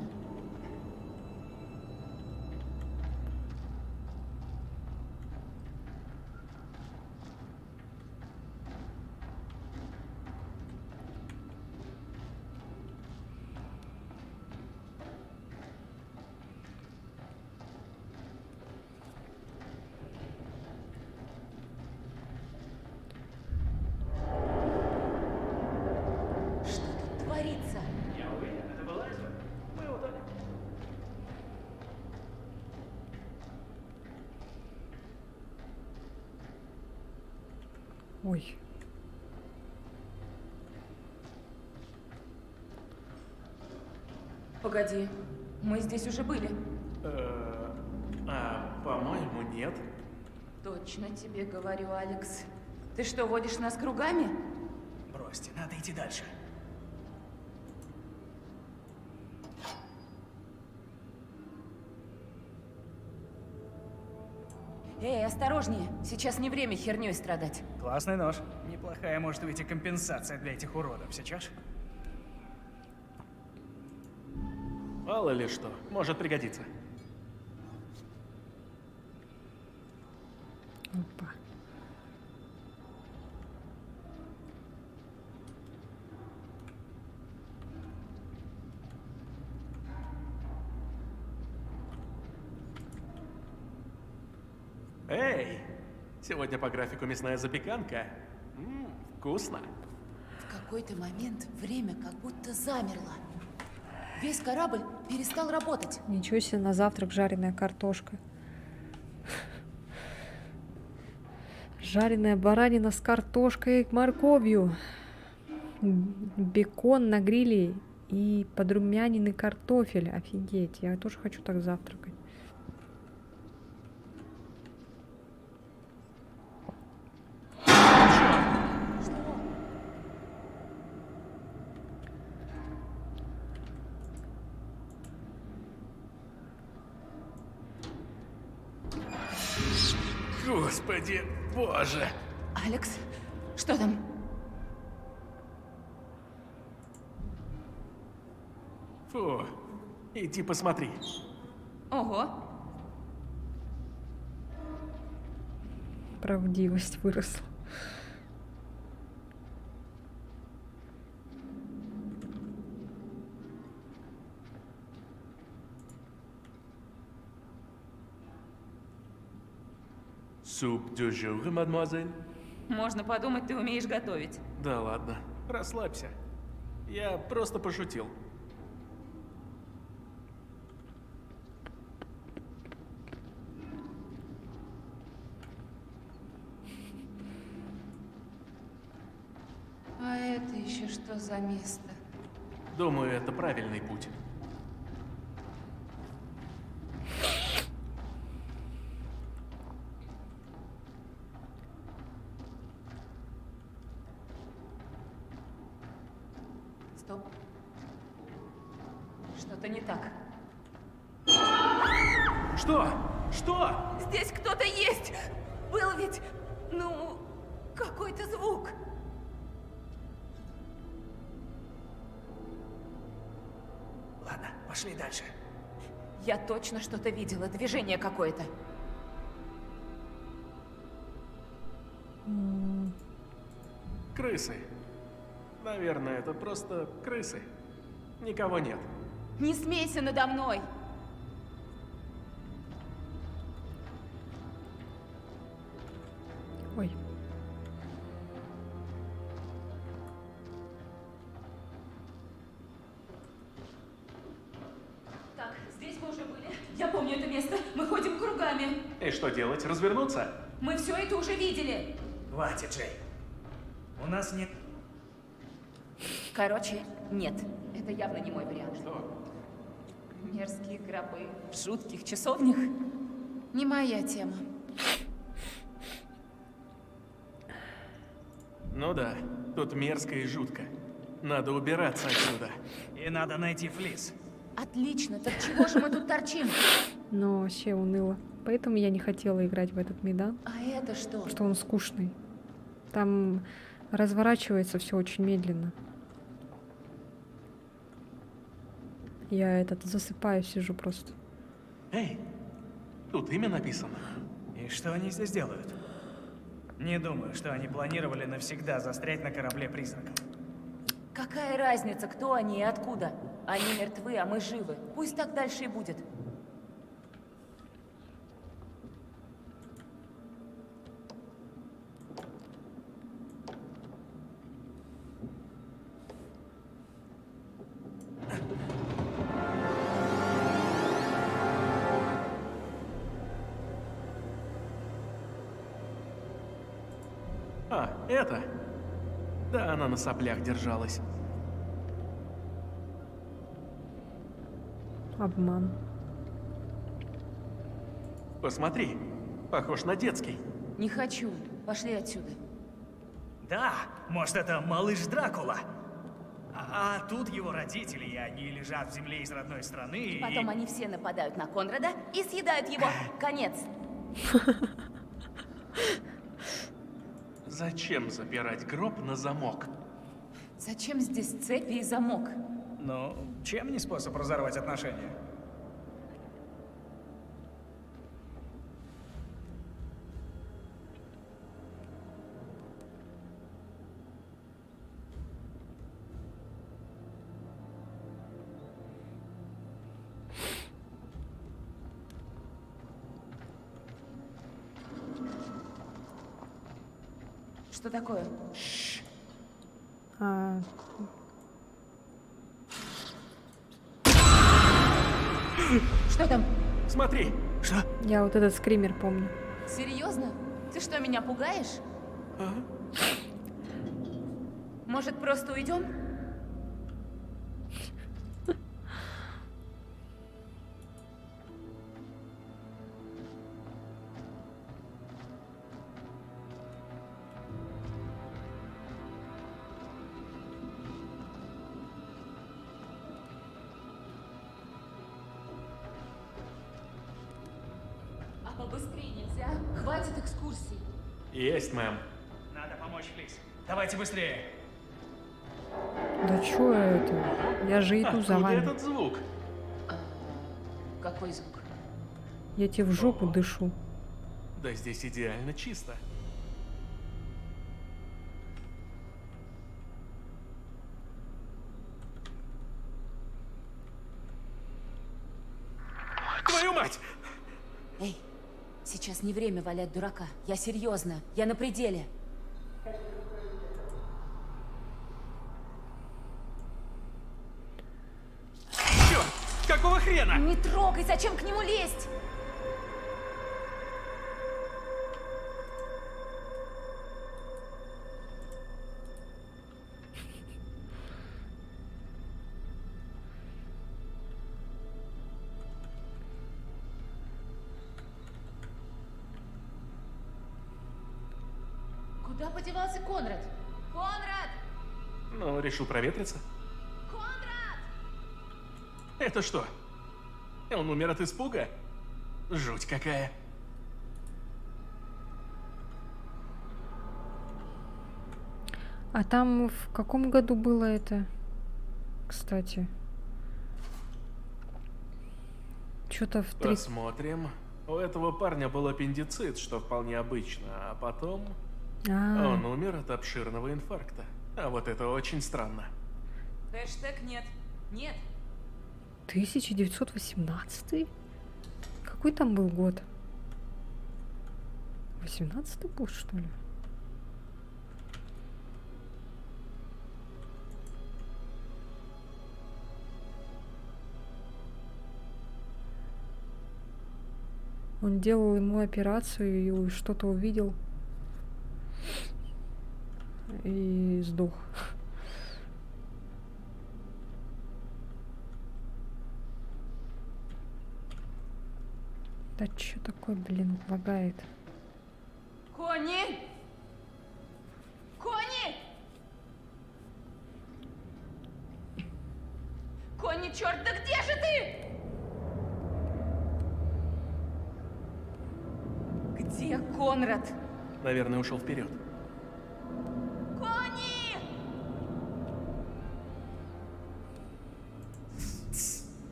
Что тут творится? Я уверен, это была Эзра. Мы удали. Ой. Погоди, мы здесь уже были. По-моему, нет. Точно тебе говорю, Алекс. Ты что, водишь нас кругами? Бросьте, надо идти дальше. Эй, осторожнее. Сейчас не время херней страдать. Классный нож. Неплохая может выйти компенсация для этих уродов. Сейчас? Мало ли что, может пригодиться. Опа. Эй! Сегодня по графику мясная запеканка. Вкусно. В какой-то момент время как будто замерло. Весь корабль перестал работать. Ничего себе, на завтрак жареная картошка. Жареная баранина с картошкой и морковью. Бекон на гриле и подрумяненный картофель. Офигеть, я тоже хочу так завтракать. Господи, боже! Алекс, что там? Фу, иди посмотри. Ого, Правдивость выросла. Суп дю жур, мадемуазель. можно подумать, ты умеешь готовить. Да ладно, расслабься. Я просто пошутил. А это еще что за место? Думаю, это правильный путь. Стоп. Что-то не так. Что? Что? Здесь кто-то есть! Был ведь, ну, какой-то звук. Ладно, пошли дальше. Я точно что-то видела, движение какое-то. Крысы. Наверное, это просто крысы. Никого нет. Не смейся надо мной! Ой. Так, здесь мы уже были. Я помню это место. Мы ходим кругами. нами. И что делать? Развернуться? Мы все это уже видели. Хватит, Джей. У нас нет... Короче, нет. Это явно не мой вариант. Что? Мерзкие гробы в жутких часовнях. Не моя тема. Ну да, тут мерзко и жутко. Надо убираться отсюда. И надо найти Флис. Отлично, так чего же мы тут торчим? Но вообще уныло. Поэтому я не хотела играть в этот Медан, А это что? что он скучный. Там разворачивается все очень медленно. Я засыпаю, сижу просто. Эй, тут имя написано. И что они здесь делают? Не думаю, что они планировали навсегда застрять на корабле призраков. Какая разница, кто они и откуда? Они мертвы, а мы живы. Пусть так дальше и будет. А, это? Да, она на соплях держалась. Обман. Посмотри, похож на детский. Не хочу. Пошли отсюда. Да, может, это малыш Дракула. А тут его родители, и они лежат в земле из родной страны, и... Потом они все нападают на Конрада и съедают его. Конец. Зачем запирать гроб на замок? Зачем здесь цепи и замок? Ну, чем не способ разорвать отношения? Что такое? А, Что там? Смотри! Что? я вот этот скример помню. Серьезно? Ты что, меня пугаешь? Может, просто уйдем? А побыстрее нельзя? Хватит экскурсий. Есть, мэм. Надо помочь Флис. Давайте быстрее. Да чё это? Я же иду за Откуда вами. этот звук? Какой звук? Я тебе в жопу дышу. Да здесь идеально чисто. Твою мать! Эй, сейчас не время валять дурака. Я серьезно. Я на пределе. Черт! Какого хрена? Не трогай, зачем к нему лезть? Куда подевался Конрад? Конрад! Ну, решил проветриться. Конрад! Это что? Он умер от испуга? Жуть какая. А там в каком году было это? Кстати. Что-то в 30... Посмотрим. У этого парня был аппендицит, что вполне обычно, а потом А, он умер от обширного инфаркта. А вот это очень странно. Хэштег нет. Нет. 1918? Какой там был год? 18-й был, что ли? Он делал ему операцию и что-то увидел. И сдох. Да чё такое, блин, лагает? Конни! Конни! Конни, черт, да где же ты? Где Конрад? Наверное, ушел вперед. Конни!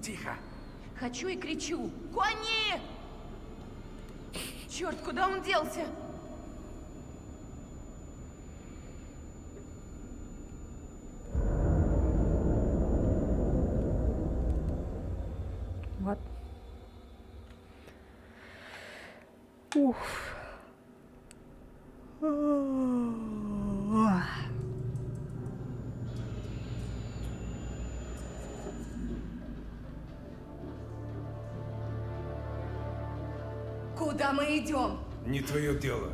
Тихо. Хочу и кричу. Конни! Черт, куда он делся? Вот. Ух. Куда мы идем? Не твое дело.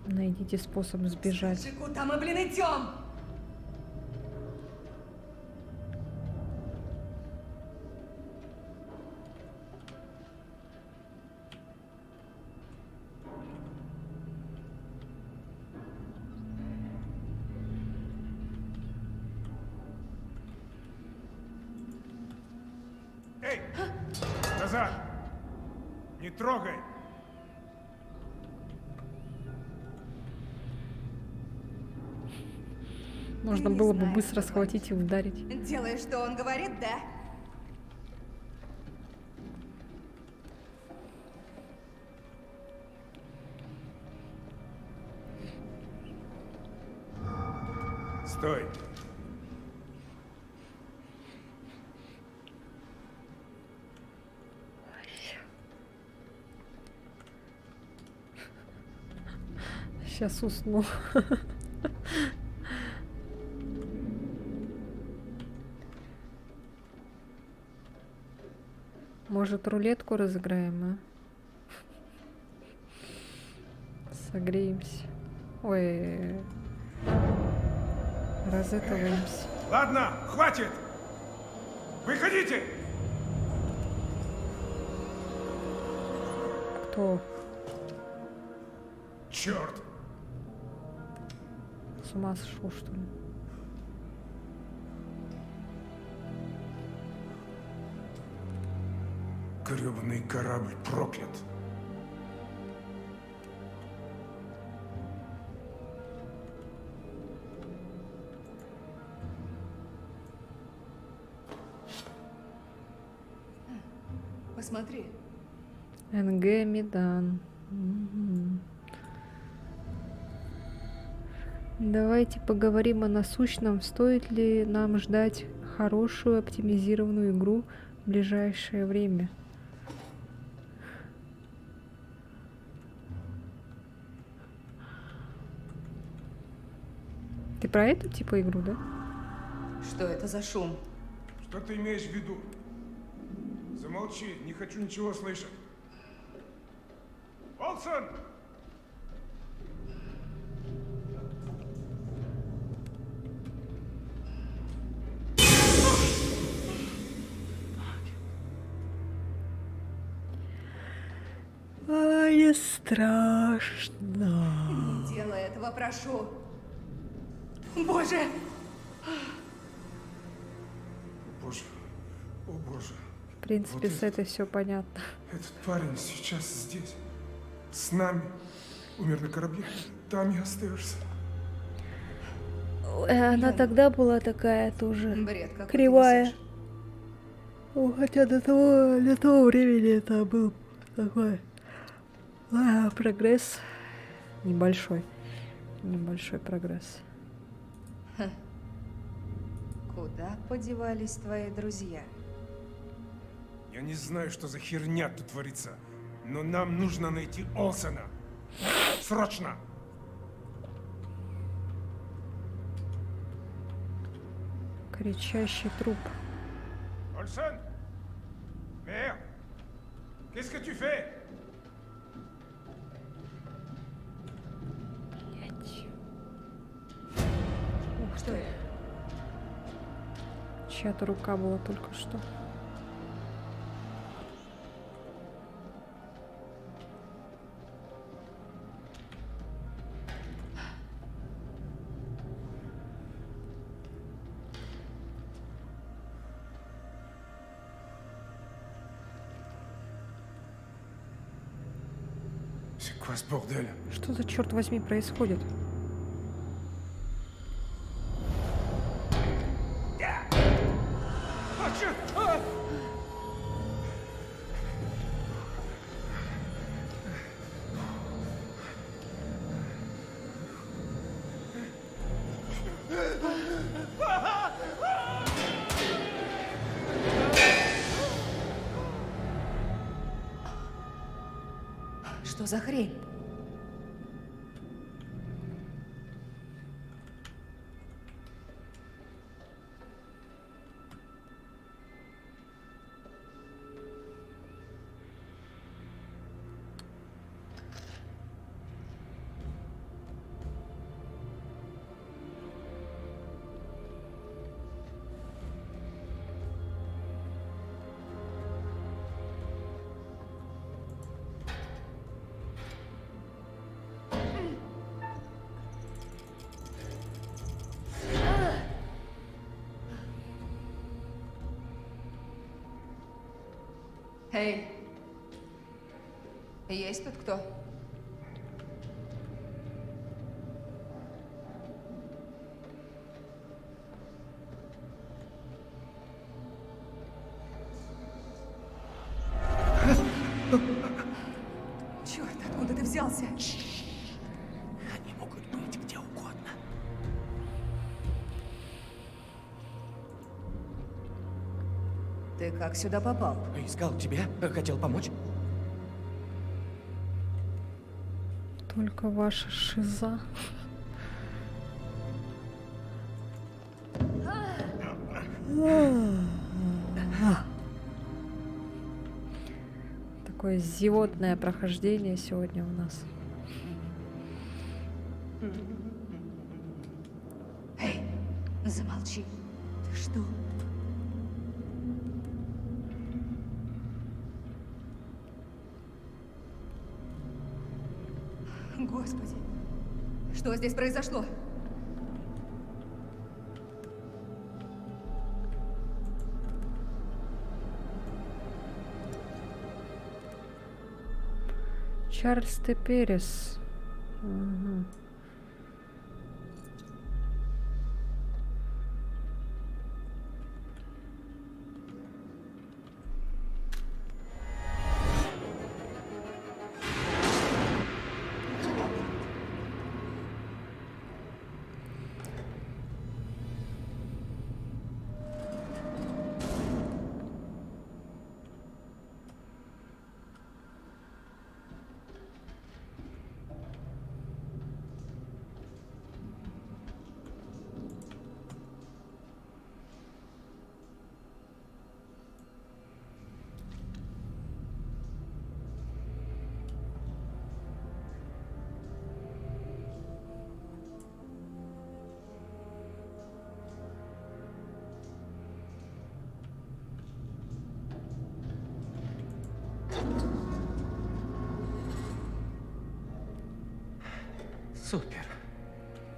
Найдите способ сбежать. Скажи, куда мы, блин, идем? Эй! Назад! Не трогай! Можно не было бы знаешь, быстро что схватить и ударить. Делай, что он говорит, да? Стой! Сейчас усну. Может, рулетку разыграем, а? Согреемся. Ой. Разэтываемся. Ладно, хватит! Выходите! Кто? Черт! С ума сошел, что ли? Гребаный корабль проклят. Посмотри. НГ Медан. Мгм. Давайте поговорим о насущном. Стоит ли нам ждать хорошую оптимизированную игру в ближайшее время? Ты про эту типа игру, да? Что это за шум? Что ты имеешь в виду? Замолчи, не хочу ничего слышать. Олсен! Ай, не страшно. Не делай этого, прошу. Боже! Боже, о боже. В принципе, Вот с этой все понятно. Этот парень сейчас здесь, с нами. Умер на корабле, там и остаешься. Она тогда была такая тоже Бред какой-то кривая. несешь. Ну, хотя до того времени это был такой прогресс. Небольшой. Небольшой прогресс. Куда подевались твои друзья? Не Я не знаю, что за херня тут творится, но нам нужно найти Олсена. Срочно! Кричащий труп. Олсен! Merde! Qu'est-ce que tu fais? Ух ты. Чья-то рука была только что. C'est quoi ce bordel? Что за черт возьми происходит? А, черт! А! Что за хрень? Эй, есть тут кто? Черт, откуда ты взялся? Они могут быть где угодно. Ты как сюда попал? Искал тебя, хотел помочь. Только ваша шиза. Такое зевотное прохождение сегодня у нас. Эй, замолчи. Ты что? Господи, что здесь произошло? Чарльз Т. Перес. Мгм. Супер.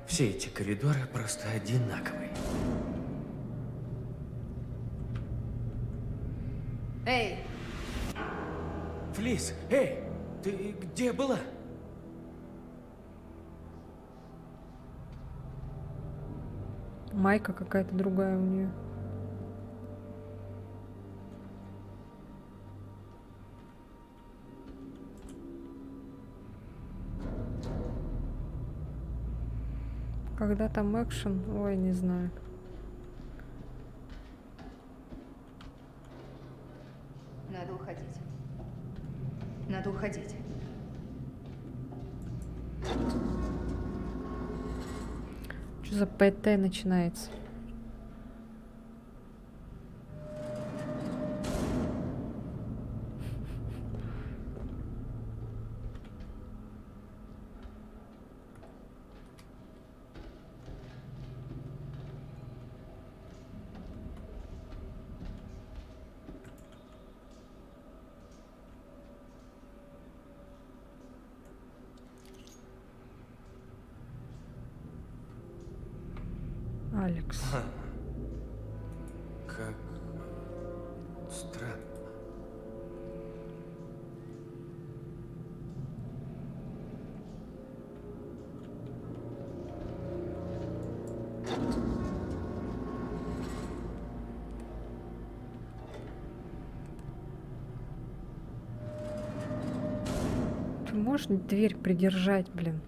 Все эти коридоры просто одинаковые. Эй, Флис, эй, ты где была? Майка какая-то другая у нее. Когда там экшен, ой, не знаю. Надо уходить. Что за ПТ начинается? Алекс. Как странно. Ты можешь дверь придержать, блин?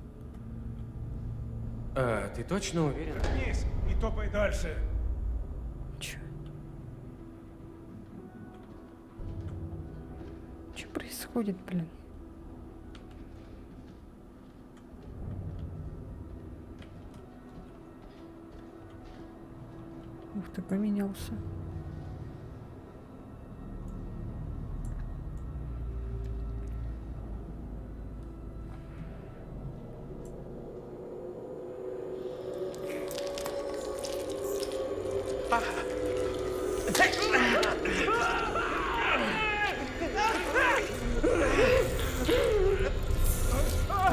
А, ты точно уверен? Вернись и топай дальше. Чё? Что происходит, блин? Ух ты, поменялся.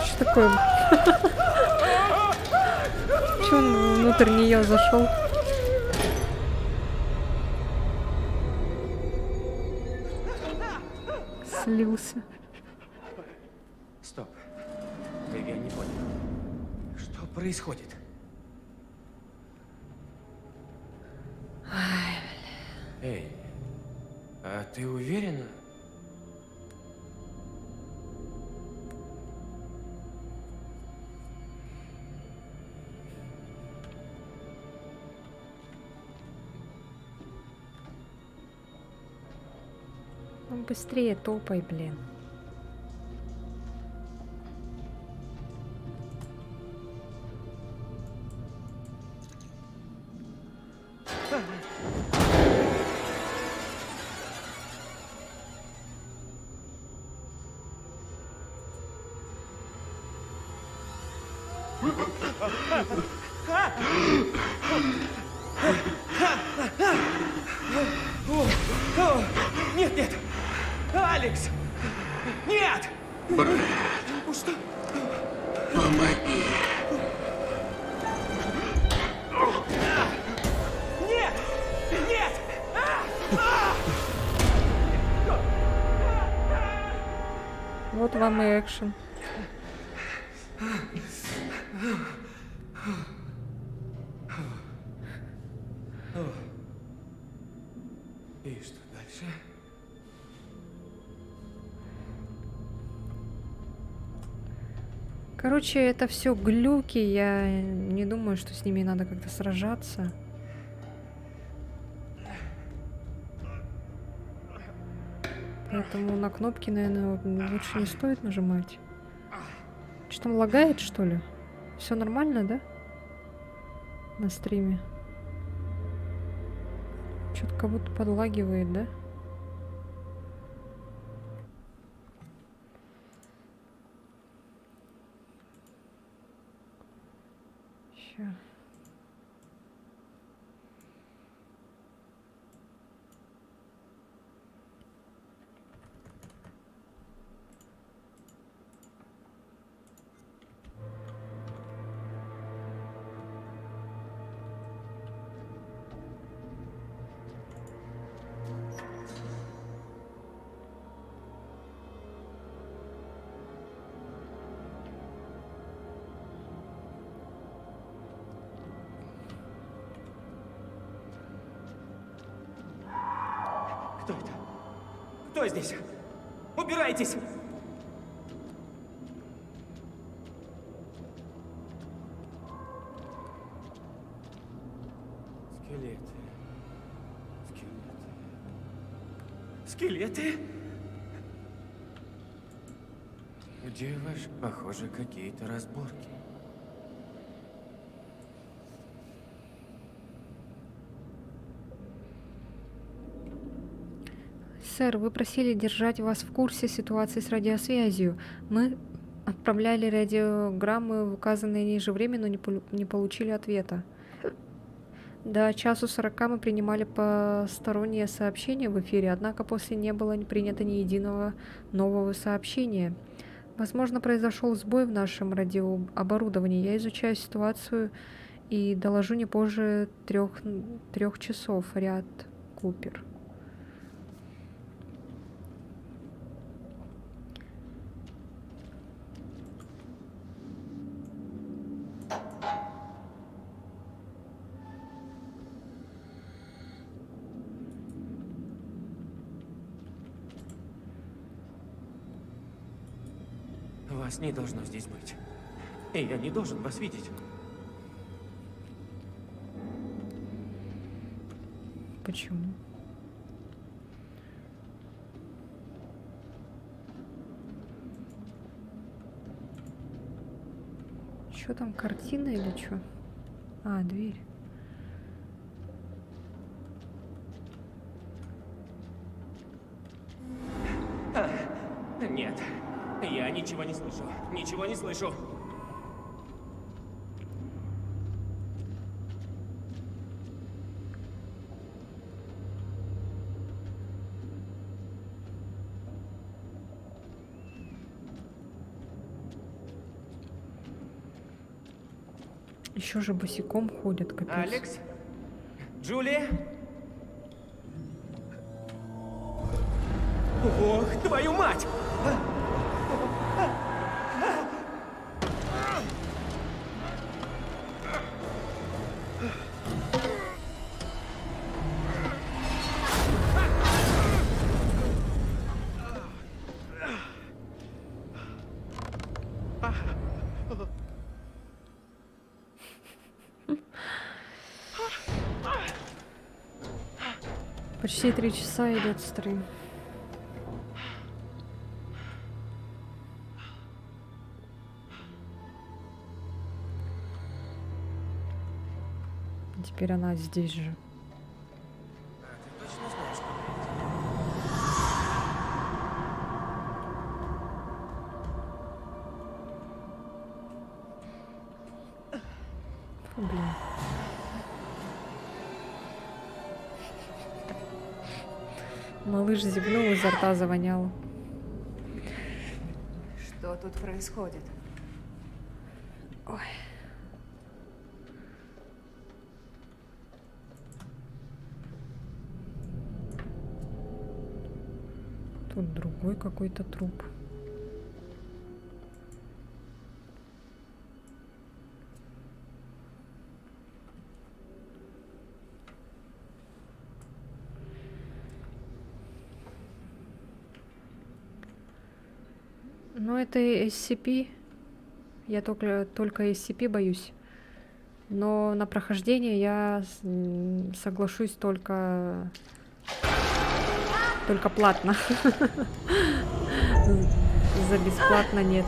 Что такое? Че он внутрь нее зашел? Слился. Стоп. Я не понял. Что происходит? Эй, а ты уверена? Ну быстрее топай, блин. Нет, нет! Алекс! Нет! Что? Помоги. Нет! Нет! Вот вам и экшен. И что дальше? Короче, это все глюки. Я не думаю, что с ними надо как-то сражаться. Поэтому на кнопки, наверное, лучше не стоит нажимать. Что там лагает, что ли? Все нормально, да? На стриме. Что-то как будто подлагивает, да? Ща. Кто это? Кто здесь? Убирайтесь! Скелеты. Скелеты. Скелеты? Где ваш, похоже, какие-то разборки? Сэр, вы просили держать вас в курсе ситуации с радиосвязью. Мы отправляли радиограммы в указанное ниже время, но не получили ответа. До 1:40 мы принимали посторонние сообщения в эфире, однако после не было принято ни единого нового сообщения. Возможно, произошел сбой в нашем радиооборудовании. Я изучаю ситуацию и доложу не позже 3 часов. Ряд Купер. Вас не должно здесь быть. И я не должен вас видеть. Почему? Что там, картина или что? А, дверь. Нет, я ничего не слышу. Ничего не слышу. Еще же босиком ходят, капец. Алекс? Джулия? Ох, твою мать! Почти 3 часа идет стрим. Теперь она здесь же. Ты точно знаешь, Фу, блин. Малыш зевнул, изо рта завоняло. Что тут происходит? Ой. Тут другой какой-то труп. Ну, это SCP. Я только SCP боюсь. Но на прохождение я соглашусь только платно. За бесплатно нет.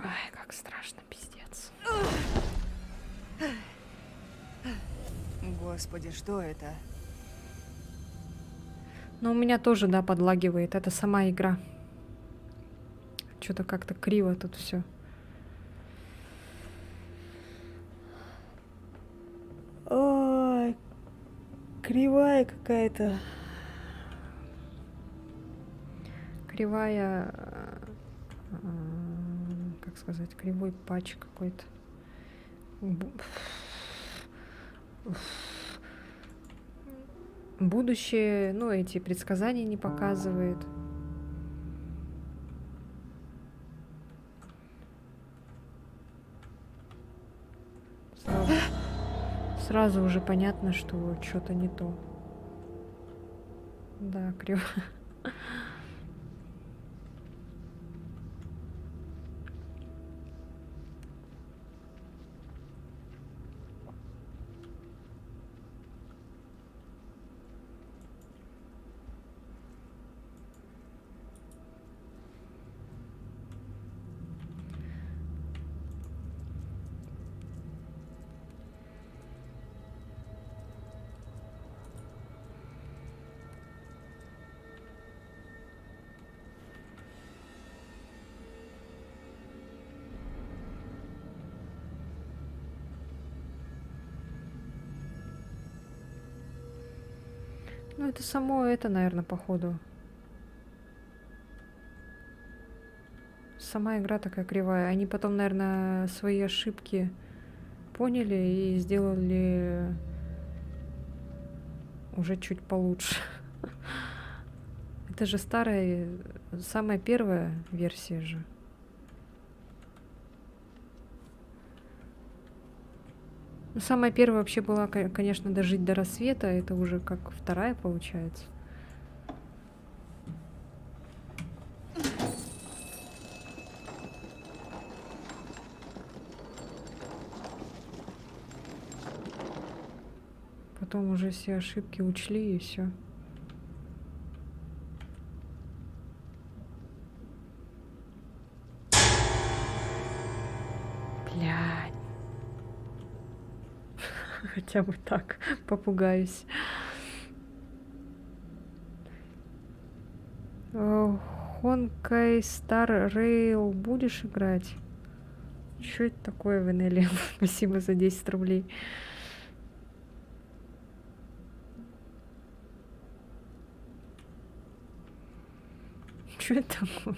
Ай, как страшно, пиздец. Господи, что это? Но у меня тоже, да, подлагивает. Это сама игра. Что-то как-то криво тут все. Ой, кривая какая-то. Кривая сказать, кривой патч какой-то. Будущее, ну, эти предсказания не показывает. Сразу уже понятно, что что-то не то. Да, криво. Ну, это само это, наверное, походу. Сама игра такая кривая. Они потом, наверное, свои ошибки поняли и сделали уже чуть получше. Это же старая, самая первая версия же. Ну, самая первая вообще была, конечно, дожить до рассвета. Это уже как вторая получается. Потом уже все ошибки учли и все. Блядь. Хотя бы так попугаюсь. Honkai Star Rail будешь играть? Что это такое в НЛ? Спасибо за 10 рублей. Что это такое?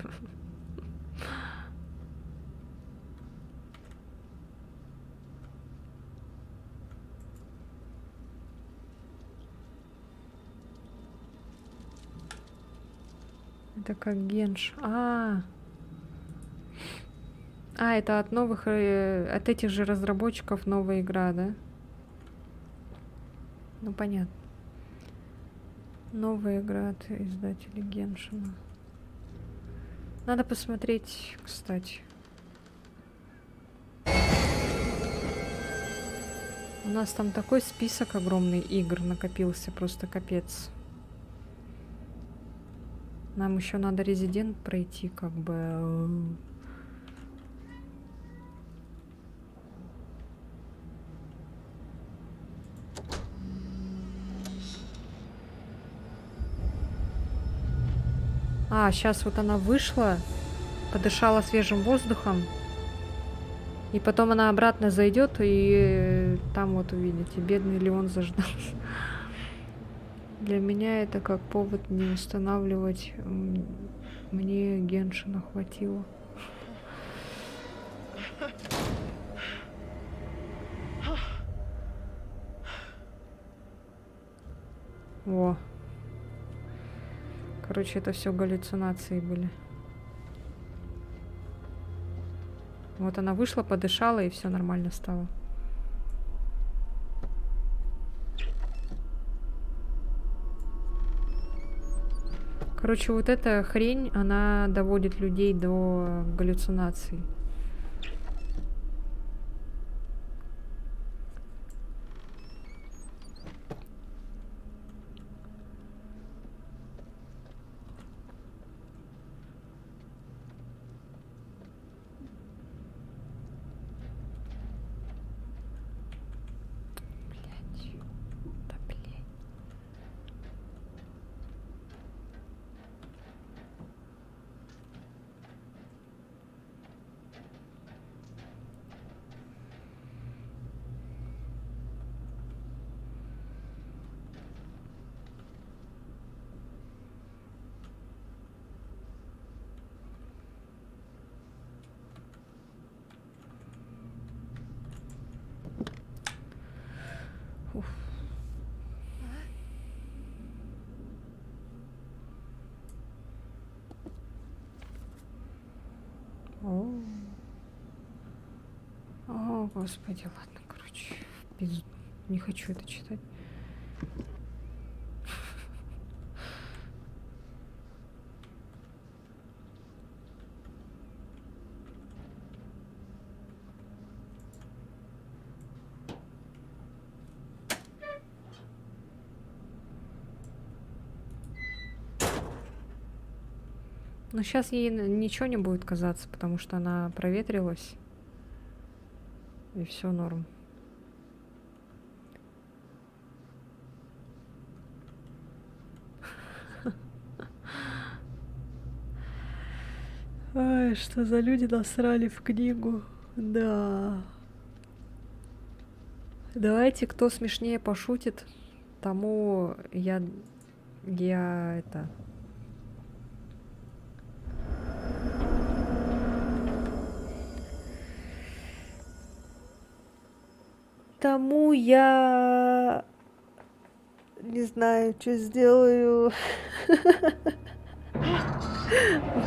Это как Генш. Это от новых, от этих же разработчиков новая игра, да? Ну, понятно. Новая игра от издателя Геншина. Надо посмотреть, кстати. У нас там такой список огромный игр накопился, просто капец. Нам еще надо Резидент пройти, как бы. Сейчас вот она вышла, подышала свежим воздухом, и потом она обратно зайдет, и там вот увидите, бедный Леон заждался. Для меня это как повод не устанавливать. Мне Геншина хватило. Во. Короче, это все галлюцинации были. Вот она вышла, подышала, и все нормально стало. Короче, вот эта хрень, она доводит людей до галлюцинаций. О, господи, ладно, короче, не хочу это читать. Но сейчас ей ничего не будет казаться, потому что она проветрилась. И все норм. Ай, что за люди насрали в книгу. Да. Давайте, кто смешнее пошутит, тому я это... Тому я не знаю, что сделаю.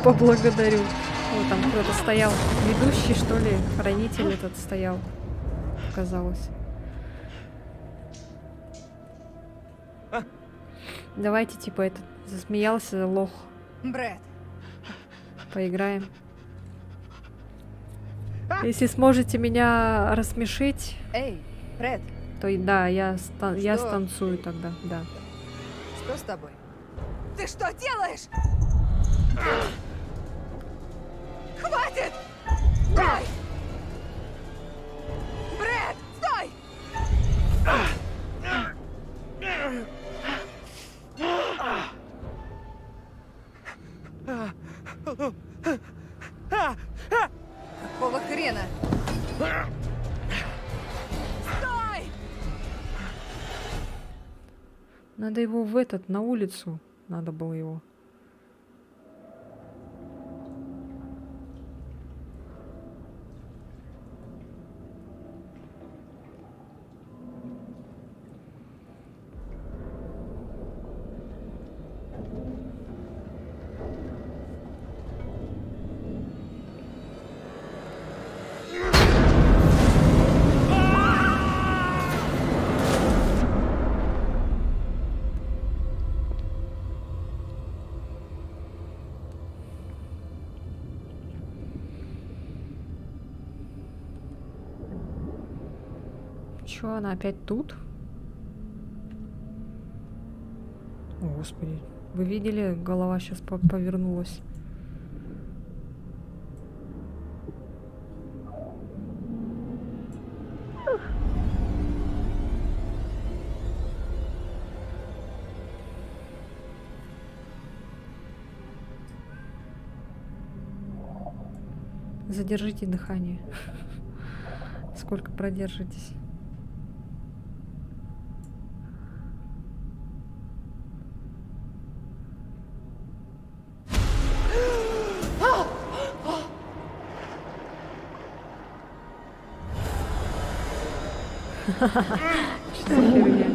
Поблагодарю. Вот там кто-то стоял. Ведущий, что ли? Хранитель этот стоял. Казалось. Давайте, типа, этот засмеялся лох. Брэд, Поиграем. Если сможете меня рассмешить, эй, Брэд, то да, я Что? станцую тогда, да. что с тобой? Ты что делаешь? Хватит! Стой! Брэд, стой! Какого хрена? Стой! Надо его на улицу. Надо было его. Чё, она опять тут? О, господи. Вы видели? Голова сейчас повернулась. Задержите дыхание. Сколько продержитесь? Что за херня?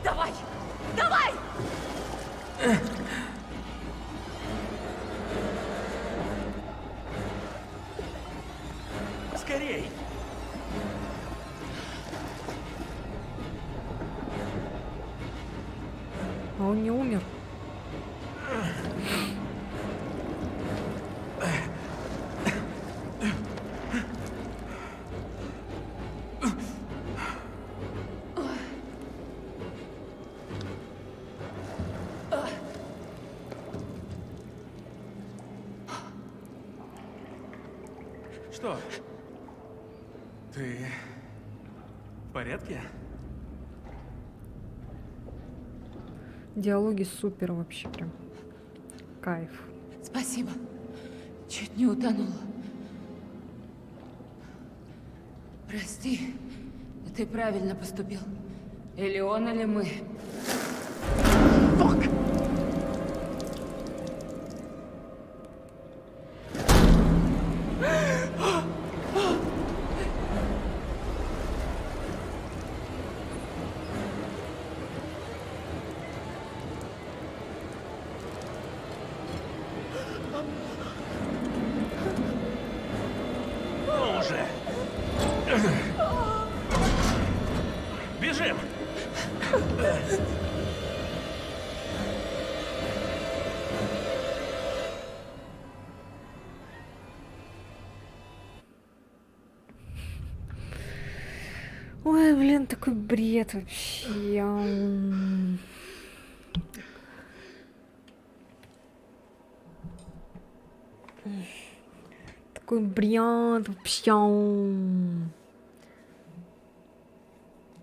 Давай! Давай! Скорей! А он не умер. Что? Ты в порядке? Диалоги супер вообще прям. Кайф. Спасибо. Чуть не утонула. Прости, ты правильно поступил. Или он, или мы. же! Бежим! Ой, блин, такой бред вообще. Такой бред вообще.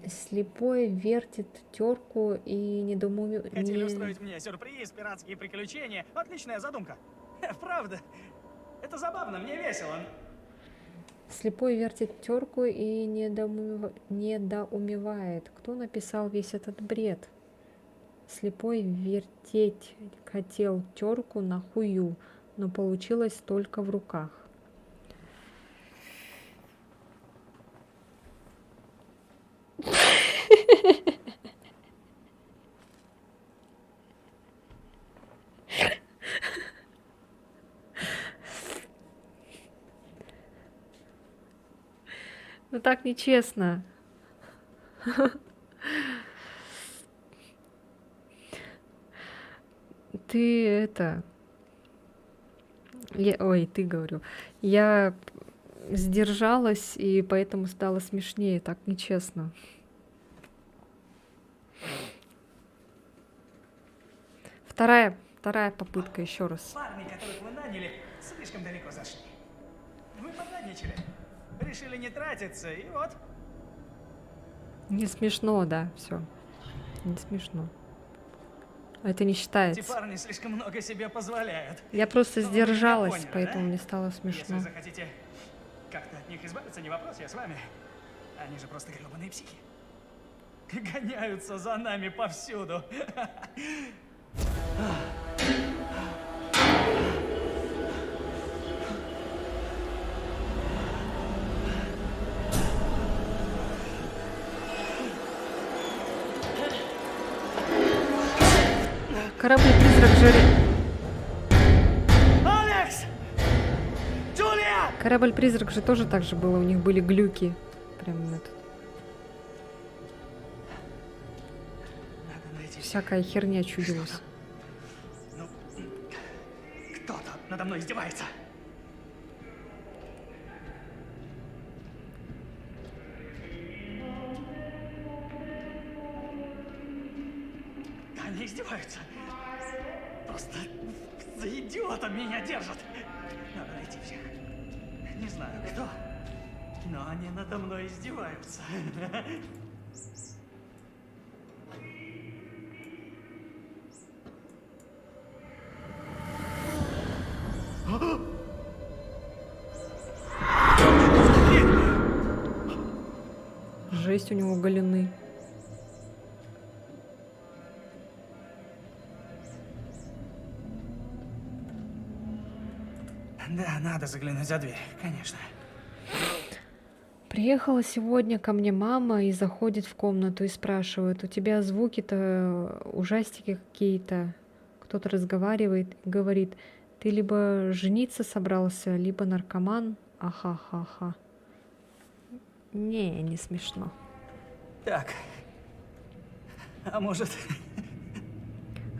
Слепой вертит терку и недоумевает. Хотели устроить мне сюрприз, пиратские приключения. Отличная задумка. Правда. Это забавно, мне весело. Слепой вертит терку и недоумевает. Кто написал весь этот бред? Слепой вертеть хотел терку на хую, но получилось только в руках. Ну так нечестно. Ты это... Ой, ты говорю. Я сдержалась, и поэтому стало смешнее. Так нечестно. Вторая попытка еще раз. Парни, которых вы наняли, слишком далеко зашли. Вы поднадничали. Решили не тратиться, и вот. Не смешно, да, все. Не смешно. Это не считается. Эти парни слишком много себе позволяют. Я просто Ну, сдержалась, я понял, поэтому да? мне стало смешно. Если захотите как-то от них избавиться, не вопрос, я с вами. Они же просто гребаные психи. Гоняются за нами повсюду. Корабль-призрак же... Алекс! Джулия! Корабль-призрак же тоже так же было, у них были глюки. Прям этот. Надо найти. Всякая херня чудилась. Ну, кто-то надо мной издевается. Они издеваются. Просто за идиотом меня держат. Надо найти всех. Не знаю кто, но они надо мной издеваются. Жесть, у него голены. Да, надо заглянуть за дверь, конечно. Приехала сегодня ко мне мама и заходит в комнату и спрашивает: у тебя звуки-то ужастики какие-то. Кто-то разговаривает и говорит: ты либо жениться собрался, либо наркоман. Аха-ха-ха. Не смешно. Так. А может...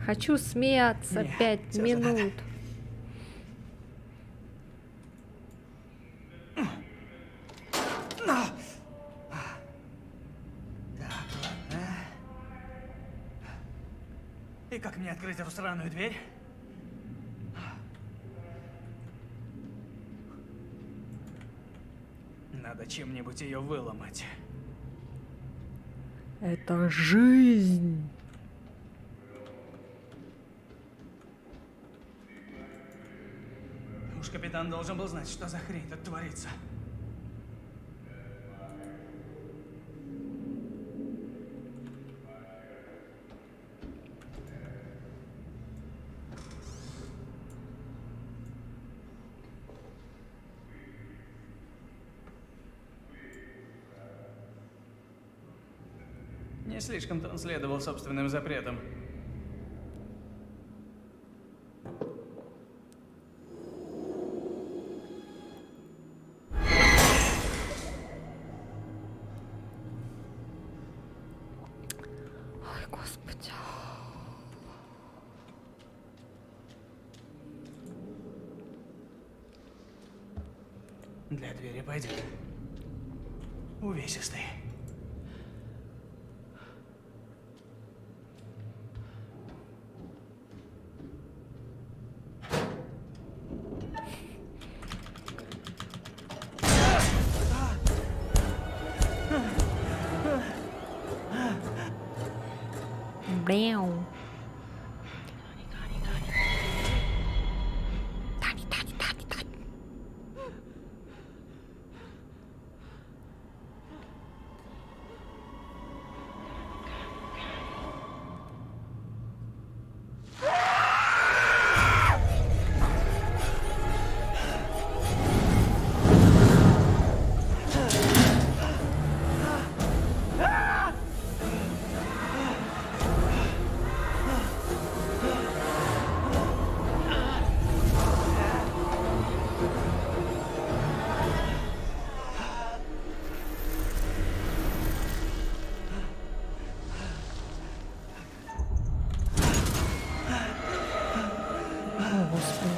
Хочу смеяться Не, 5 всё минут. И как мне открыть эту сраную дверь? Надо чем-нибудь ее выломать. Это жизнь. Уж капитан должен был знать, что за хрень тут творится. Не слишком-то он следовал собственным запретам. Для двери пойдет. Увесистый. Бляу. О, Господи.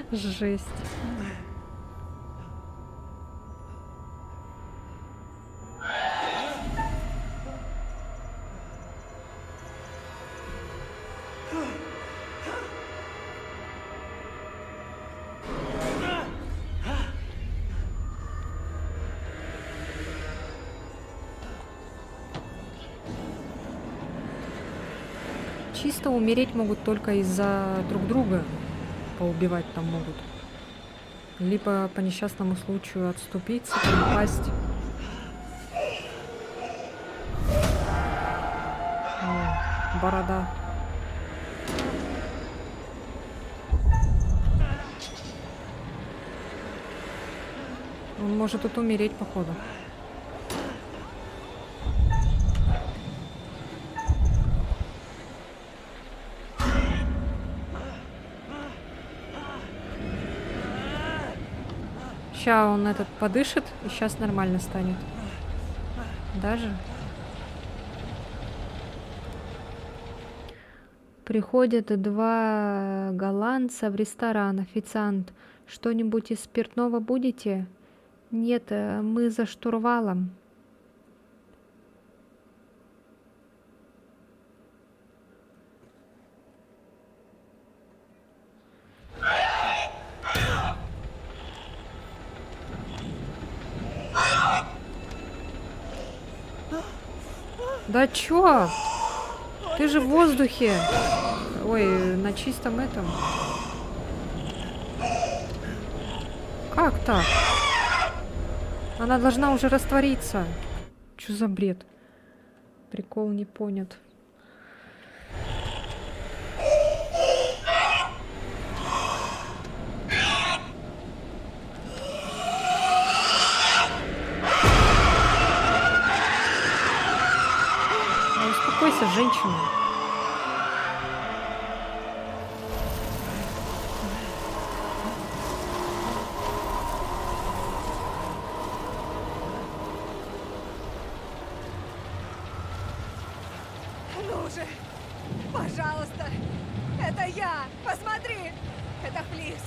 Жесть. Чисто умереть могут только из-за друг друга. Поубивать там могут. Либо по несчастному случаю отступиться, упасть. О, борода. Он может тут умереть, походу. Сейчас он этот подышит, и сейчас нормально станет. Даже. Приходят два голландца в ресторан. Официант. Что-нибудь из спиртного будете? Нет, мы за штурвалом. Да чё? Ты же в воздухе. Ой, на чистом этом. Как так? Она должна уже раствориться. Чё за бред? Прикол не понят. Успокойся, женщина. Ну же, пожалуйста, это я. Посмотри, это Флис.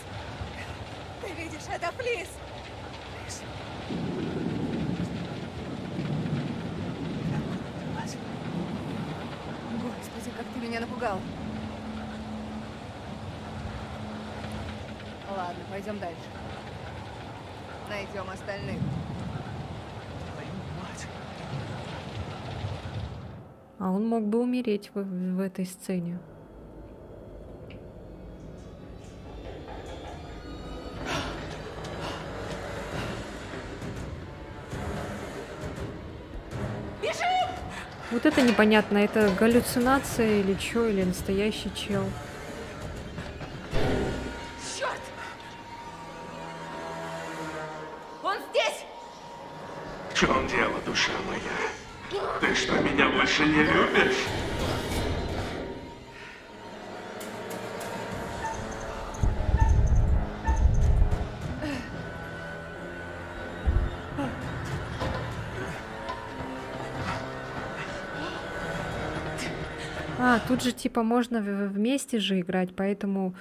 Ты видишь, это Флис. Господи, как ты меня напугал. Ладно, пойдем дальше. Найдем остальных. Твою мать. А он мог бы умереть в этой сцене. Вот это непонятно, это галлюцинация или чё, или настоящий чел. Черт! Он здесь! В чем дело, душа моя? Ты что, меня больше не любишь? А, тут же типа можно вместе же играть, поэтому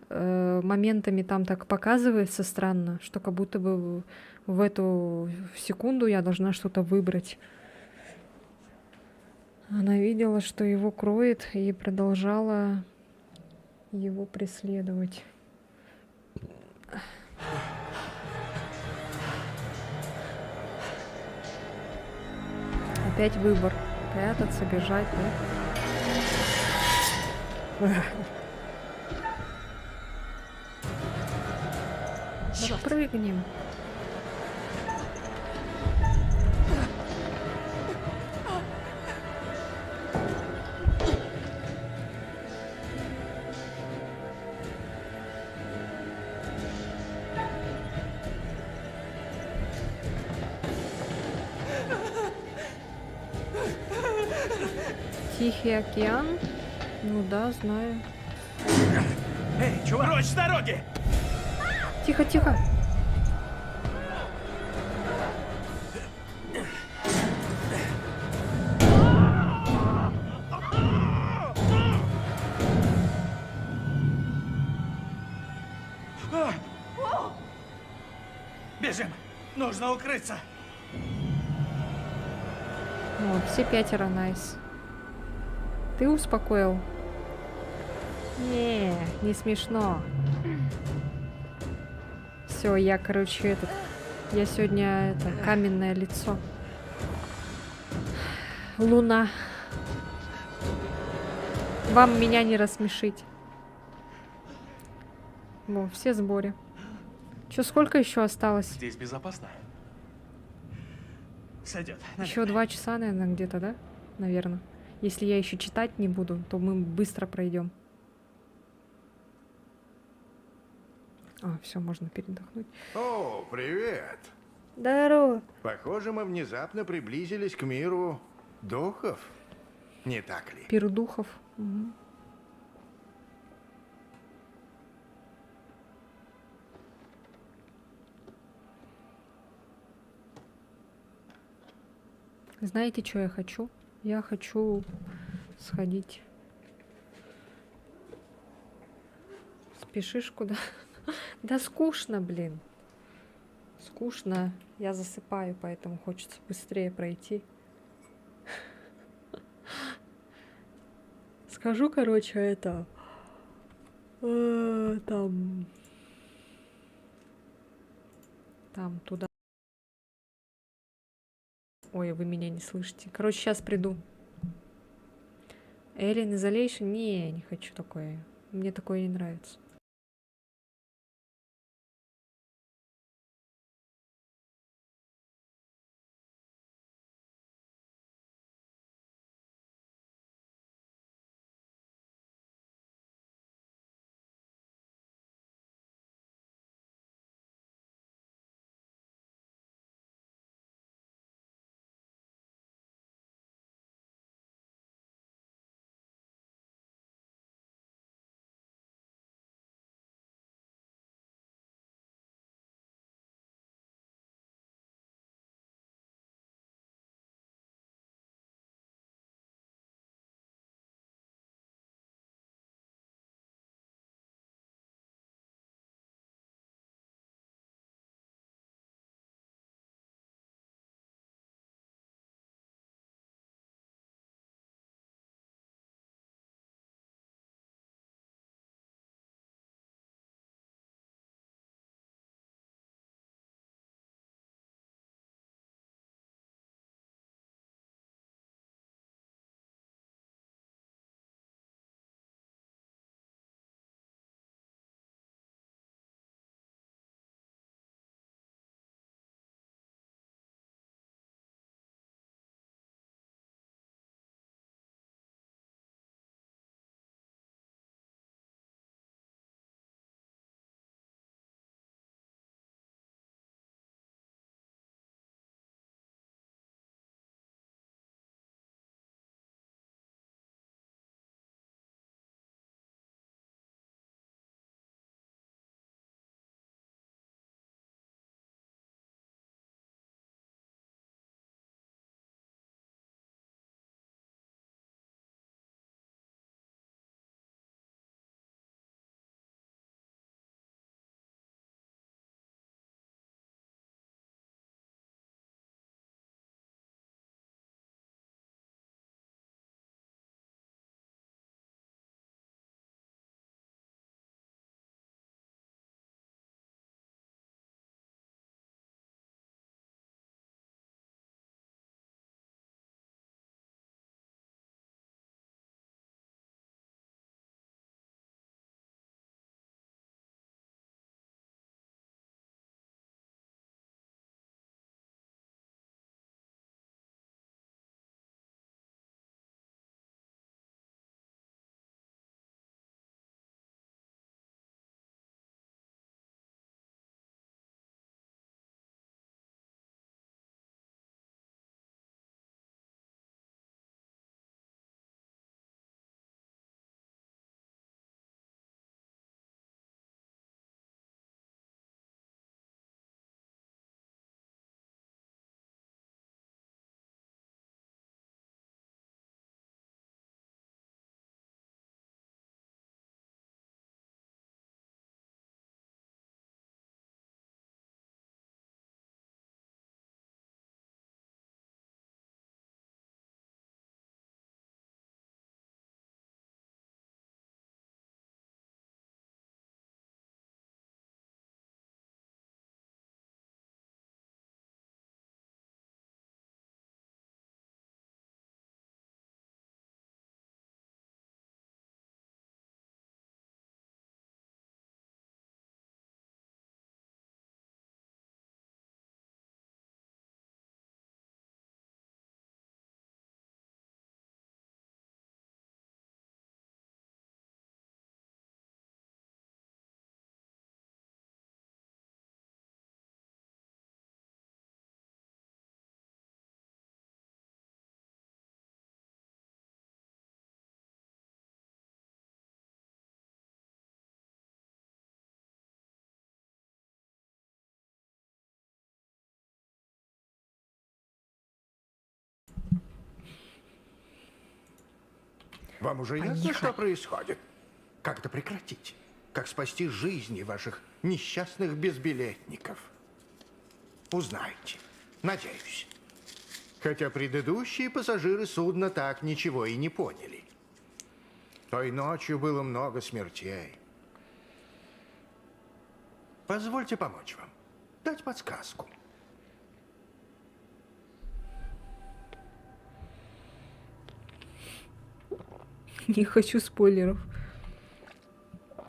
моментами там так показывается странно, что как будто бы в эту секунду я должна что-то выбрать. Она видела, что его кроет, и продолжала его преследовать. Опять выбор. Прятаться, бежать, да? Чёрт. Прыгнем. Тихий океан? Ну да, знаю. Эй, чувак! Прочь с дороги! Тихо, тихо. Бежим! Нужно укрыться! Вот, все пятеро найс. Ты успокоил? Не смешно. Все, я, короче, я сегодня каменное лицо. Луна. Вам меня не рассмешить. Во, все в сборе. Че, сколько еще осталось? Здесь безопасно? Сойдет. Еще 2 часа, наверное, где-то, да? Наверное. Если я еще читать не буду, то мы быстро пройдем. А, все, можно передохнуть. О, привет. Здорово. Похоже, мы внезапно приблизились к миру духов. Не так ли? Пир духов. Угу. Знаете, что я хочу? Я хочу сходить. Спешишь куда? Да скучно, блин. Скучно. Я засыпаю, поэтому хочется быстрее пройти. Скажу, короче, это... Там туда. Ой, вы меня не слышите. Короче, сейчас приду. Alien Isolation? Не хочу такое. Мне такое не нравится. Вам уже ясно, Поехали. что происходит? Как это прекратить? Как спасти жизни ваших несчастных безбилетников? Узнаете. Надеюсь. Хотя предыдущие пассажиры судна так ничего и не поняли. Той ночью было много смертей. Позвольте помочь вам. Дать подсказку. Не хочу спойлеров.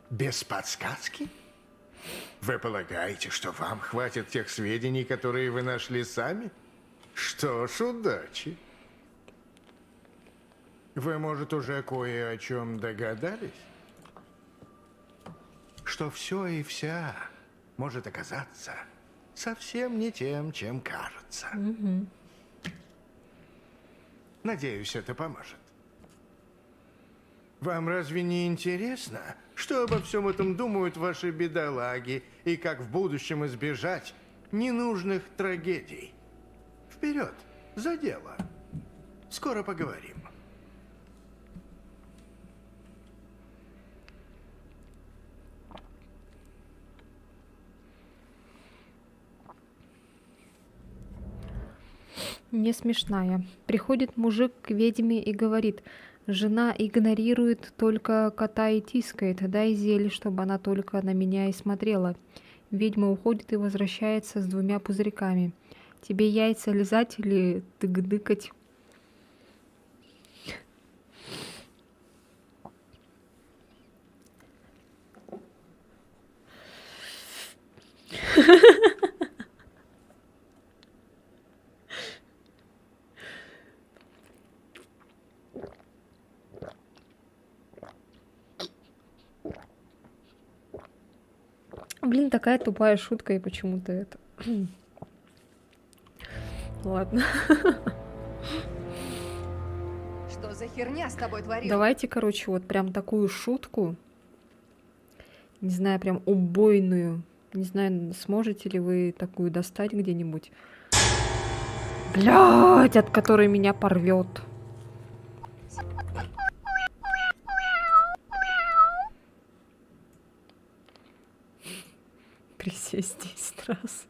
Без подсказки? Вы полагаете, что вам хватит тех сведений, которые вы нашли сами? Что ж, удачи. Вы, может, уже кое о чем догадались? Что все и вся может оказаться совсем не тем, чем кажется. Надеюсь, это поможет. Вам разве не интересно, что обо всем этом думают ваши бедолаги и как в будущем избежать ненужных трагедий? Вперед, за дело. Скоро поговорим. Не смешная. Приходит мужик к ведьме и говорит: жена игнорирует, только кота и тискает. Дай зелье, чтобы она только на меня и смотрела. Ведьма уходит и возвращается с 2 пузырьками. Тебе яйца лизать или тык-дыкать? Блин, такая тупая шутка, и почему-то это... Ладно. Что за херня с тобой творится? Давайте, короче, вот прям такую шутку. Не знаю, прям убойную. Не знаю, сможете ли вы такую достать где-нибудь. Блядь, от которой меня порвет. Присесть 10 раз.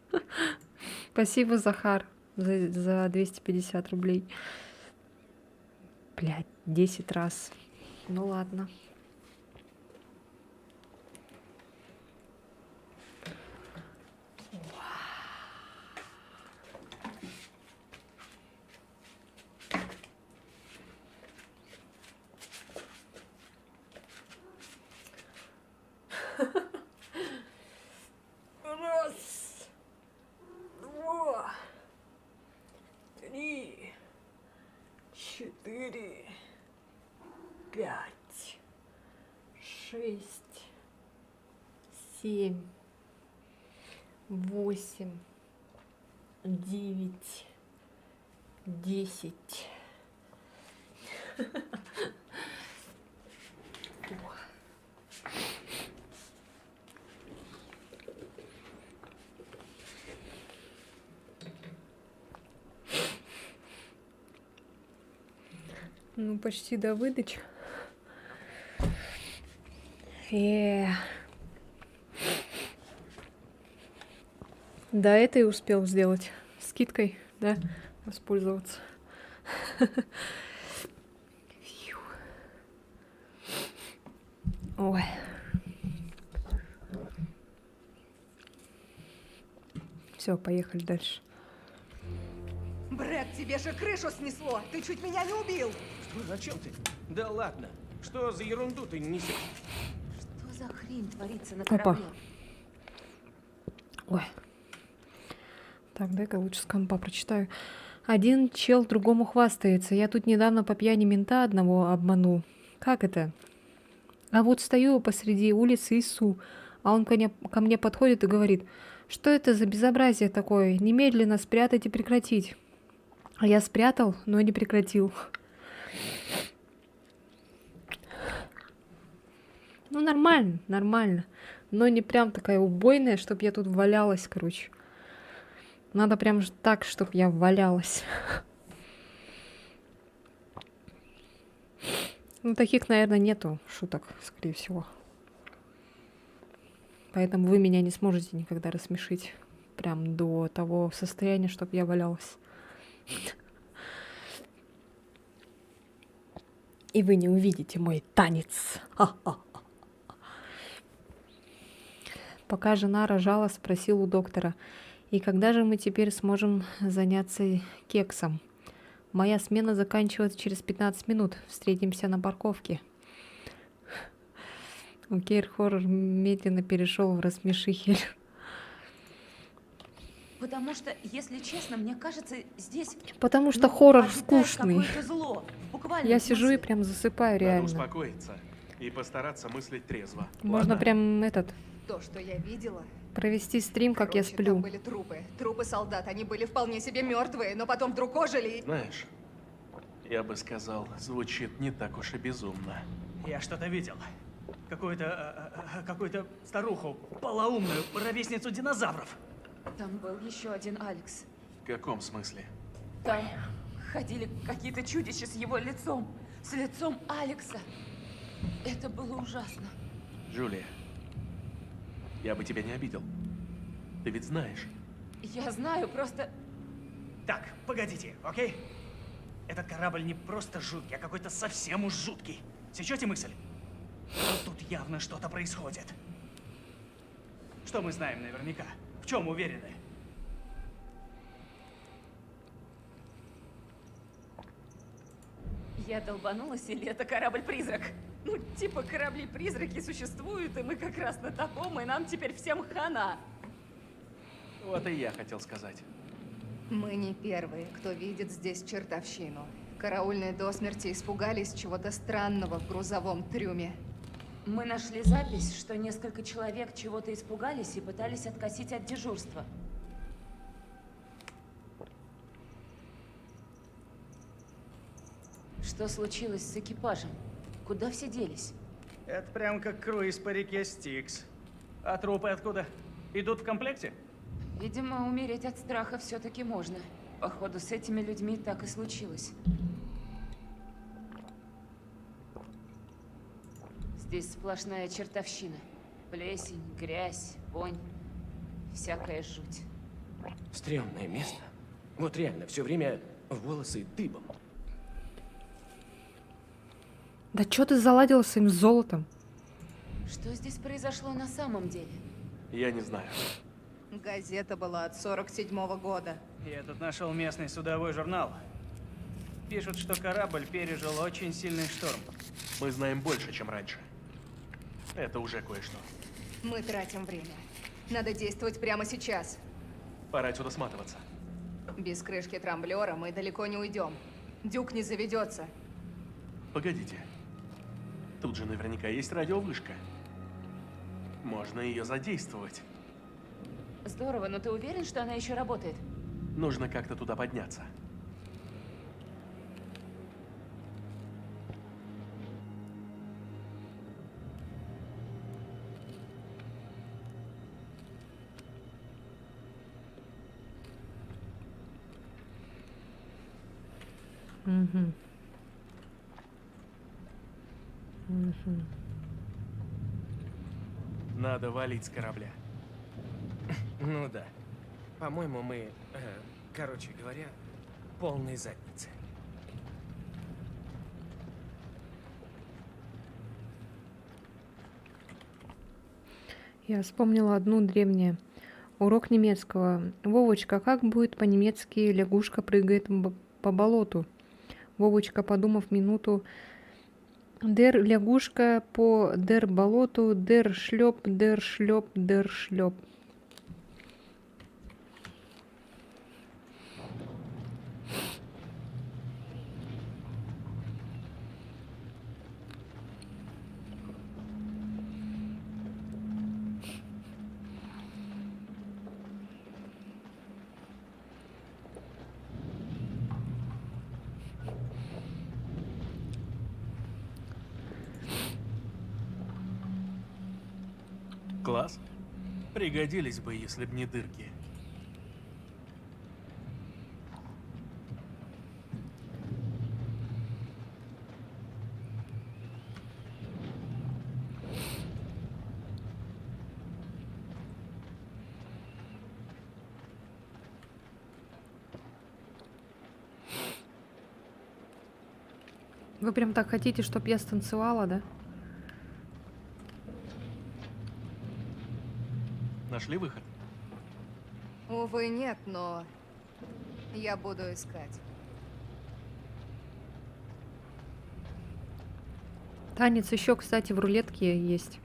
Спасибо, Захар, за 250 рублей. Блядь, 10 раз. Ну ладно. Раз, 2, 3, 4, 5, 6, 7, 8, 9, 10. Ну, почти до выдачи. Да, это и успел сделать. Скидкой, да, воспользоваться. Фью. Ой. Все, поехали дальше. Брэд, тебе же крышу снесло! Ты чуть меня не убил! Что, о чем ты? Да ладно. Что за ерунду ты несешь? Что за хрень творится на Опа. корабле? Ой. Так, дай-ка лучше с компа прочитаю. Один чел другому хвастается. Я тут недавно по пьяни мента одного обманул. Как это? А вот стою посреди улицы и су, а он ко мне подходит и говорит: что это за безобразие такое? Немедленно спрятать и прекратить. А я спрятал, но не прекратил. Ну, нормально, нормально. Но не прям такая убойная, чтоб я тут валялась, короче. Надо прям так, чтоб я валялась. Ну, таких, наверное, нету шуток, скорее всего. Поэтому вы меня не сможете никогда рассмешить. Прям до того состояния, чтобы я валялась. И вы не увидите мой танец. Пока жена рожала, спросил у доктора: и когда же мы теперь сможем заняться кексом? Моя смена заканчивается через 15 минут. Встретимся на парковке. Окей, хоррор медленно перешел в рассмешихель. Потому что, если честно, мне кажется, здесь... Потому что хоррор обитает скучный. какое-то зло, в буквальном Я сижу и смысле. прям засыпаю Надо реально. успокоиться и постараться мыслить трезво. Можно Ладно? прям То, что я видела... провести стрим, как я Короче, сплю. там были трупы. Трупы солдат. Они были вполне себе мертвые, но потом вдруг ожили и... Знаешь, я бы сказал, звучит не так уж и безумно. Я что-то видел. Какую-то старуху, полоумную, ровесницу динозавров. Там был еще один Алекс. В каком смысле? Там ходили какие-то чудища с его лицом. С лицом Алекса. Это было ужасно. Джулия, я бы тебя не обидел. Ты ведь знаешь. Я знаю, просто... Так, погодите, окей? Этот корабль не просто жуткий, а какой-то совсем уж жуткий. Сечете мысль? Но тут явно что-то происходит. Что мы знаем наверняка? В чем уверены? Я долбанулась, или это корабль-призрак? Ну, типа корабли-призраки существуют, и мы как раз на таком, и нам теперь всем хана. Вот и я хотел сказать. Мы не первые, кто видит здесь чертовщину. Караульные до смерти испугались чего-то странного в грузовом трюме. Мы нашли запись, что несколько человек чего-то испугались и пытались откосить от дежурства. Что случилось с экипажем? Куда все делись? Это прям как круиз по реке Стикс. А трупы откуда? Идут в комплекте? Видимо, умереть от страха все-таки можно. Походу, с этими людьми так и случилось. Здесь сплошная чертовщина. Плесень, грязь, вонь. Всякая жуть. Стрёмное место. Вот реально, все время волосы дыбом. Да чё ты заладила своим золотом? Что здесь произошло на самом деле? Я не знаю. Газета была от 47-го года. Я тут нашел местный судовой журнал. Пишут, что корабль пережил очень сильный шторм. Мы знаем больше, чем раньше. Это уже кое-что. Мы тратим время. Надо действовать прямо сейчас. Пора отсюда сматываться. Без крышки трамблера мы далеко не уйдем. Дюк не заведется. Погодите. Тут же наверняка есть радиовышка. Можно ее задействовать. Здорово, но ты уверен, что она еще работает? Нужно как-то туда подняться. Угу. Надо валить с корабля. Ну да. По-моему, мы, короче говоря, полной задницы. Я вспомнила одну древнее. Урок немецкого. Вовочка, как будет по-немецки лягушка прыгает по болоту? Вовочка, подумав минуту. Дер лягушка по дер болоту, дер шлеп, дер шлеп, дер шлеп. Класс. Пригодились бы, если б не дырки. Вы прям так хотите, чтобы я станцевала, да? Нашли выход? Увы, нет, но я буду искать. Танец еще, кстати, в рулетке есть.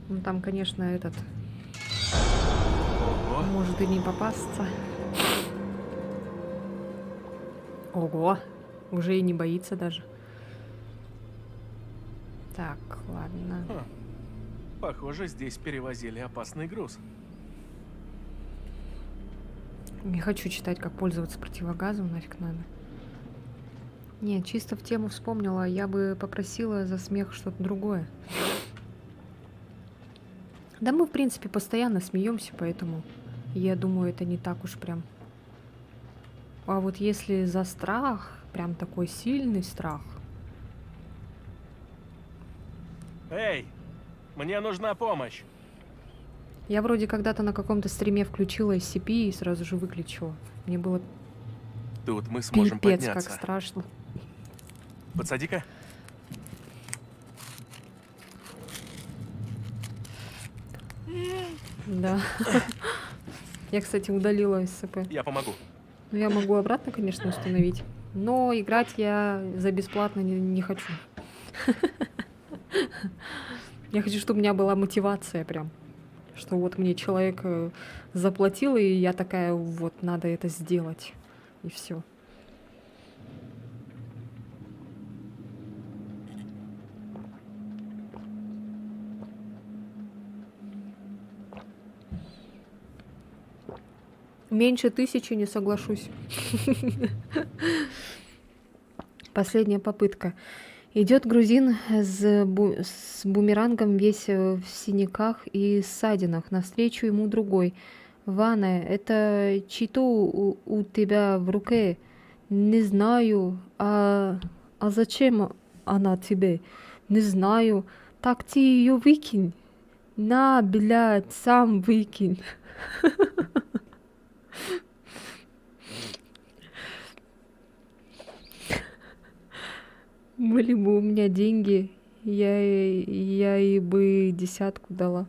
Ну там, конечно, этот Ого. может и не попасться. Ого, уже и не боится даже. Так, ладно. Похоже, здесь перевозили опасный груз. Не хочу читать, как пользоваться противогазом, нафиг надо. Нет, чисто в тему вспомнила, я бы попросила за смех что-то другое. Да мы, в принципе, постоянно смеемся, поэтому я думаю, это не так уж прям. А вот если за страх, прям такой сильный страх. Эй, мне нужна помощь. Я вроде когда-то на каком-то стриме включила SCP и сразу же выключила. Мне было Тут мы сможем пипец, подняться. как страшно. Подсади-ка. Да. Я, кстати, удалила СЦП. Я помогу. Ну, я могу обратно, конечно, установить. Но играть я за бесплатно не хочу. Я хочу, чтобы у меня была мотивация прям. Что вот мне человек заплатил, и я такая, вот, надо это сделать. И все. Меньше 1000 не соглашусь. Последняя попытка. Идет грузин с бумерангом весь в синяках и ссадинах. Навстречу ему другой. Ваня, это чито у тебя в руке? Не знаю. А зачем она тебе? Не знаю. Так ты ее выкинь. На, блядь, сам выкинь. Были бы у меня деньги, я ей бы 10 дала.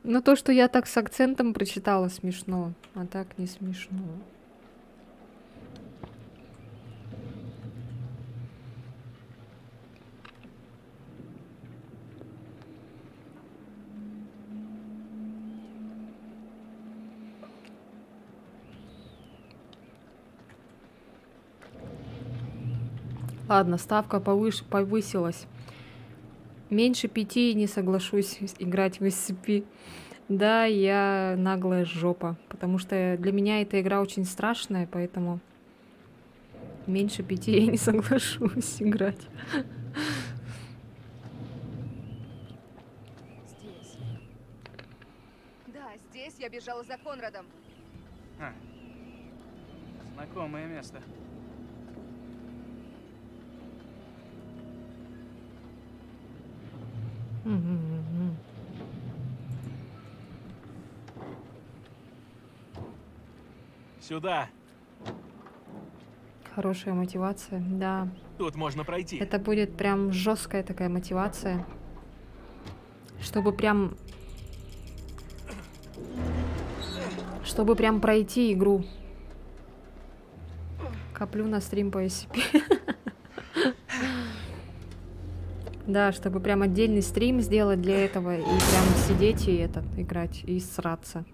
Но то, что я так с акцентом прочитала, смешно, а так не смешно. Ладно, ставка повысилась. Меньше 5 не соглашусь играть в SCP. Да, я наглая жопа. Потому что для меня эта игра очень страшная, поэтому меньше 5 я не соглашусь играть. Здесь. Да, здесь я бежала за Конрадом. Знакомое место. Сюда. Хорошая мотивация, да. Тут можно пройти. Это будет прям жесткая такая мотивация. Чтобы прям пройти игру. Коплю на стрим по SCP. Да, чтобы прям отдельный стрим сделать для этого и прям сидеть и играть и сраться.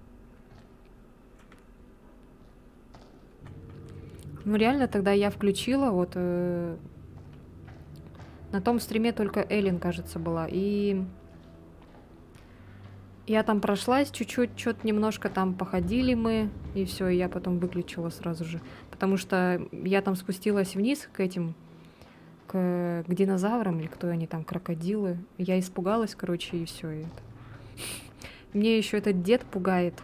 Ну реально тогда я включила вот на том стриме только Эллен, кажется, была, и я там прошлась чуть-чуть, что-то немножко там походили мы, и все, и я потом выключила сразу же, потому что я там спустилась вниз к этим, к динозаврам, или кто они там, крокодилы. Я испугалась, короче, и все. Мне еще этот дед пугает.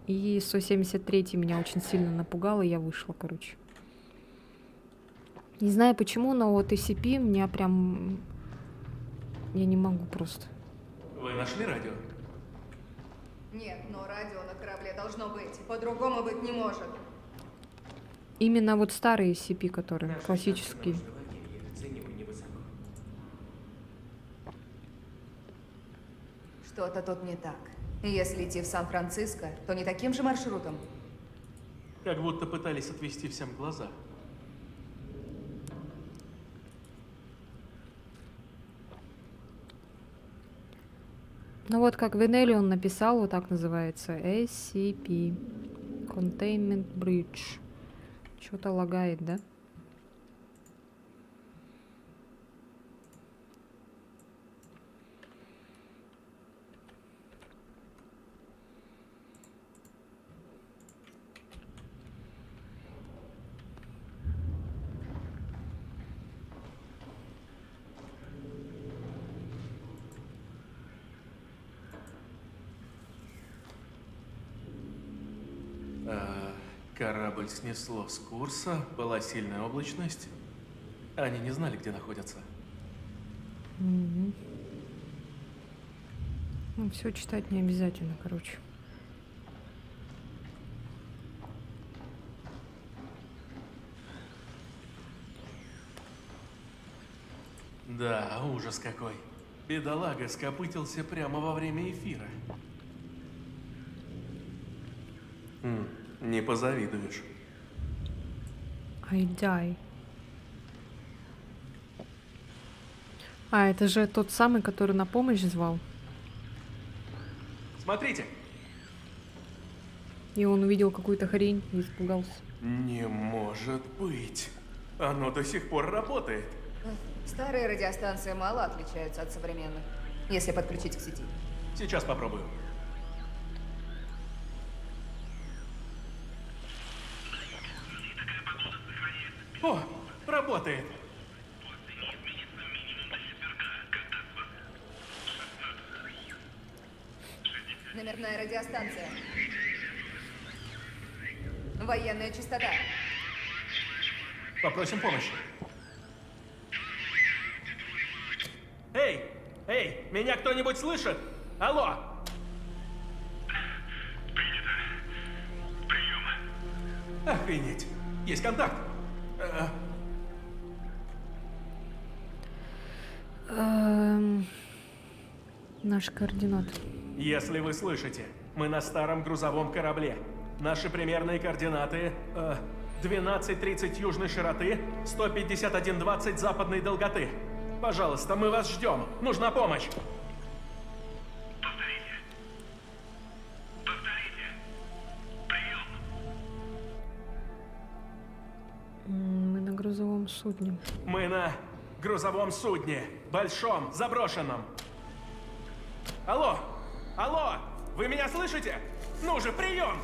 И 173 меня очень сильно напугал, и я вышла, короче. Не знаю почему, но вот SCP меня прям... Я не могу просто. Вы нашли радио? Нет, но радио на корабле должно быть. По-другому быть не может. Именно вот старые SCP, которые классические. Что-то тут не так. Если идти в Сан-Франциско, то не таким же маршрутом. Как будто пытались отвести всем глаза. Ну вот как Венели он написал, вот так называется. SCP. Containment Bridge. Что-то лагает, да? Корабль снесло с курса, была сильная облачность. Они не знали, где находятся. Мгм. Ну, все читать не обязательно, короче. Да, ужас какой. Бедолага скопытился прямо во время эфира. Не позавидуешь. I die. А, это же тот самый, который на помощь звал. Смотрите! И он увидел какую-то хрень и испугался. Не может быть. Оно до сих пор работает. Старые радиостанции мало отличаются от современных, если подключить к сети. Сейчас попробую. О, работает. Номерная радиостанция. Военная частота. Попросим помощи. Эй! Эй! Меня кто-нибудь слышит? Алло! Принято. Прием. Охренеть! Есть контакт! Наши координаты. Если вы слышите, мы на старом грузовом корабле. Наши примерные координаты 12:30 южной широты, 151:20 западной долготы. Пожалуйста, мы вас ждем. Нужна помощь. Повторите. Повторите. Прием. Мы на грузовом судне. Мы на грузовом судне. Большом, заброшенном. Алло! Алло! Вы меня слышите? Ну же, прием!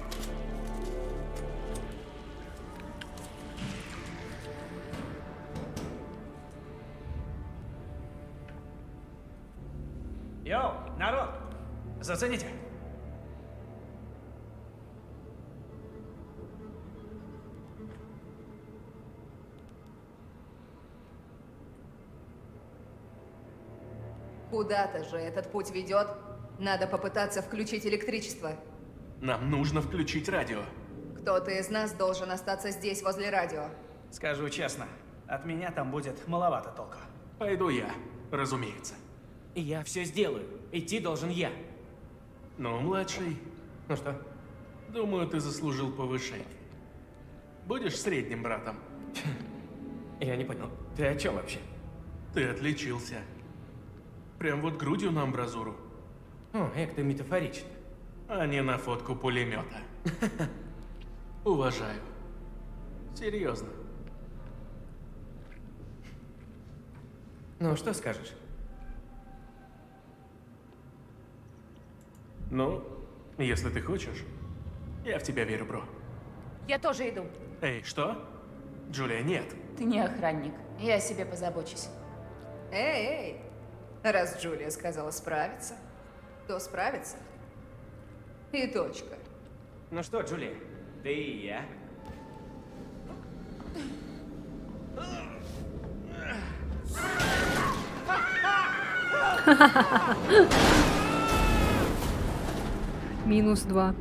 Йоу, народ! Зацените! Куда-то же этот путь ведет. Надо попытаться включить электричество. Нам нужно включить радио. Кто-то из нас должен остаться здесь, возле радио. Скажу честно, от меня там будет маловато толку. Пойду я, разумеется. Я все сделаю. Идти должен я. Ну, младший, Ну что? думаю, ты заслужил повышение. Будешь средним братом? Я не понял. Ты о чем вообще? Ты отличился. Прям вот грудью на амбразуру, О, эк ты метафорично. а не на фотку пулемета. Уважаю. Серьезно. Ну, что скажешь? Ну, если ты хочешь, я в тебя верю, бро. Я тоже иду. Эй, что? Джулия, нет. Ты не охранник. Я о себе позабочусь. Эй, раз Джулия сказала справиться, то справится. И точка. Ну что, Джулия, ты и я. -2.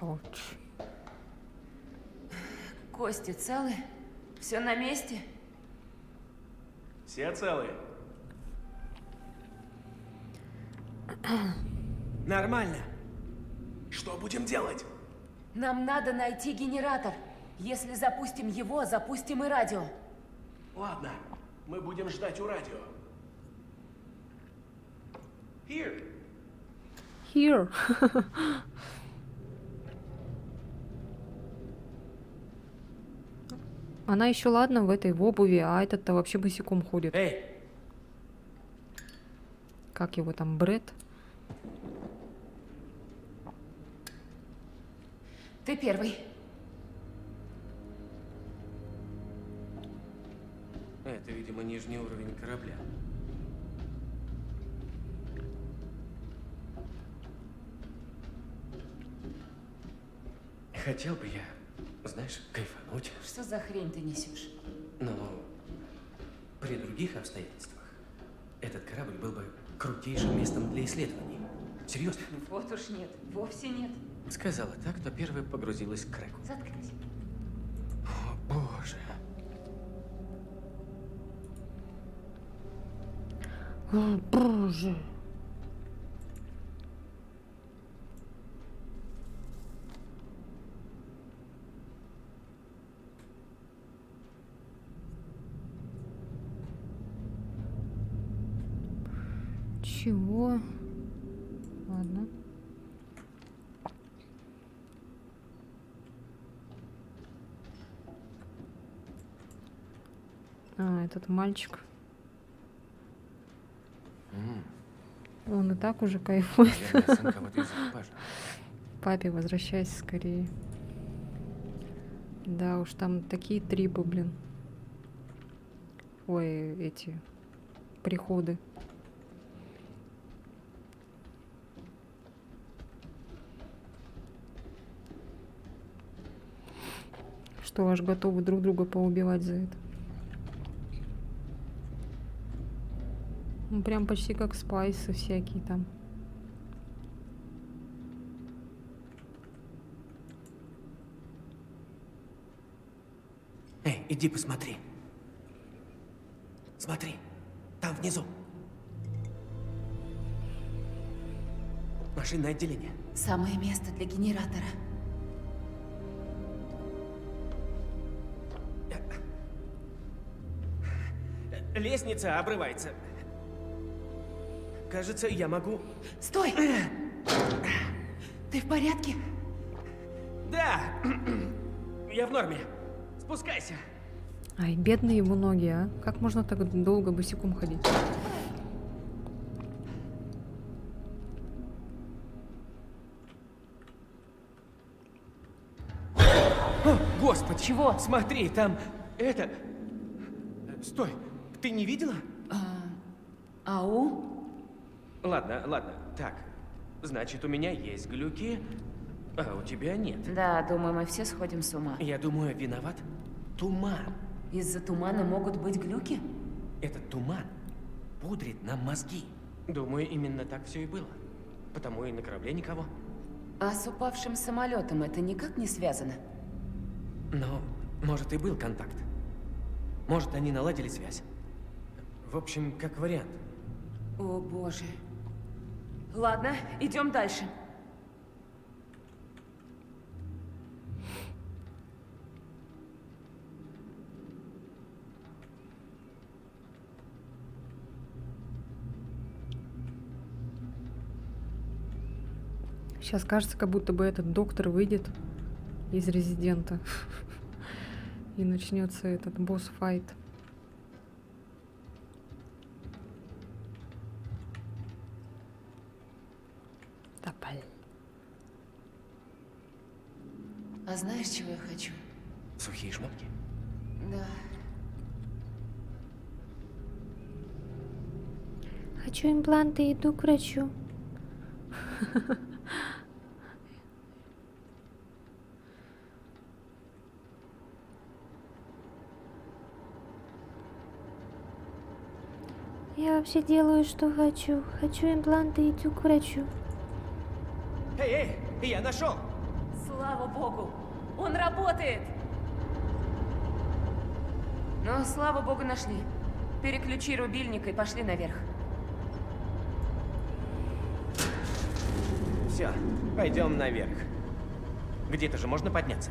Ауч. Кости целы? Все на месте? Все целы? Нормально. Что будем делать? Нам надо найти генератор. Если запустим его, запустим и радио. Ладно, мы будем ждать у радио. Here. Here. Она еще ладно в этой в обуви, а этот-то вообще босиком ходит. Эй, Как его там, Брэд? Ты первый. Это, видимо, нижний уровень корабля. Хотел бы я, знаешь, кайфануть. Что за хрень ты несешь? Но при других обстоятельствах этот корабль был бы крутейшим местом для исследований. Серьезно. Вот уж нет, вовсе нет. Сказала так, кто первой погрузилась к Реку. Заткнись. О, боже. О, боже. Чего? Ладно. А, этот мальчик. Он и так уже кайфует. Наверное, сын кого-то из экипажа. Папе, возвращайся скорее. Да уж, там такие трипы, блин. Ой, эти приходы. Что, аж готовы друг друга поубивать за это. Ну, прям почти как спайсы всякие там. эй, иди посмотри. Смотри, там внизу. Машинное отделение. Самое место для генератора. Лестница обрывается. Кажется, я могу... Стой! Ты в порядке? Да! Я в норме. Спускайся. Ай, бедные его ноги, а. Как можно так долго босиком ходить? О, Господи! Чего? Смотри, там... Это... Стой, ты не видела? Ау? Ладно, ладно, так. Значит, у меня есть глюки, а у тебя нет. Да, думаю, мы все сходим с ума. Я думаю, виноват туман. Из-за тумана могут быть глюки? Этот туман пудрит нам мозги. Думаю, именно так все и было. Потому и на корабле никого. А с упавшим самолетом это никак не связано? Но, может, и был контакт. Может, они наладили связь. В общем, как вариант. О, боже. Ладно, идем дальше. Сейчас кажется, как будто бы этот доктор выйдет из резидента. И начнется этот босс-файт. Да, блин. А знаешь, чего я хочу? Сухие шмотки. Да. Хочу импланты, иду к врачу. Я вообще делаю, что хочу. Хочу импланты, иду к врачу. Эй, я нашел! Слава богу, он работает! Ну, слава богу, нашли. Переключи рубильник и пошли наверх. Все, пойдем наверх. Где-то же можно подняться.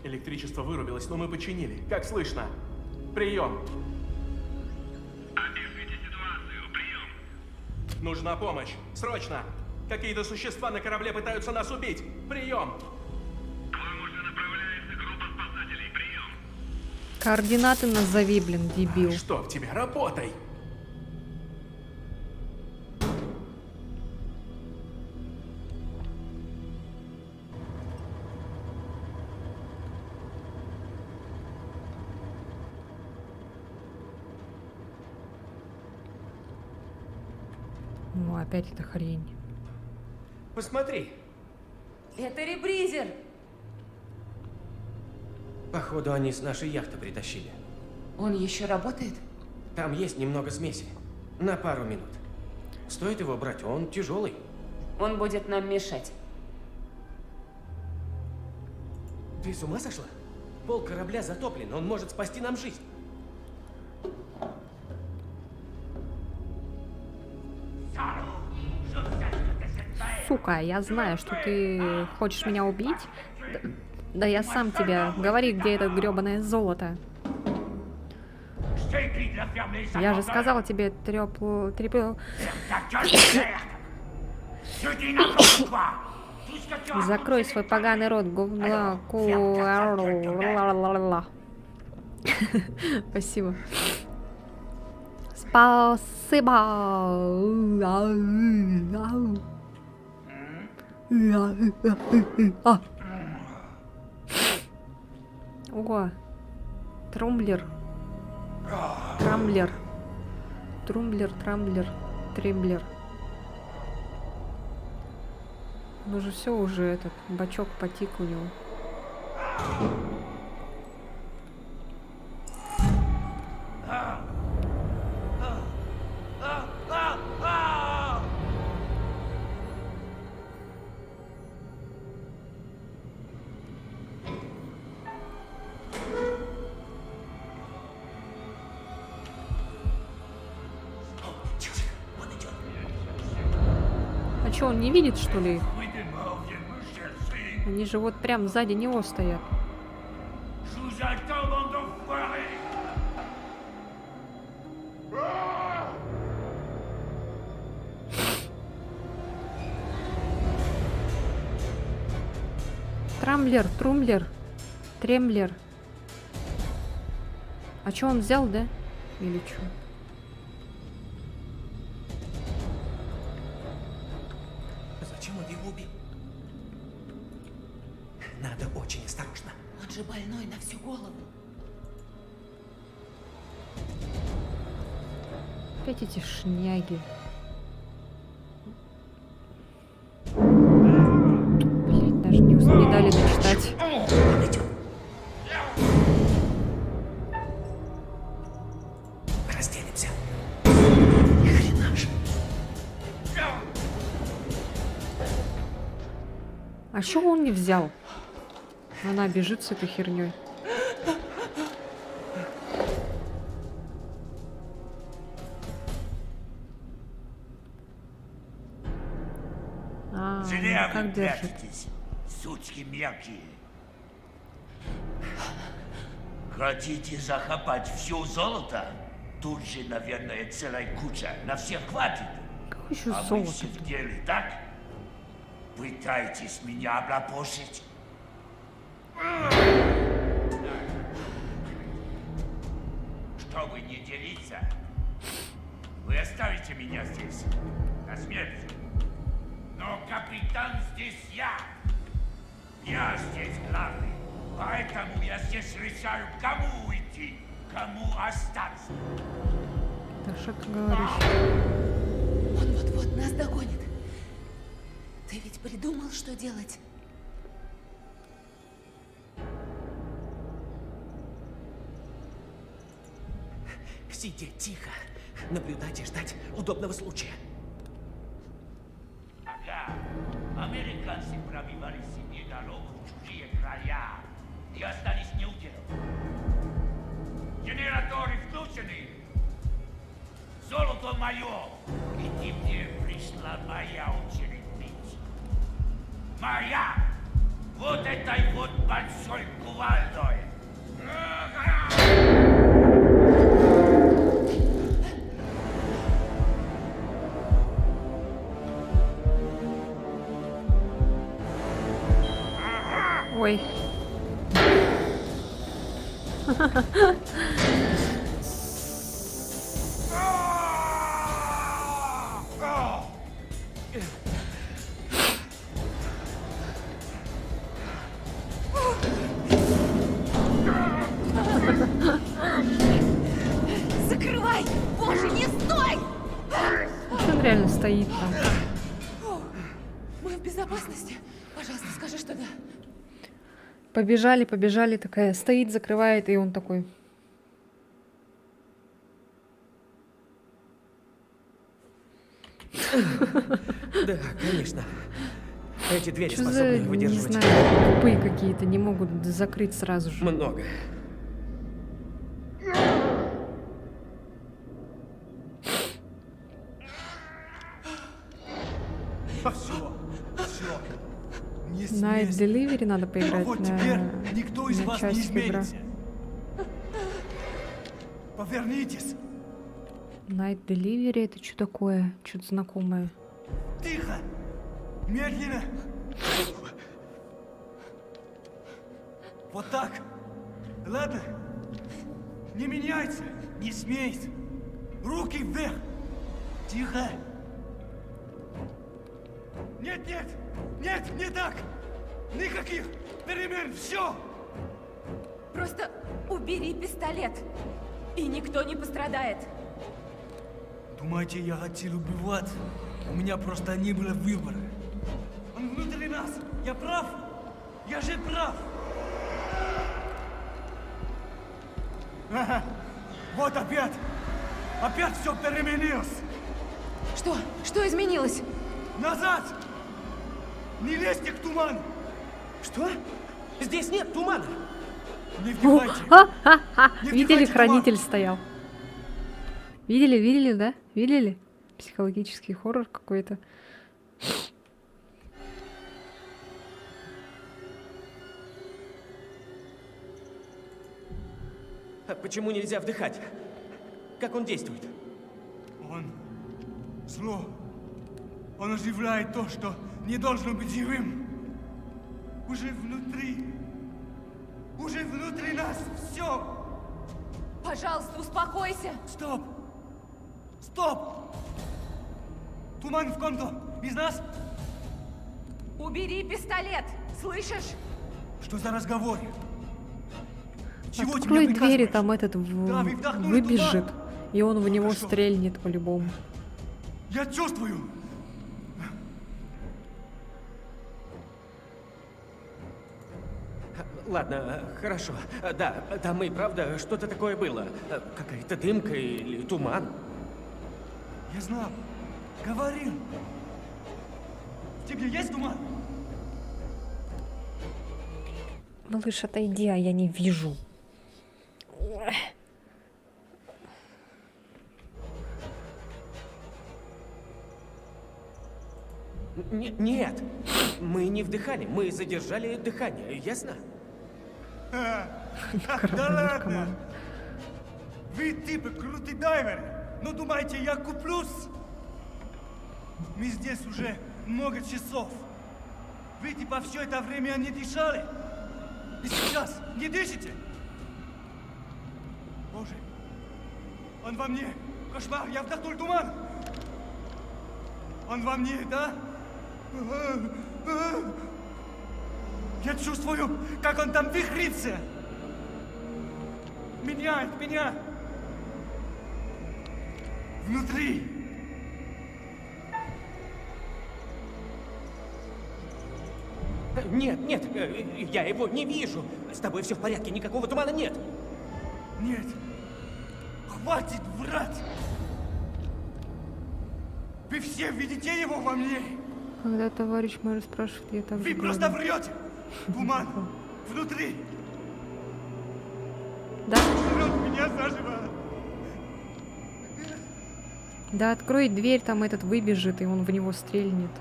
Электричество вырубилось, но мы починили. Как слышно? Прием. Опишите ситуацию. Прием. Нужна помощь. Срочно. Какие-то существа на корабле пытаются нас убить. Прием. К вам уже направляется группа спасателей. Прием. Координаты назови, блин, дебил. Что в тебе? Работай. Ну, опять эта хрень. Посмотри. Это ребризер! Походу, они с нашей яхты притащили. Он еще работает? Там есть немного смеси. На пару минут. Стоит его брать, он тяжелый. Он будет нам мешать. Ты с ума сошла? Пол корабля затоплен, он может спасти нам жизнь. Сука, я знаю, что ты хочешь меня убить. Да я сам тебя. Говори, где это грёбаное золото. Я же сказала тебе, трепл... Закрой свой поганый рот, говно. Спасибо. Спасибо. Ого. Тромблер. Трамблер. Трумблер, трамблер, тремблер. Ну же все уже этот бачок потек у него. А что, он не видит, что ли? Они же вот прям сзади него стоят. Трамблер, трумблер, тремблер. А что он взял, да? Или что? Зачем он его убил? Надо очень осторожно. Он же больной на всю голову. Опять эти шняги. Блин, даже не дали дочитать. Разделимся. Ни хрена же. А что он не взял? Она бежит с этой херней. А, Зря как вы держит? прячетесь, сучки мелкие. Хотите захапать все золото? Тут же, наверное, целая куча. На всех хватит. Какое еще А вы золото? все в деле, так? Пытаетесь меня облапошить? Чтобы не делиться, вы оставите меня здесь на смерть. Но капитан здесь я. Я здесь главный. Поэтому я здесь решаю, кому уйти, кому остаться. Да что ты говоришь? Он вот-вот нас догонит. Ты ведь придумал, что делать? Сидеть тихо, наблюдать и ждать удобного случая. Ага. Американцы пробивали себе дорогу в чужие края и остались неудел. Генераторы включены. Золото мое. И теперь пришла моя очередь бить. Моя! Вот этой вот большой кувалдой. Ой. Закрывай! Боже, не стой! Что он реально стоит там? Мы в безопасности. Пожалуйста, скажи, что да. Побежали, побежали, такая стоит, закрывает, и он такой. Да, конечно. Эти двери Что за, способны не выдерживать знаю, тупые какие-то, не могут закрыть сразу же. много. Night Delivery надо поиграть Вот на, теперь никто из на вас не часик игра. изменится. Повернитесь. Night Delivery это что такое? Что-то знакомое. Тихо. Медленно. Вот так. Ладно? Не меняйся. Не смейся. Руки вверх. Тихо. Нет, нет. Нет, не так. Никаких перемен. Все. Просто убери пистолет, и никто не пострадает. Думаете, я хотел убивать? У меня просто не было выбора. Он внутри нас. Я прав? Я же прав. Ага. Вот опять. Опять все переменилось. Что? Что изменилось? Назад! Не лезьте к туману. Что? Здесь нет тумана. Не вдыхайте. Не Видели, вдыхайте хранитель туман. стоял. Видели, да? Видели? Психологический хоррор какой-то. А почему нельзя вдыхать? Как он действует? Он зло. Он оживляет то, что не должно быть живым. Уже внутри. Уже внутри нас все. Пожалуйста, успокойся. Стоп! Стоп! Туман в ком-то из нас? Убери пистолет, слышишь? Что за разговор? Чего тебе Открой двери, приказываешь? там этот Да, вы вдохнули выбежит, туман. и он в него Хорошо. стрельнет по-любому. Я чувствую. Ладно, хорошо. Да, там и правда что-то такое было. Какая-то дымка или туман. Я знал. Говорил. В тебе есть туман? Малыш, отойди, а я не вижу. Нет, мы не вдыхали, мы задержали дыхание, ясно? Да Коронный ладно. наркоман. Вы типа крутый дайвер. Но думаете, я куплюсь? Мы здесь уже много часов. Вы типа все это время не дышали. И сейчас не дышите. Боже, он во мне. Кошмар, я вдохнул туман. Он во мне, да? Я чувствую, как он там вихрится. Меняет меня. Внутри! Нет, нет, я его не вижу. С тобой все в порядке, никакого тумана нет. Нет! Хватит врать! Вы все видите его во мне! Когда товарищ мэр спрашивает, я так Вы же просто говорю. врете! Туман! Внутри! Да? Жрет меня заживо! Да, открой дверь, там этот выбежит, и он в него стрельнет.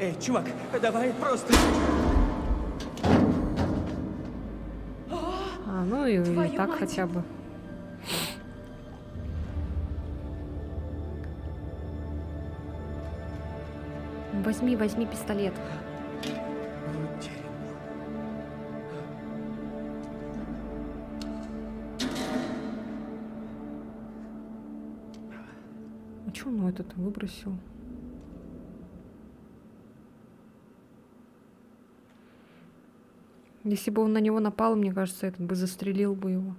Эй, чувак, давай просто... А, ну и Твою так мать. хотя бы. Возьми пистолет. Вот дерьмо. А чё он этот выбросил? Если бы он на него напал, мне кажется, этот бы застрелил бы его.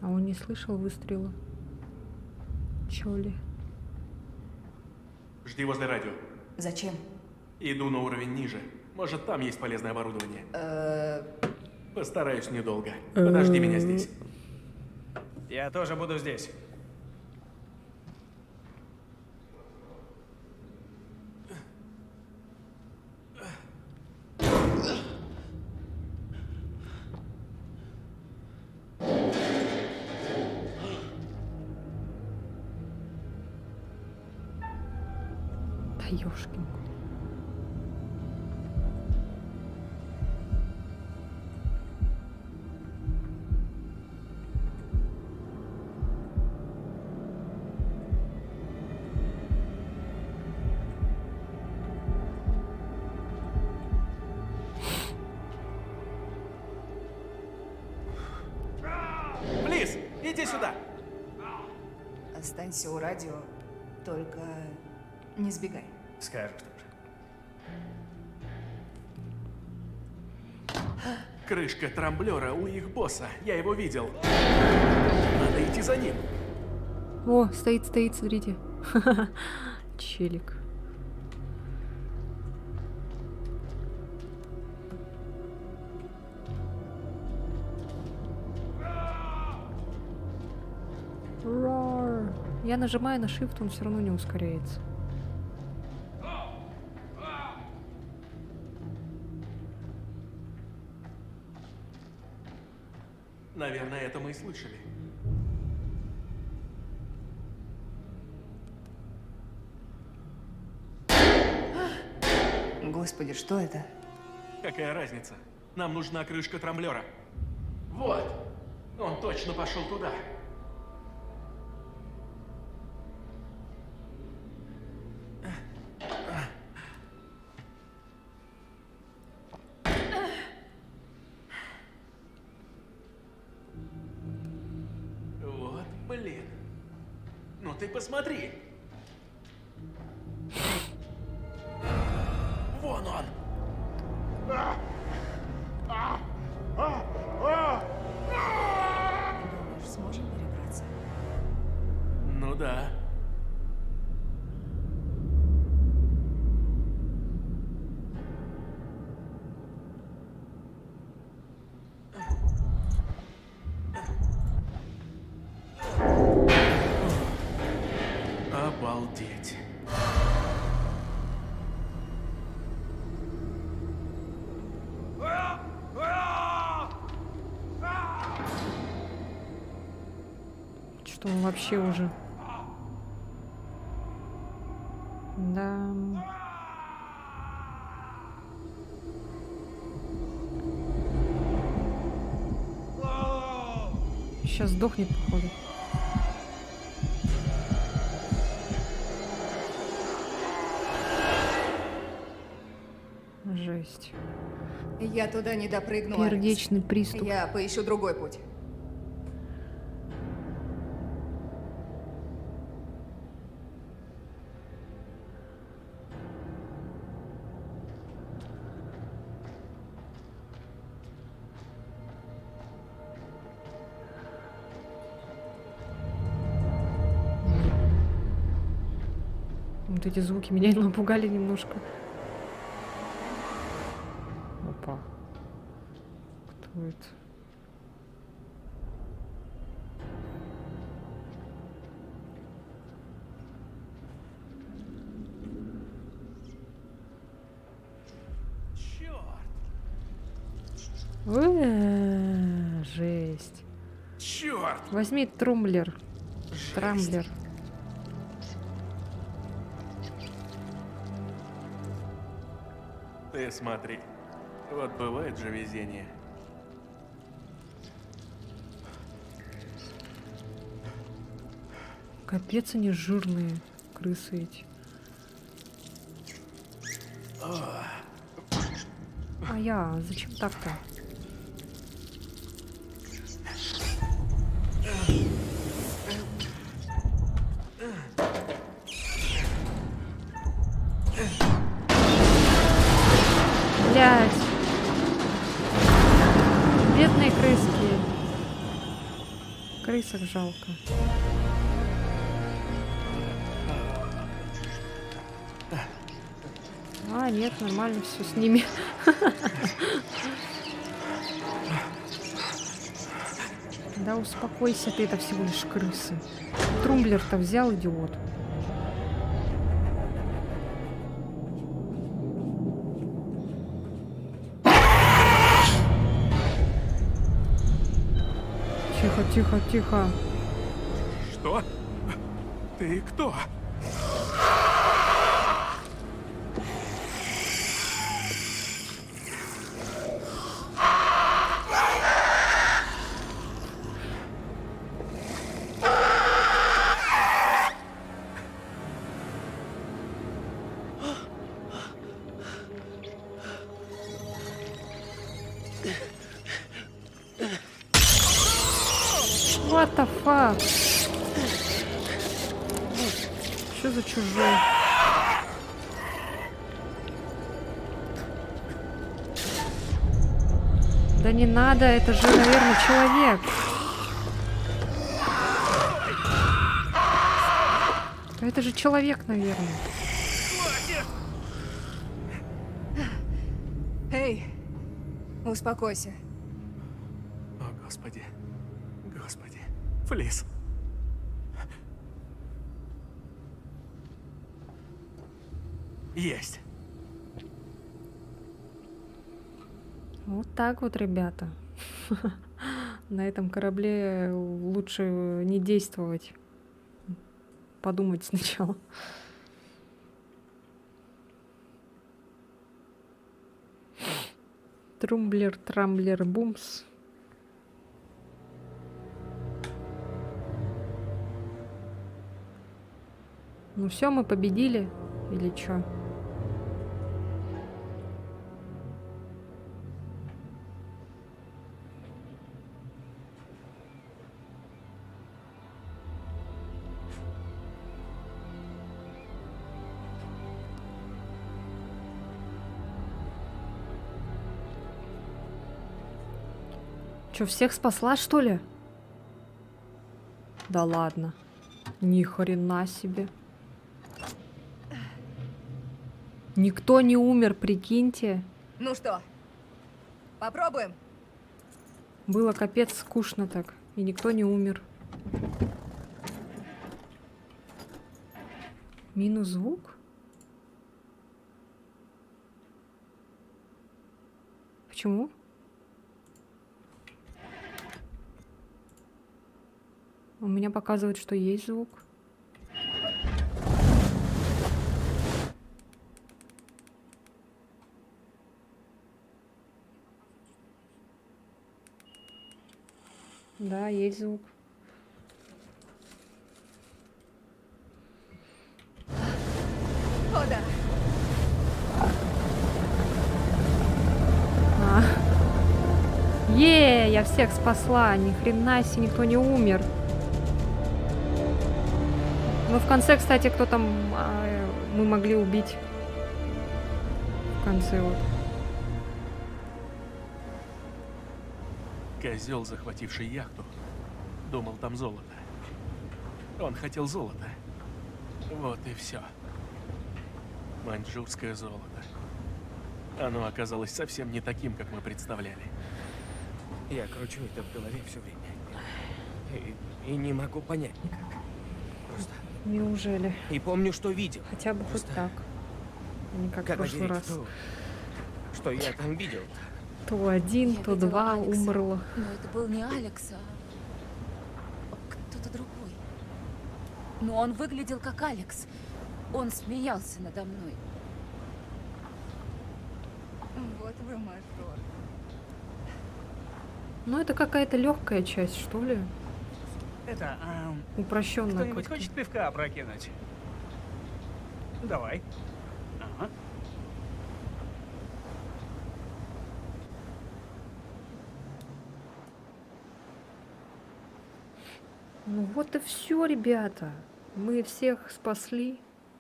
А он не слышал выстрела? Чё ли? Жди возле радио. Зачем? Иду на уровень ниже. Может, там есть полезное оборудование. Постараюсь недолго. Подожди меня здесь. Я тоже буду здесь. Да ёшкин. Плиз, иди сюда. Останься у радио, только не сбегай. Скажешь тоже. Крышка трамблера у их босса. Я его видел. Надо идти за ним. О, стоит, смотрите. Челик. Roar. Я нажимаю на Shift, он все равно не ускоряется. Наверное, это мы и слышали. Господи, что это? Какая разница? Нам нужна крышка трамблера. Вот. Он точно пошел туда. Вот, блин. Ну ты посмотри. Вон он. Думаешь, сможем перебраться? Ну да. Обалдеть. Что он вообще уже? Да. Сейчас сдохнет, походу. Жесть. Я туда не допрыгну, Алекс. Сердечный приступ. Я поищу другой путь. Вот эти звуки меня напугали немножко. Опа. Кто это? Жесть. Черт! Возьми трумблер. Трамблер. Ты смотри. Вот бывает же везение. Капец, они жирные, крысы эти. А я, зачем так-то? Блядь. Бедные крыски. Крысок жалко. А, нет, нормально все с ними. Да успокойся ты, это всего лишь крысы. Трумблер-то взял, идиот. Тихо, тихо, тихо. Что? Ты кто? What the fuck? Что за чужой? Да не надо, это же, наверное, человек. Да это же человек, наверное. Эй, успокойся. О, Господи. Господи. Флис. Есть. Вот так вот, ребята. На этом корабле лучше не действовать. Подумать сначала. Трумблер, трамблер, бумс. Ну все, мы победили? Или чё? Чё, всех спасла, что ли? Да ладно. Ни хрена себе. Никто не умер, прикиньте. Ну что, попробуем? Было капец скучно так. И никто не умер. Минус звук? Почему? У меня показывает, что есть звук. Да, есть звук. О, да. Я всех спасла. Ни хрена себе, никто не умер. Ну, в конце, кстати, кто там мы могли убить. В конце вот. Козел, захвативший яхту, думал, там золото. Он хотел золота. Вот и все. Маньчжурское золото. Оно оказалось совсем не таким, как мы представляли. Я кручу это в голове все время. И не могу понять никак. Просто. Неужели? И помню, что видел. Хотя бы хоть Просто так. А не как в как прошлый поверить раз. в то, что я там видел. То один, Я то видела два Алекса. умерло. Но это был не Алекс, а кто-то другой. Но он выглядел как Алекс. Он смеялся надо мной. Вот вы мажор. Ну, это какая-то легкая часть, что ли? Это, Упрощенная. кто-нибудь хочет пивка опрокинуть? Давай. Ага. Ну вот и все, ребята. Мы всех спасли.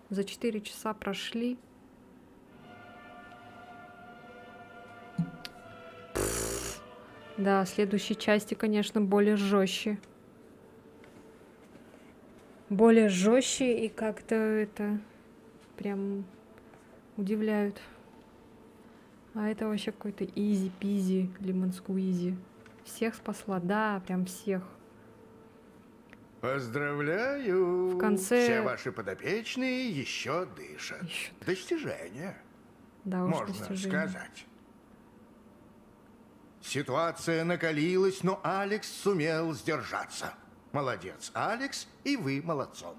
За 4 часа прошли. Да, следующие части, конечно, более жестче. Более жестче и как-то это прям удивляют. А это вообще какой-то изи-пизи, лимон-сквизи. Всех спасла, да, прям всех. Поздравляю! В конце- Все ваши подопечные еще дышат. Ещё Достижение, Да уж, можно достижение. сказать. Ситуация накалилась, но Алекс сумел сдержаться. Молодец, Алекс, и вы молодцом.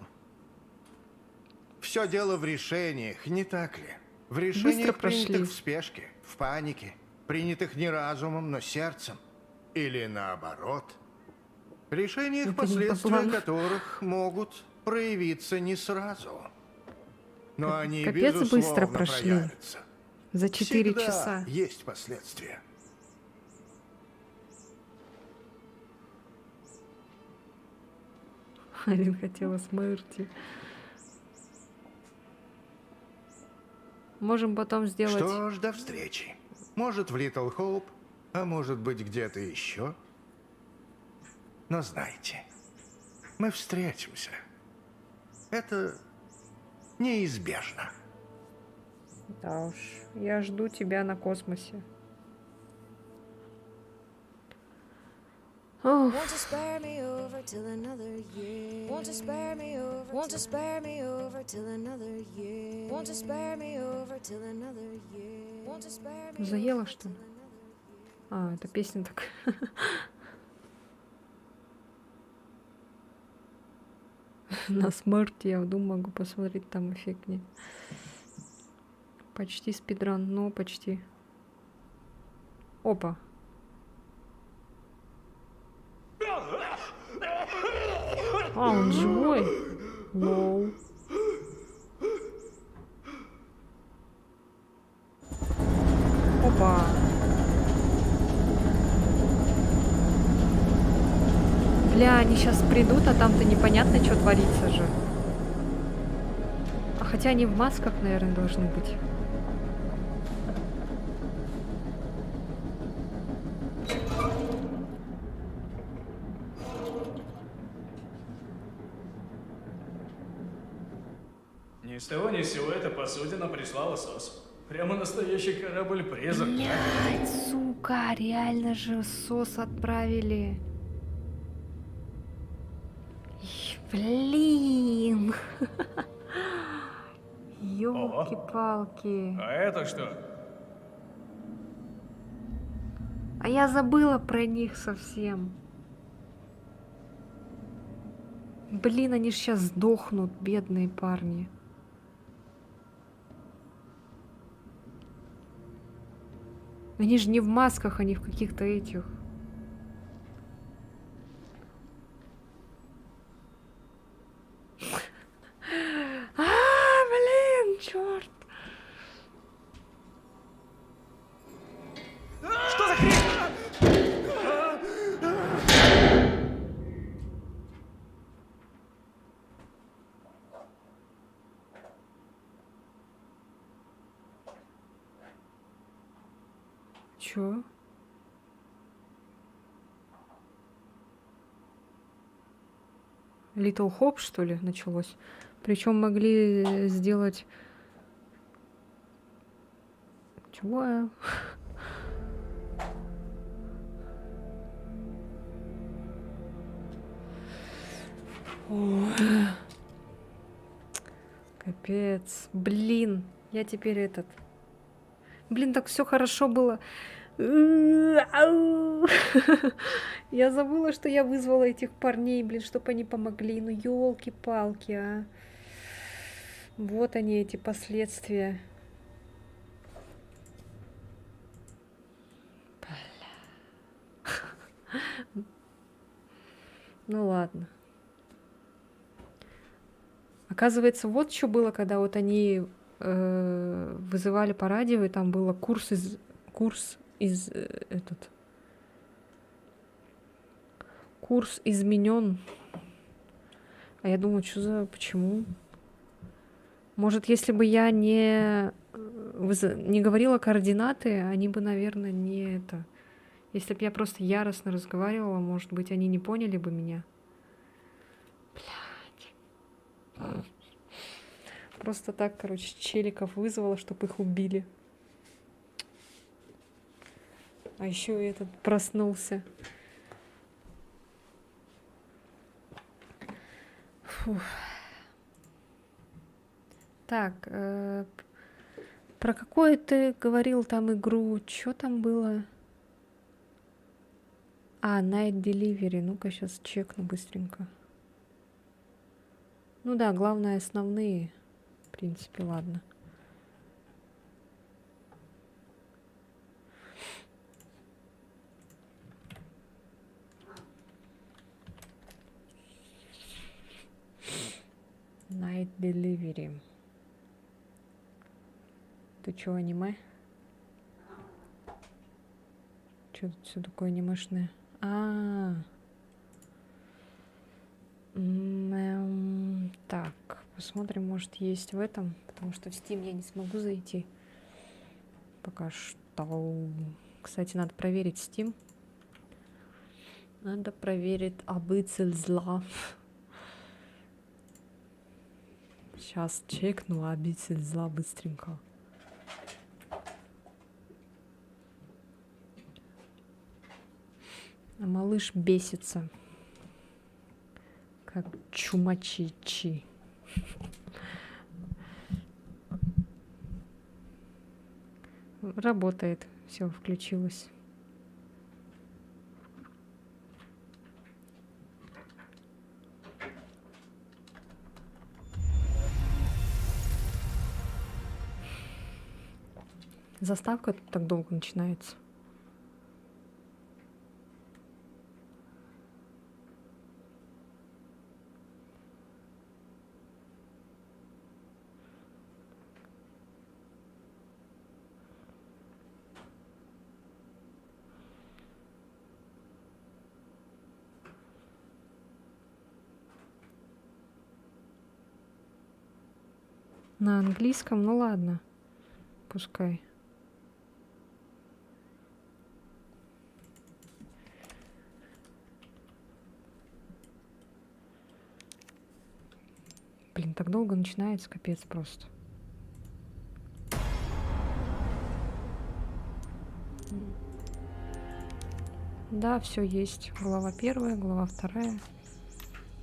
Все дело в решениях, не так ли? В решениях, прошли. принятых в спешке, в панике, принятых не разумом, но сердцем. Или наоборот. Решениях, Это не по последствия плану. которых могут проявиться не сразу. Но они, Капец безусловно, быстро прошли. проявятся. За 4 Всегда часа. есть последствия. Алин хотела смерти. Можем потом сделать... Что ж, до встречи. Может, в Литл Хоуп, а может быть, где-то еще. Но знайте, мы встретимся. Это неизбежно. Да уж, я жду тебя на космосе. Ох, Won't you spare me over till another year? Won't you spare me over? Won't you spare me over till another year? Won't you spare me over till another year? Won't you spare me? заела, что ли? А, это песня такая. На смерть я думаю, могу посмотреть, там эффектнее. Почти спидран, но почти. Опа. А, он живой. Лоу. Опа. Бля, они сейчас придут, а там-то непонятно, что творится же. А хотя они в масках, наверное, должны быть. Ни с того ни с сего эта посудина прислала сос. Прямо настоящий корабль-призрак. Блядь, сука, реально же сос отправили. Блин. Ёлки-палки. А это что? А я забыла про них совсем. Блин, они ж сейчас сдохнут, бедные парни. Они же не в масках, они в каких-то этих. Блин, черт. Что за хрень? Чё? Little Hope, что ли, началось? Причем могли сделать Чего? Ой. Капец. Блин, я теперь этот. Блин, так все хорошо было. Ау. Я забыла, что я вызвала этих парней, блин, чтобы они помогли. Ну, елки-палки, а. Вот они, эти последствия. Ну ладно. Оказывается, вот что было, когда вот они вызывали по радио, и там было курс изменен. А я думаю, что за, почему? Может, если бы я не говорила координаты, они бы, наверное, не это. Если бы я просто яростно разговаривала, может быть, они не поняли бы меня. Блядь. Просто так, короче, челиков вызвала, чтобы их убили. А еще и этот проснулся. Фух. Так, про какую ты говорил там игру? Что там было? А, Night Delivery. Ну-ка, сейчас чекну быстренько. Ну да, главное, основные. В принципе, ладно. Night Delivery. Ты чё, аниме? Чё тут все такое анимешное? Так, посмотрим, может, есть в этом, потому что в Steam я не смогу зайти. Пока что. Кстати, надо проверить Steam. Надо проверить обитель зла. Сейчас чекну обитель зла быстренько. А малыш бесится. Как чумачичи. Работает. Все, включилось. Заставка тут так долго начинается. На английском, ну ладно, пускай. Блин, так долго начинается, капец просто. Да, все есть. Глава 1, глава 2.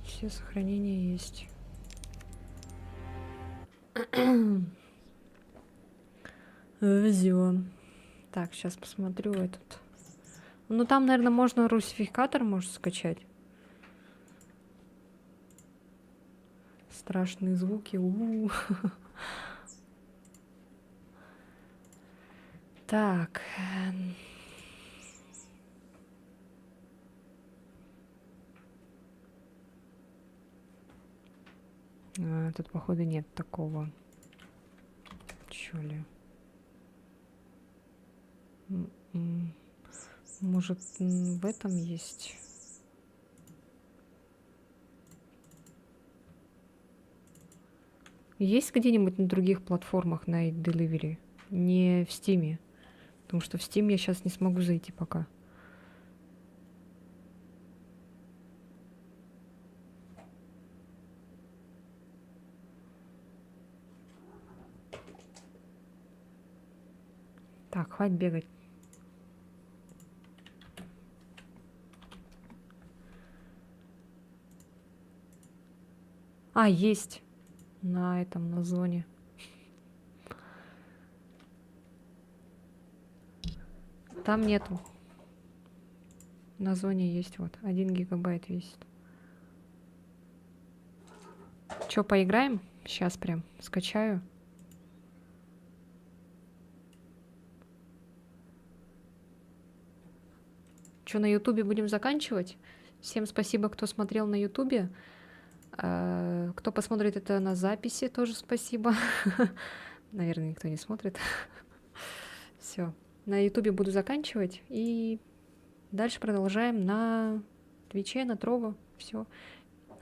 Все сохранения есть. Везён. Так, сейчас посмотрю этот. Ну, там, наверное, можно русификатор, может, скачать. Страшные звуки. У-у-у. Так. Тут, походу, нет такого. Чё ли? Может, в этом есть? Есть где-нибудь на других платформах на Delivery? Не в Steam. Потому что в Steam я сейчас не смогу зайти пока. Так, бухать, бегать. А, есть. На этом, на зоне. Там нету. На зоне есть вот. 1 гигабайт весит. Чё, поиграем? Сейчас прям скачаю. Чё, на ютубе будем заканчивать? Всем спасибо, кто смотрел на ютубе. Кто посмотрит это на записи, тоже спасибо. Наверное, никто не смотрит. Все. На ютубе буду заканчивать. И дальше продолжаем на Твиче, на Трово. Все.